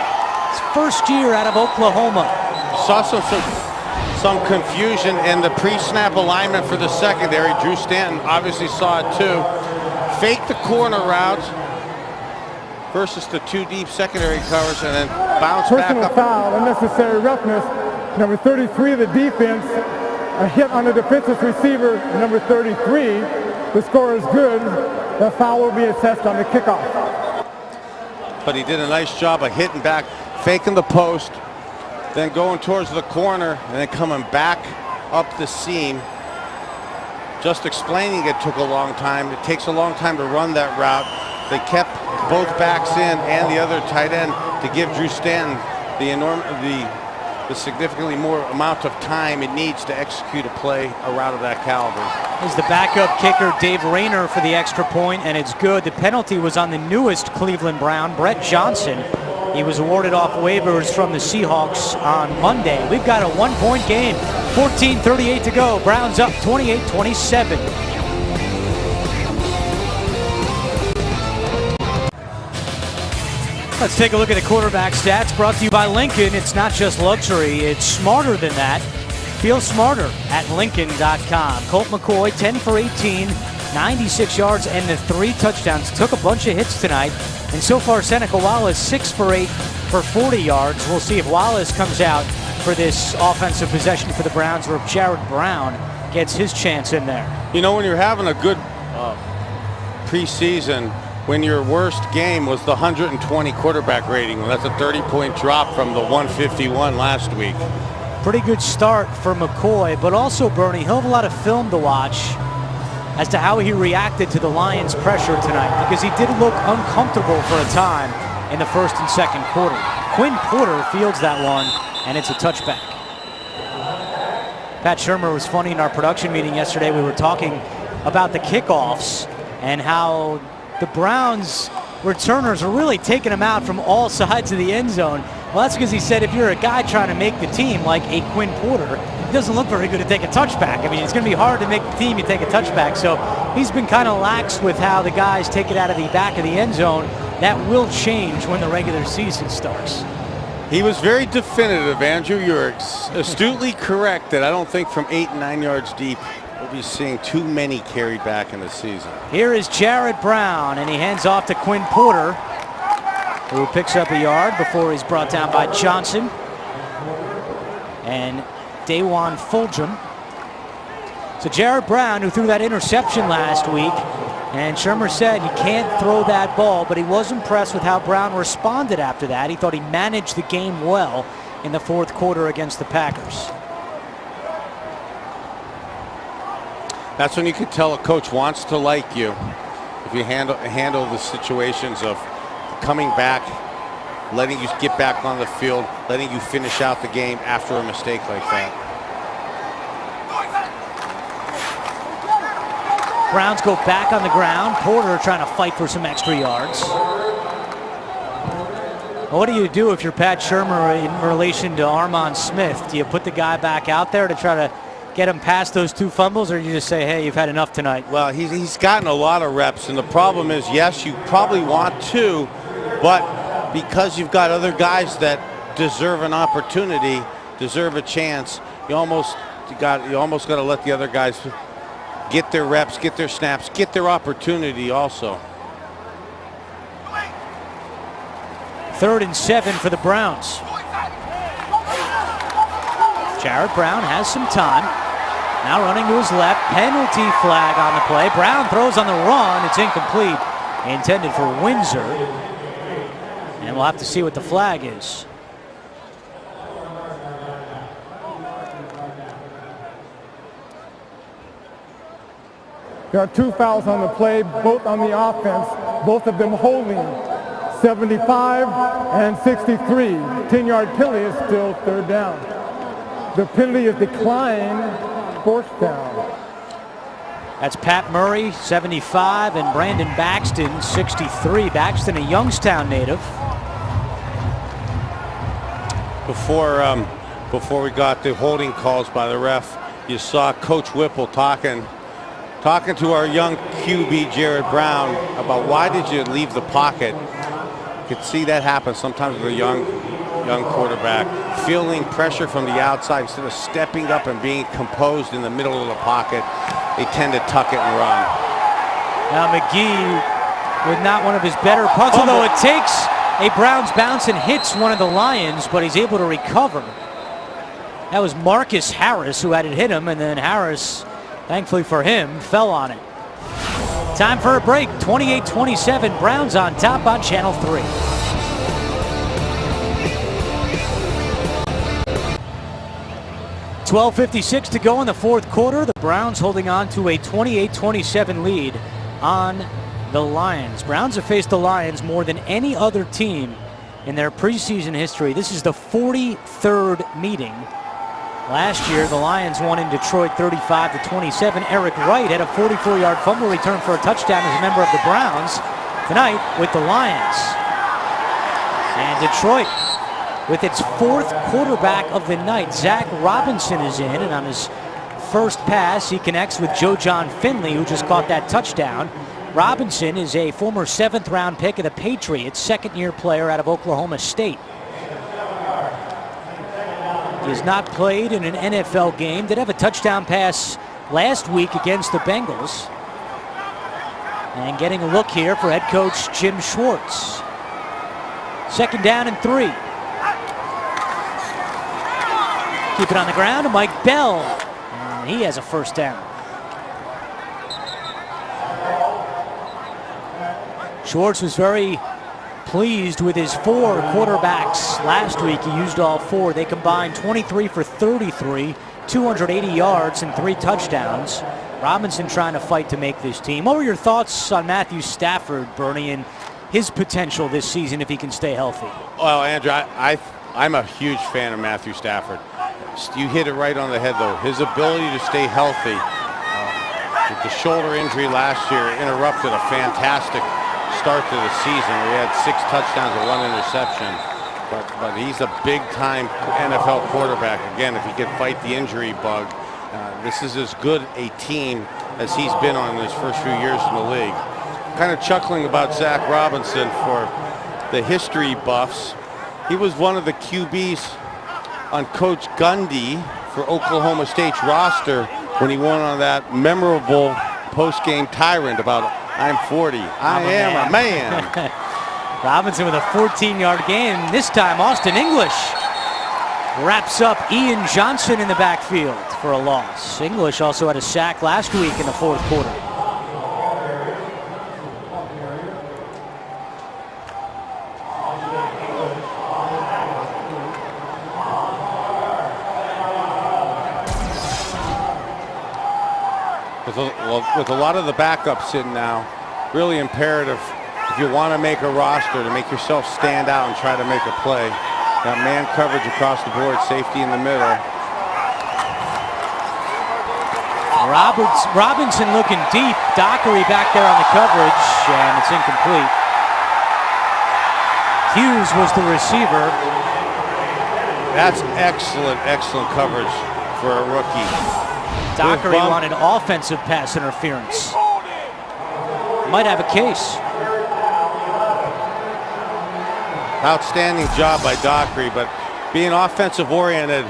His first year out of Oklahoma. Saw some confusion in the pre-snap alignment for the secondary. Drew Stanton obviously saw it too. Fake the corner route versus the two deep secondary covers, and then bounce back Personal up. foul, unnecessary roughness. Number 33 of the defense, a hit on the defensive receiver, number 33. The score is good. The foul will be assessed on the kickoff. But he did a nice job of hitting back, faking the post, then going towards the corner, and then coming back up the seam. Just explaining it took a long time. It takes a long time to run that route. They kept both backs in and the other tight end to give Drew Stanton the significantly more amount of time it needs to execute a play, a route of that caliber. Is the backup kicker Dave Rayner for the extra point, and it's good. The penalty was on the newest Cleveland Brown, Brett Johnson. He was awarded off waivers from the Seahawks on Monday. We've got a 1-point game, 14:38 to go. Browns up 28-27. Let's take a look at the quarterback stats brought to you by Lincoln. It's not just luxury, it's smarter than that. Feel smarter at Lincoln.com. Colt McCoy, 10 for 18, 96 yards and the 3 touchdowns. Took a bunch of hits tonight. And so far, Seneca Wallace, 6 for 8 for 40 yards. We'll see if Wallace comes out for this offensive possession for the Browns, or if Jared Brown gets his chance in there. You know, when you're having a good preseason, when your worst game was the 120 quarterback rating, well, that's a 30-point drop from the 151 last week. Pretty good start for McCoy, but also, Bernie, he'll have a lot of film to watch as to how he reacted to the Lions' pressure tonight, because he did look uncomfortable for a time in the first and second quarter. Quinn Porter fields that one, and it's a touchback. Pat Shurmur was funny in our production meeting yesterday. We were talking about the kickoffs and how the Browns returners are really taking them out from all sides of the end zone. Well, that's because he said if you're a guy trying to make the team like a Quinn Porter, he doesn't look very good to take a touchback. I mean, it's going to be hard to make the team, you take a touchback. So he's been kind of lax with how the guys take it out of the back of the end zone. That will change when the regular season starts. He was very definitive, Andrew. You're astutely correct that I don't think from 8 and 9 yards deep we'll be seeing too many carried back in the season. Here is Jared Brown, and he hands off to Quinn Porter, who picks up a yard before he's brought down by Johnson and Dawan Fulgham. So Jared Brown, who threw that interception last week, and Shurmur said you can't throw that ball, but he was impressed with how Brown responded after that. He thought he managed the game well in the fourth quarter against the Packers. That's when you can tell a coach wants to like you, if you handle the situations of coming back, letting you get back on the field, letting you finish out the game after a mistake like that. Browns go back on the ground. Porter trying to fight for some extra yards. What do you do if you're Pat Shurmur in relation to Armon Smith? Do you put the guy back out there to try to get him past those 2 fumbles, or you just say, hey, you've had enough tonight? Well, he's gotten a lot of reps, and the problem is, yes, you probably want to, but because you've got other guys that deserve an opportunity, deserve a chance, you almost got to let the other guys get their reps, get their snaps, get their opportunity also. 3rd and 7 for the Browns. Jared Brown has some time. Now running to his left. Penalty flag on the play. Brown throws on the run. It's incomplete. Intended for Windsor. And we'll have to see what the flag is. There are 2 fouls on the play, both on the offense, both of them holding. 75 and 63. 10-yard penalty is still 3rd down. The penalty is declined, 4th down. That's Pat Murray, 75, and Brandon Baxton, 63. Baxton, a Youngstown native. Before we got the holding calls by the ref, you saw Coach Whipple talking Talking to our young QB, Jared Brown, about why did you leave the pocket. You could see that happen sometimes with a young quarterback. Feeling pressure from the outside, instead of stepping up and being composed in the middle of the pocket, they tend to tuck it and run. Now McGee with not one of his better punts, although it takes a Browns bounce and hits one of the Lions, but he's able to recover. That was Marcus Harris who had it hit him, and then Harris, thankfully for him, fell on it. Time for a break. 28-27, Browns on top on Channel 3. .56 to go in the fourth quarter. The Browns holding on to a 28-27 lead on the Lions. Browns have faced the Lions more than any other team in their preseason history. This is the 43rd meeting. Last year, the Lions won in Detroit 35-27. Eric Wright had a 44-yard fumble return for a touchdown as a member of the Browns. Tonight with the Lions. And Detroit, with its fourth quarterback of the night, Zach Robinson is in, and on his first pass, he connects with Joe John Finley, who just caught that touchdown. Robinson is a former 7th-round pick of the Patriots, second-year player out of Oklahoma State. He has not played in an NFL game. Did have a touchdown pass last week against the Bengals. And getting a look here for head coach Jim Schwartz. 2nd down and 3. Keep it on the ground to Mike Bell. And he has a first down. Schwartz was very pleased with his 4 quarterbacks last week. He used all 4. They combined 23 for 33, 280 yards and 3 touchdowns. Robinson trying to fight to make this team. What were your thoughts on Matthew Stafford, Bernie, and his potential this season if he can stay healthy? Well, Andrew, I'm a huge fan of Matthew Stafford. You hit it right on the head, though. His ability to stay healthy. With the shoulder injury last year, interrupted a fantastic start to the season. We had 6 touchdowns and 1 interception. But he's a big-time NFL quarterback. Again, if he can fight the injury bug, this is as good a team as he's been on in his first few years in the league. Kind of chuckling about Zach Robinson for the history buffs. He was one of the QBs on Coach Gundy for Oklahoma State's roster when he won on that memorable post-game tirade about, "I'm 40, I am a man." Robinson with a 14-yard gain. This time, Austin English wraps up Ian Johnson in the backfield for a loss. English also had a sack last week in the fourth quarter. With a lot of the backups in now, really imperative if you want to make a roster to make yourself stand out and try to make a play. Got man coverage across the board, safety in the middle. Robinson looking deep. Dockery back there on the coverage, and it's incomplete. Hughes was the receiver. That's excellent coverage for a rookie. Dockery wanted offensive pass interference. Might have a case. Outstanding job by Dockery, but being offensive oriented,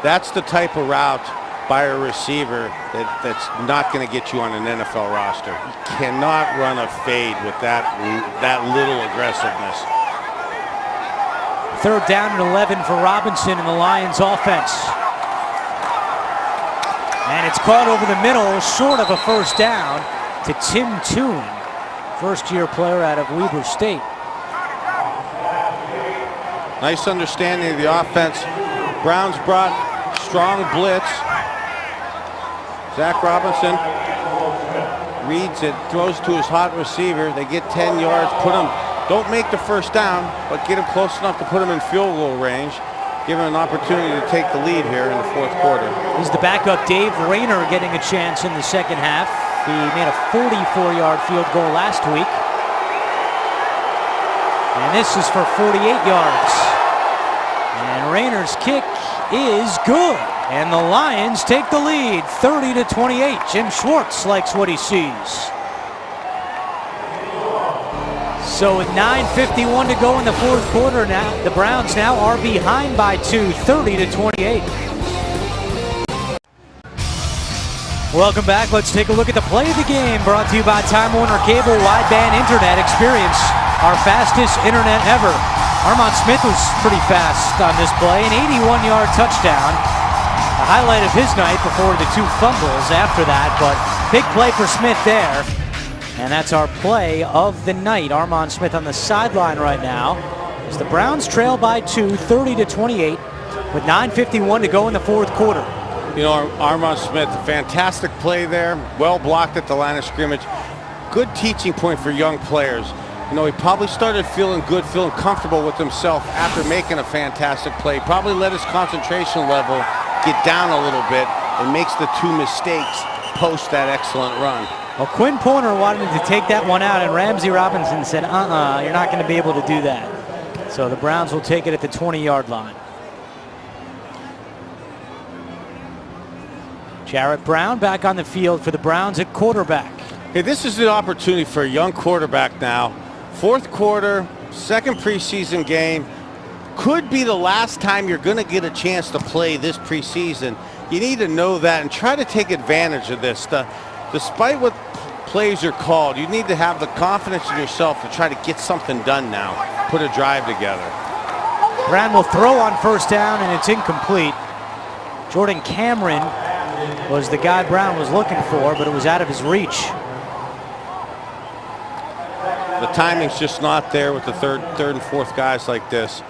that's the type of route by a receiver that's not going to get you on an NFL roster. You cannot run a fade with that little aggressiveness. 3rd down and 11 for Robinson in the Lions offense. And it's caught over the middle, short of a first down, to Tim Toon, first-year player out of Weber State. Nice understanding of the offense. Browns brought strong blitz. Zach Robinson reads it, throws to his hot receiver. They get 10 yards, don't make the first down, but get him close enough to put him in field goal range. Give him an opportunity to take the lead here in the fourth quarter. He's the backup Dave Rayner getting a chance in the second half. He made a 44-yard field goal last week. And this is for 48 yards. And Rayner's kick is good. And the Lions take the lead, 30-28. Jim Schwartz likes what he sees. So with 9:51 to go in the fourth quarter now, the Browns now are behind by 2, 30-28. Welcome back. Let's take a look at the play of the game, brought to you by Time Warner Cable Wideband Internet. Experience our fastest internet ever. Armand Smith was pretty fast on this play, an 81-yard touchdown. The highlight of his night before the 2 fumbles after that, but big play for Smith there. And that's our play of the night. Armand Smith on the sideline right now as the Browns trail by 2, 30-28, with 9:51 to go in the fourth quarter. You know, Armand Smith, a fantastic play there, well blocked at the line of scrimmage. Good teaching point for young players. You know, he probably started feeling good, feeling comfortable with himself after making a fantastic play. Probably let his concentration level get down a little bit and makes the 2 mistakes post that excellent run. Well, Quinn Porter wanted to take that one out, and Ramsey Robinson said, you're not going to be able to do that. So the Browns will take it at the 20-yard line. Jarrett Brown back on the field for the Browns at quarterback. Hey, this is an opportunity for a young quarterback now. Fourth quarter, second preseason game. Could be the last time you're going to get a chance to play this preseason. You need to know that and try to take advantage of this. Despite what plays are called, you need to have the confidence in yourself to try to get something done now. Put a drive together. Brown will throw on first down, and it's incomplete. Jordan Cameron was the guy Brown was looking for, but it was out of his reach. The timing's just not there with the third and fourth guys like this.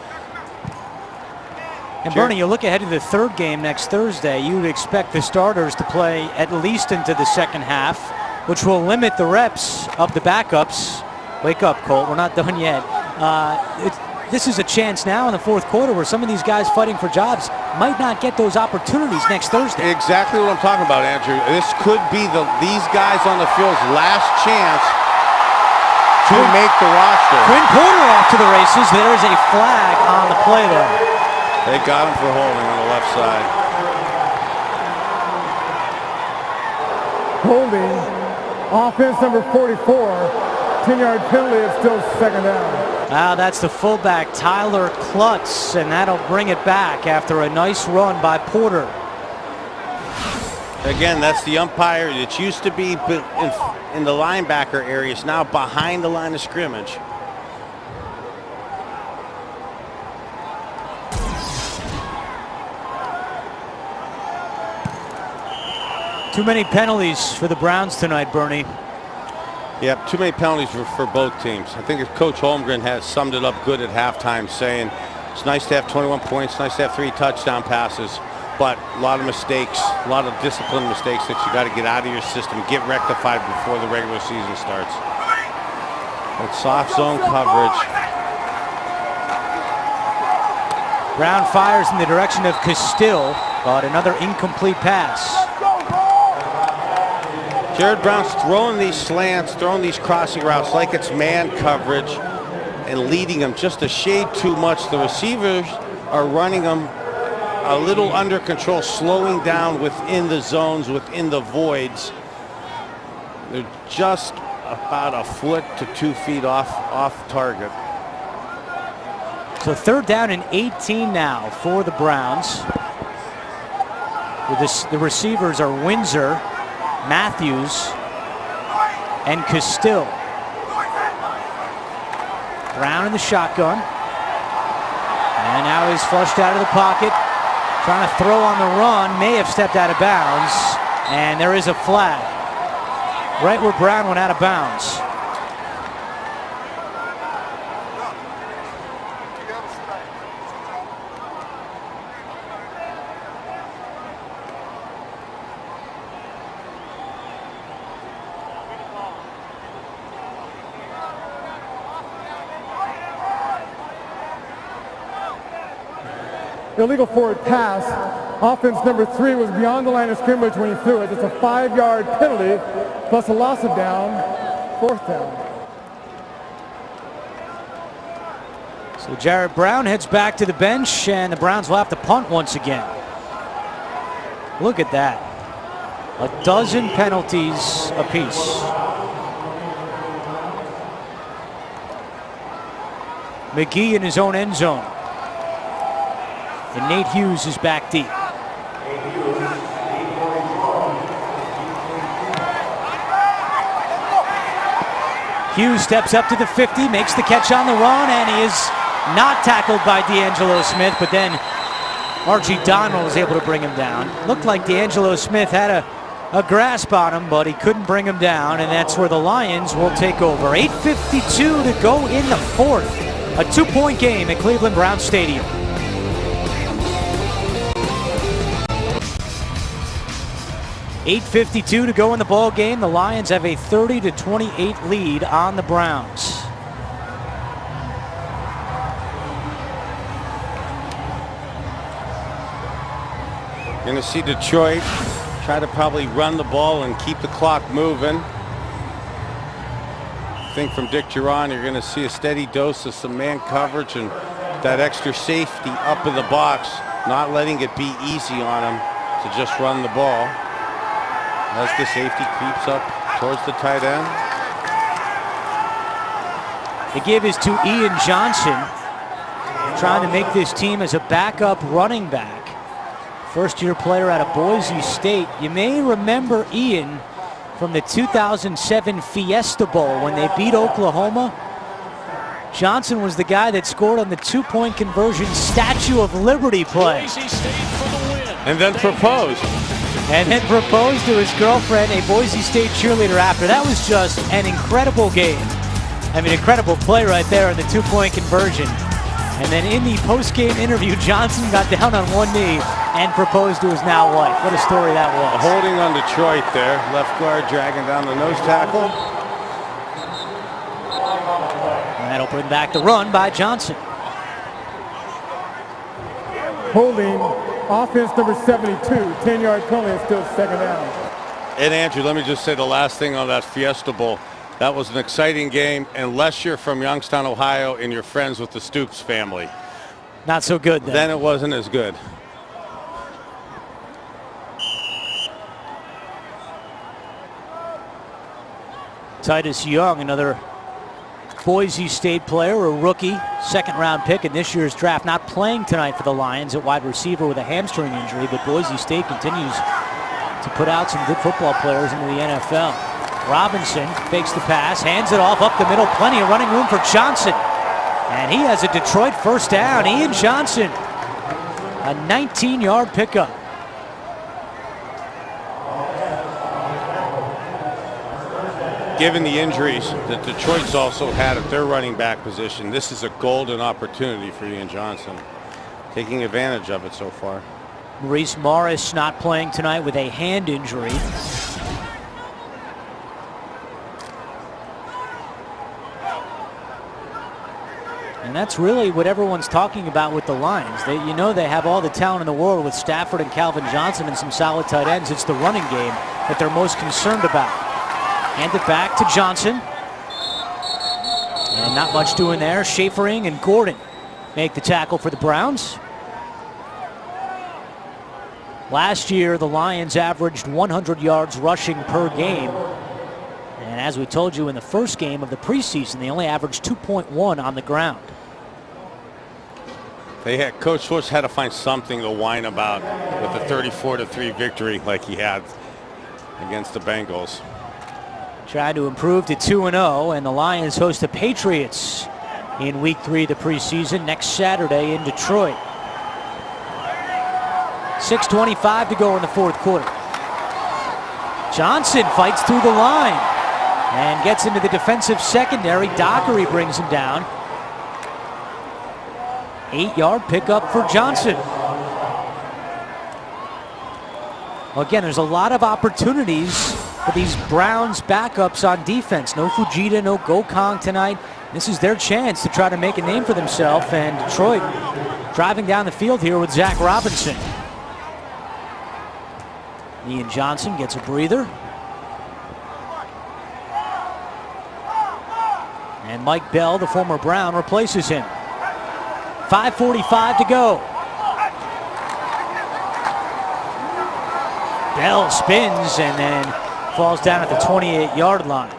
And Bernie, you look ahead to the third game next Thursday, you would expect the starters to play at least into the second half, which will limit the reps of the backups. Wake up, Colt, we're not done yet. This is a chance now in the fourth quarter where some of these guys fighting for jobs might not get those opportunities next Thursday. Exactly what I'm talking about, Andrew. This could be these guys on the field's last chance to make the roster. Quinn Porter off to the races. There is a flag on the play there. They got him for holding on the left side. Holding, offense number 44, 10-yard penalty, it's still second down. That's the fullback, Tyler Klutz, and that'll bring it back after a nice run by Porter. Again, that's the umpire that used to be in the linebacker area. It's now behind the line of scrimmage. Too many penalties for the Browns tonight, Bernie. Yep, too many penalties for both teams. I think Coach Holmgren has summed it up good at halftime, saying it's nice to have 21 points, nice to have 3 touchdown passes, but a lot of mistakes, a lot of discipline mistakes that you got to get out of your system, get rectified before the regular season starts. But soft zone coverage. Brown fires in the direction of Castile, but another incomplete pass. Jared Brown's throwing these slants, throwing these crossing routes like it's man coverage and leading them just a shade too much. The receivers are running them a little under control, slowing down within the zones, within the voids. They're just about a foot to 2 feet off target. So third down and 18 now for the Browns. The receivers are Windsor, Matthews, and Castile. Brown in the shotgun. And now he's flushed out of the pocket. Trying to throw on the run. May have stepped out of bounds. And there is a flag. Right where Brown went out of bounds. Illegal forward pass. Offense number 3 was beyond the line of scrimmage when he threw it. It's a 5-yard penalty plus a loss of down, 4th down. So Jared Brown heads back to the bench, and the Browns will have to punt once again. Look at that. A dozen penalties apiece. McGee in his own end zone. And Nate Hughes is back deep. Hughes steps up to the 50, makes the catch on the run, and he is not tackled by D'Angelo Smith, but then Archie Donald was able to bring him down. Looked like D'Angelo Smith had a grasp on him, but he couldn't bring him down, and that's where the Lions will take over. 8:52 to go in the fourth. A 2-point game at Cleveland Browns Stadium. .852 to go in the ball game. The Lions have a 30-28 lead on the Browns. Going to see Detroit try to probably run the ball and keep the clock moving. I think from Dick Duran, you're going to see a steady dose of some man coverage and that extra safety up in the box, not letting it be easy on him to just run the ball as the safety creeps up towards the tight end. The give is to Ian Johnson, trying to make this team as a backup running back. First-year player out of Boise State. You may remember Ian from the 2007 Fiesta Bowl when they beat Oklahoma. Johnson was the guy that scored on the 2-point conversion Statue of Liberty play. And then proposed. And then proposed to his girlfriend, a Boise State cheerleader after. That was just an incredible game. I mean, incredible play right there on the 2-point conversion. And then in the post-game interview, Johnson got down on one knee and proposed to his now wife. What a story that was. A holding on Detroit there. Left guard dragging down the nose tackle. And that'll bring back the run by Johnson. Holding, offense number 72, 10-yard penalty, is still second down. And Andrew, let me just say the last thing on that Fiesta Bowl. That was an exciting game, unless you're from Youngstown, Ohio, and you're friends with the Stoops family. Not so good then. Then it wasn't as good. Titus Young, another Boise State player, a rookie, second-round pick in this year's draft, not playing tonight for the Lions at wide receiver with a hamstring injury, but Boise State continues to put out some good football players into the NFL. Robinson fakes the pass, hands it off up the middle, plenty of running room for Johnson. And he has a Detroit first down. Ian Johnson, a 19-yard pickup. Given the injuries that Detroit's also had at their running back position, this is a golden opportunity for Ian Johnson, taking advantage of it so far. Maurice Morris not playing tonight with a hand injury. And that's really what everyone's talking about with the Lions. You know they have all the talent in the world with Stafford and Calvin Johnson and some solid tight ends. It's the running game that they're most concerned about. Hand it back to Johnson. And not much doing there. Schafering and Gordon make the tackle for the Browns. Last year, the Lions averaged 100 yards rushing per game. And as we told you in the first game of the preseason, they only averaged 2.1 on the ground. Coach Schwartz had to find something to whine about with the 34-3 victory like he had against the Bengals. Trying to improve to 2-0, and the Lions host the Patriots in week 3 of the preseason next Saturday in Detroit. 6:25 to go in the fourth quarter. Johnson fights through the line and gets into the defensive secondary. Dockery brings him down. 8-yard pickup for Johnson. Well, again, there's a lot of opportunities for these Browns backups on defense. No Fujita, no Gokong tonight. This is their chance to try to make a name for themselves, and Detroit driving down the field here with Zach Robinson. Ian Johnson gets a breather. And Mike Bell, the former Brown, replaces him. 5:45 to go. Bell spins and then falls down at the 28-yard line.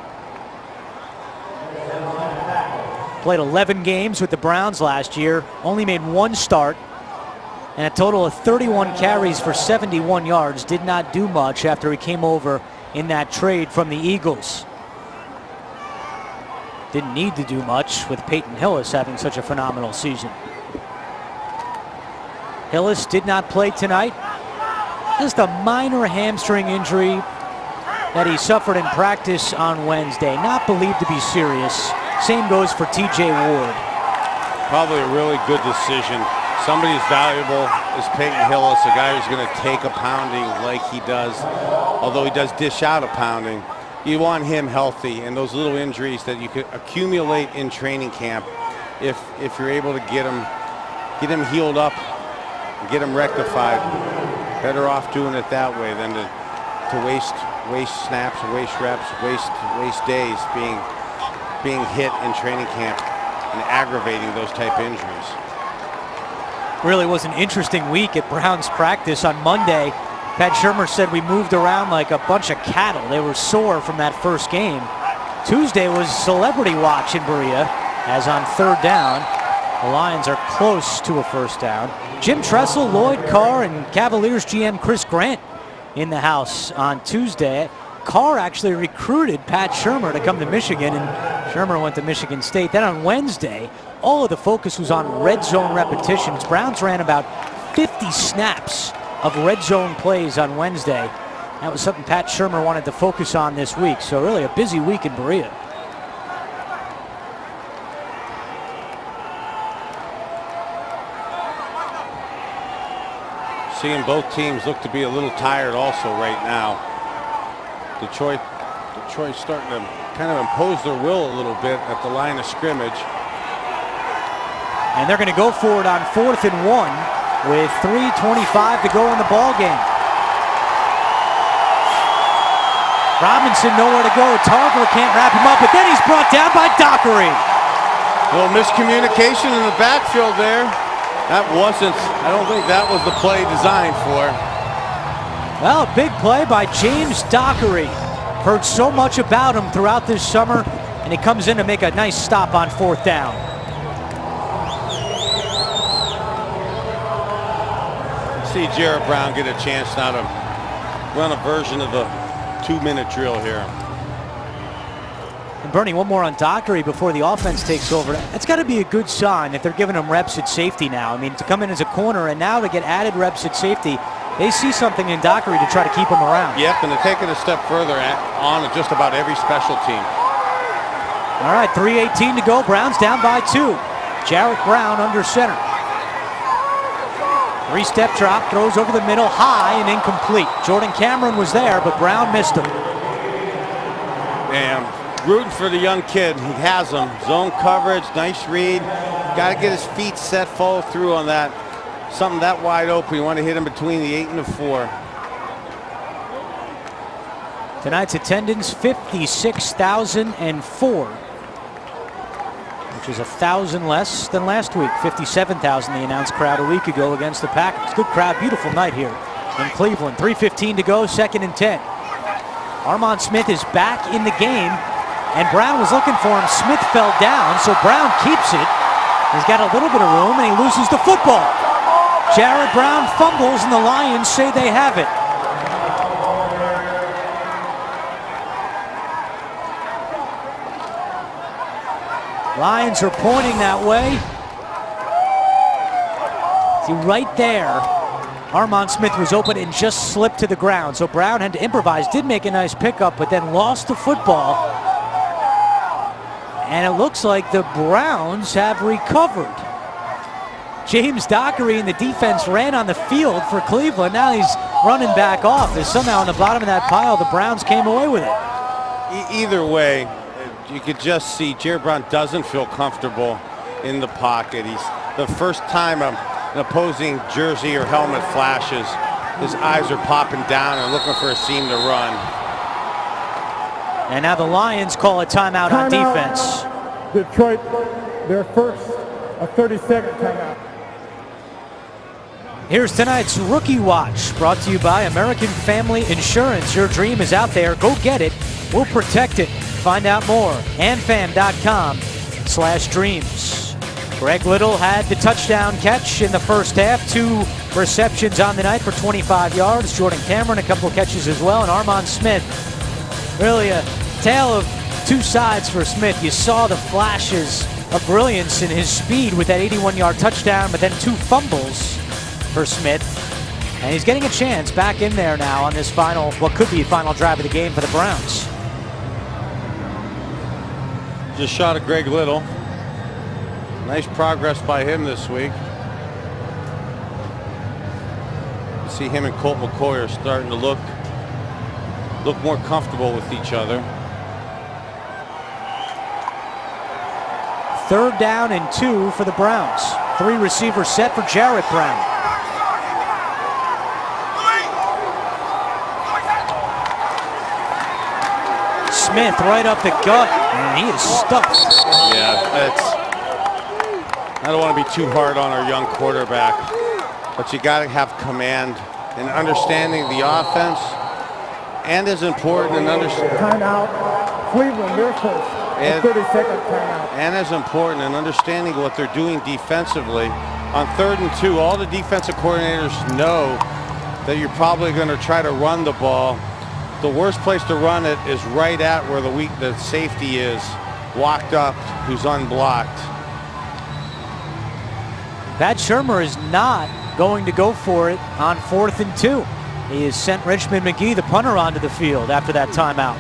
Played 11 games with the Browns last year, only made one start, and a total of 31 carries for 71 yards. Did not do much after he came over in that trade from the Eagles. Didn't need to do much with Peyton Hillis having such a phenomenal season. Hillis did not play tonight. Just a minor hamstring injury that he suffered in practice on Wednesday. Not believed to be serious. Same goes for TJ Ward. Probably a really good decision. Somebody as valuable as Peyton Hillis, a guy who's going to take a pounding like he does, although he does dish out a pounding. You want him healthy, and those little injuries that you could accumulate in training camp, if you're able to get him healed up, get him rectified, better off doing it that way than to waste snaps, waste reps, waste days being hit in training camp and aggravating those type injuries. Really was an interesting week at Browns practice on Monday. Pat Shurmur said we moved around like a bunch of cattle. They were sore from that first game. Tuesday was celebrity watch in Berea, as on third down, the Lions are close to a first down. Jim Tressel, Lloyd Carr, and Cavaliers GM Chris Grant in the house on Tuesday. Carr actually recruited Pat Shurmur to come to Michigan, and Shurmur went to Michigan State. Then on Wednesday, all of the focus was on red zone repetitions. Browns ran about 50 snaps of red zone plays on Wednesday. That was something Pat Shurmur wanted to focus on this week. So really a busy week in Berea. Seeing both teams look to be a little tired also right now. Detroit's starting to kind of impose their will a little bit at the line of scrimmage. And they're going to go for it on 4th and 1 with 3:25 to go in the ball game. Robinson nowhere to go. Tarver can't wrap him up, but then he's brought down by Dockery. A little miscommunication in the backfield there. I don't think that was the play designed for. Well, a big play by James Dockery. Heard so much about him throughout this summer, and he comes in to make a nice stop on 4th down. See Jared Brown get a chance now to run a version of the 2-minute drill here. And Bernie, one more on Dockery before the offense takes over. That's got to be a good sign if they're giving him reps at safety now. I mean, to come in as a corner and now to get added reps at safety, they see something in Dockery to try to keep him around. Yep, and they're taking a step further on just about every special team. All right, 3:18 to go. Browns down by 2. Jarrett Brown under center. 3-step drop, throws over the middle, high and incomplete. Jordan Cameron was there, but Brown missed him. And rooting for the young kid. He has him. Zone coverage, nice read. Got to get his feet set, follow through on that. Something that wide open. You want to hit him between the 8 and the 4. Tonight's attendance, 56,004. Which is 1,000 less than last week. 57,000 the announced crowd a week ago against the Packers. Good crowd, beautiful night here in Cleveland. 3:15 to go, 2nd and 10. Armand Smith is back in the game, and Brown was looking for him. Smith fell down, so Brown keeps it. He's got a little bit of room, and he loses the football. Jared Brown fumbles, and the Lions say they have it. Lions are pointing that way. See, right there, Armand Smith was open and just slipped to the ground. So Brown had to improvise, did make a nice pickup, but then lost the football. And it looks like the Browns have recovered. James Dockery and the defense ran on the field for Cleveland. Now he's running back off. As somehow on the bottom of that pile, the Browns came away with it. Either way, you could just see Jared Brown doesn't feel comfortable in the pocket. He's the first time an opposing jersey or helmet flashes, his eyes are popping down and looking for a seam to run. And now the Lions call a timeout on defense. Detroit, their first, a 30-second timeout. Here's tonight's Rookie Watch, brought to you by American Family Insurance. Your dream is out there. Go get it. We'll protect it. Find out more. AmFam.com/dreams. Greg Little had the touchdown catch in the first half. 2 receptions on the night for 25 yards. Jordan Cameron, a couple of catches as well. And Armon Smith, really a tale of two sides for Smith. You saw the flashes of brilliance in his speed with that 81-yard touchdown, but then 2 fumbles for Smith. And he's getting a chance back in there now on this final, what could be a final drive of the game for the Browns. Just shot at Greg Little. Nice progress by him this week. You see him and Colt McCoy are starting to look more comfortable with each other. 3rd down and 2 for the Browns. 3 receivers set for Jarrett Brown. Smith right up the gut, and he is stuffed. Yeah, I don't want to be too hard on our young quarterback, but you got to have command and understanding the offense, and as important and understanding. Timeout. Cleveland, their first. And 30-second timeout. And as important and understanding what they're doing defensively. On 3rd and 2, all the defensive coordinators know that you're probably going to try to run the ball. The worst place to run it is right at where the safety is, walked up, who's unblocked. Pat Shurmur is not going to go for it on 4th and 2. He has sent Richmond McGee, the punter, onto the field after that timeout.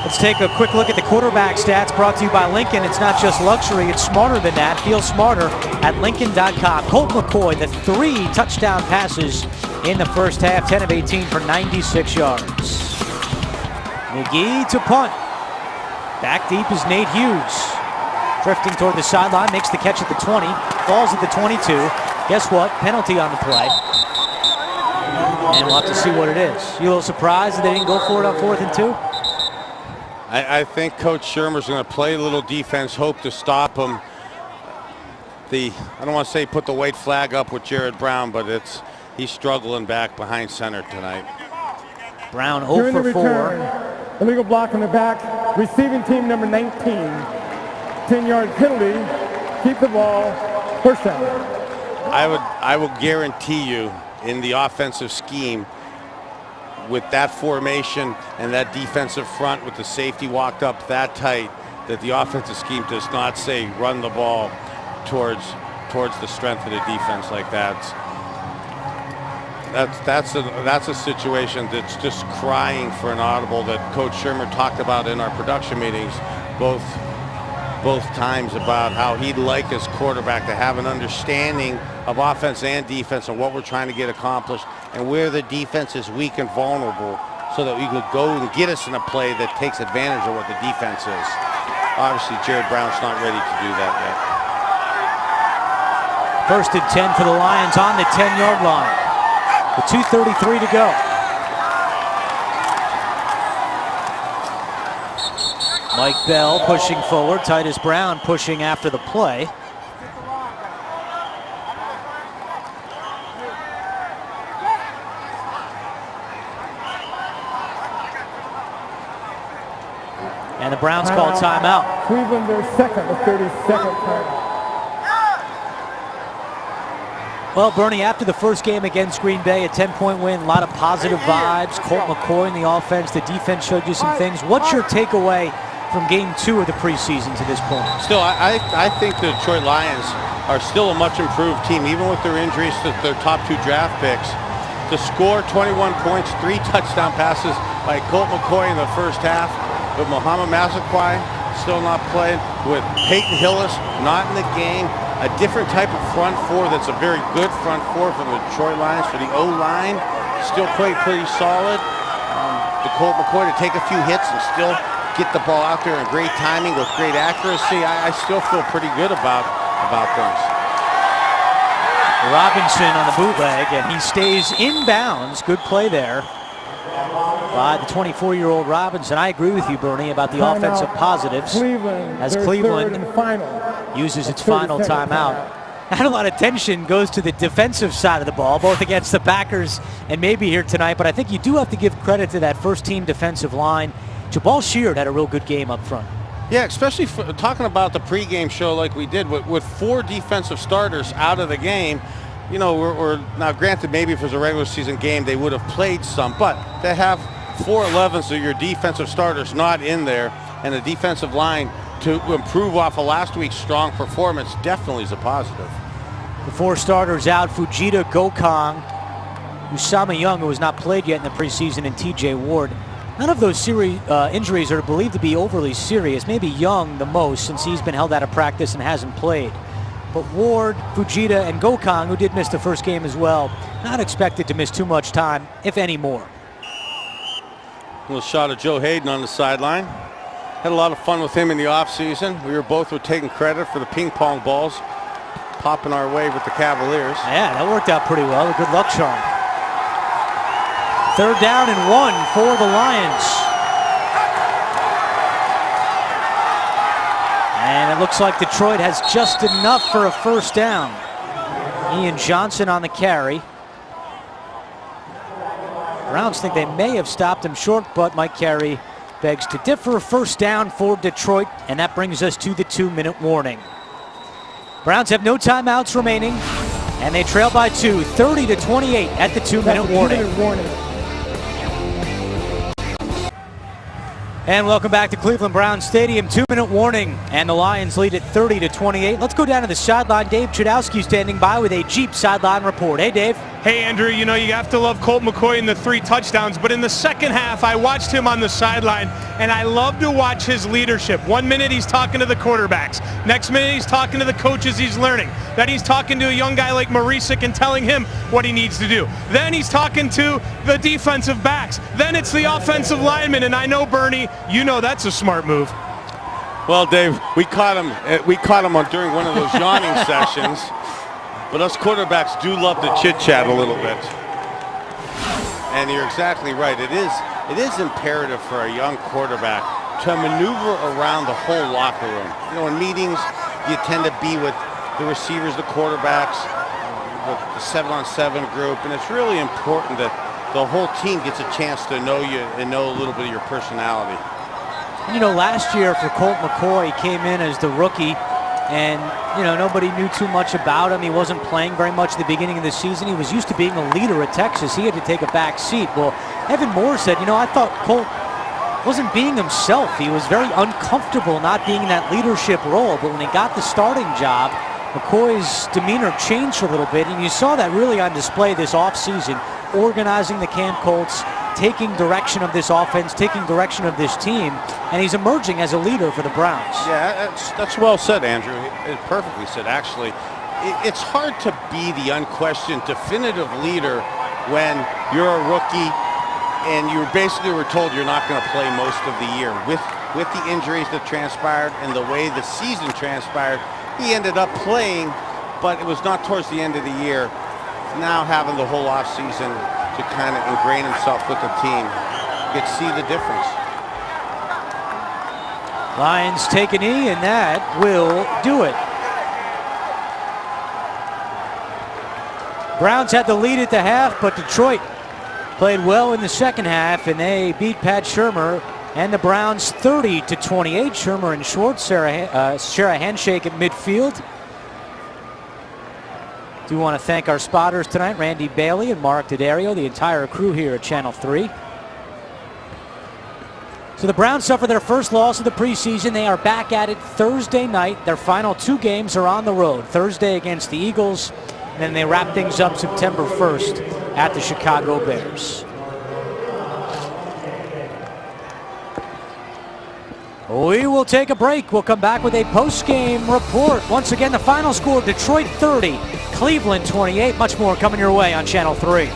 Let's take a quick look at the quarterback stats, brought to you by Lincoln. It's not just luxury, it's smarter than that. Feel smarter at Lincoln.com. Colt McCoy, the 3 touchdown passes in the first half, 10 of 18 for 96 yards. McGee to punt. Back deep is Nate Hughes. Drifting toward the sideline, makes the catch at the 20, falls at the 22. Guess what? Penalty on the play. And we'll have to see what it is. You a little surprised that they didn't go for it on 4th and 2? I think Coach Shurmur's going to play a little defense, hope to stop him. I don't want to say put the white flag up with Jared Brown, but he's struggling back behind center tonight. Brown 0 for 4. Illegal block in the back. Receiving team number 19. 10-yard penalty. Keep the ball. First down. I will guarantee you in the offensive scheme, with that formation and that defensive front with the safety walked up that tight, that the offensive scheme does not say run the ball towards the strength of the defense like that. That's a situation that's just crying for an audible that Coach Shurmur talked about in our production meetings both times, about how he'd like his quarterback to have an understanding of offense and defense and what we're trying to get accomplished and where the defense is weak and vulnerable, so that we could go and get us in a play that takes advantage of what the defense is. Obviously, Jared Brown's not ready to do that yet. 1st and 10 for the Lions on the 10-yard line. With 2:33 to go. Mike Bell pushing forward. Titus Brown pushing after the play. And the Browns call timeout. Cleveland, their second, the 32nd timeout. Well, Bernie, after the first game against Green Bay, a 10-point win, a lot of positive vibes. Colt McCoy in the offense, the defense showed you some things. What's your takeaway from game 2 of the preseason to this point? Still, I think the Detroit Lions are still a much improved team, even with their injuries to their top 2 draft picks. To score 21 points, 3 touchdown passes by Colt McCoy in the first half, with Muhammad Massaquoi still not playing, with Peyton Hillis not in the game, a different type of front 4 that's a very good front 4 for the Detroit Lions. For the O-line, still pretty solid. The Colt McCoy to take a few hits and still get the ball out there in great timing with great accuracy. I still feel pretty good about things. Robinson on the bootleg, and he stays in bounds. Good play there by the 24-year-old Robinson. I agree with you, Bernie, about the Timeout. offensive positives as Cleveland uses its final timeout. Not a lot of tension goes to the defensive side of the ball, both against the Packers and maybe here tonight, but I think you do have to give credit to that first-team defensive line. Jabal Sheard had a real good game up front. Yeah, especially talking about the pregame show like we did with 4 defensive starters out of the game. You know, we're now granted, maybe if it was a regular season game, they would have played some, but to have 4 11s of your defensive starters not in there and the defensive line to improve off of last week's strong performance definitely is a positive. The 4 starters out: Fujita, Gokong, Usama Young, who has not played yet in the preseason, and TJ Ward. None of those injuries are believed to be overly serious. Maybe Young the most, since he's been held out of practice and hasn't played. But Ward, Fujita, and Gokong, who did miss the first game as well, not expected to miss too much time, if any more. A little shot of Joe Hayden on the sideline. Had a lot of fun with him in the offseason. We were both taking credit for the ping pong balls popping our way with the Cavaliers. Yeah, that worked out pretty well. A good luck charm. 3rd down and 1 for the Lions. And it looks like Detroit has just enough for a first down. Ian Johnson on the carry. Browns think they may have stopped him short, but Mike Carey begs to differ. First down for Detroit, and that brings us to the 2-minute warning. Browns have no timeouts remaining, and they trail by 2, 30-28 at the 2-minute warning. And welcome back to Cleveland Browns Stadium. 2-minute warning, and the Lions lead at 30-28. Let's go down to the sideline. Dave Chudowski standing by with a Jeep sideline report. Hey, Dave. Hey, Andrew, you know, you have to love Colt McCoy and the 3 touchdowns, but in the second half, I watched him on the sideline, and I love to watch his leadership. 1 minute, he's talking to the quarterbacks. Next minute, he's talking to the coaches he's learning. Then he's talking to a young guy like Marisic and telling him what he needs to do. Then he's talking to the defensive backs. Then it's the offensive linemen, and I know, Bernie, you know that's a smart move. Well, Dave, we caught him during one of those yawning sessions. But us quarterbacks do love to chit-chat a little bit. And you're exactly right. It is imperative for a young quarterback to maneuver around the whole locker room. You know, in meetings, you tend to be with the receivers, the quarterbacks, the 7-on-7 group, and it's really important that the whole team gets a chance to know you and know a little bit of your personality. You know, last year for Colt McCoy, he came in as the rookie, and, you know, nobody knew too much about him. He wasn't playing very much at the beginning of the season. He was used to being a leader at Texas. He had to take a back seat. Well, Evan Moore said, you know, I thought Colt wasn't being himself. He was very uncomfortable not being in that leadership role. But when he got the starting job, McCoy's demeanor changed a little bit, and you saw that really on display this offseason, organizing the Camp Colts, taking direction of this offense, taking direction of this team, and he's emerging as a leader for the Browns. Yeah, that's well said, Andrew. It's perfectly said, actually. It's hard to be the unquestioned, definitive leader when you're a rookie and you basically were told you're not going to play most of the year. With the injuries that transpired and the way the season transpired, he ended up playing, but it was not towards the end of the year. Now having the whole offseason to kind of ingrain himself with the team, you can see the difference. Lions take a knee, and that will do it. Browns had the lead at the half, but Detroit played well in the second half, and they beat Pat Shurmur and the Browns 30-28. Shurmur and Schwartz share a handshake at midfield. Do want to thank our spotters tonight, Randy Bailey and Mark D'Addario, the entire crew here at Channel 3. So the Browns suffer their first loss of the preseason. They are back at it Thursday night. Their final 2 games are on the road. Thursday against the Eagles, and then they wrap things up September 1st at the Chicago Bears. We will take a break. We'll come back with a post-game report. Once again, the final score, Detroit 30, Cleveland 28. Much more coming your way on Channel 3.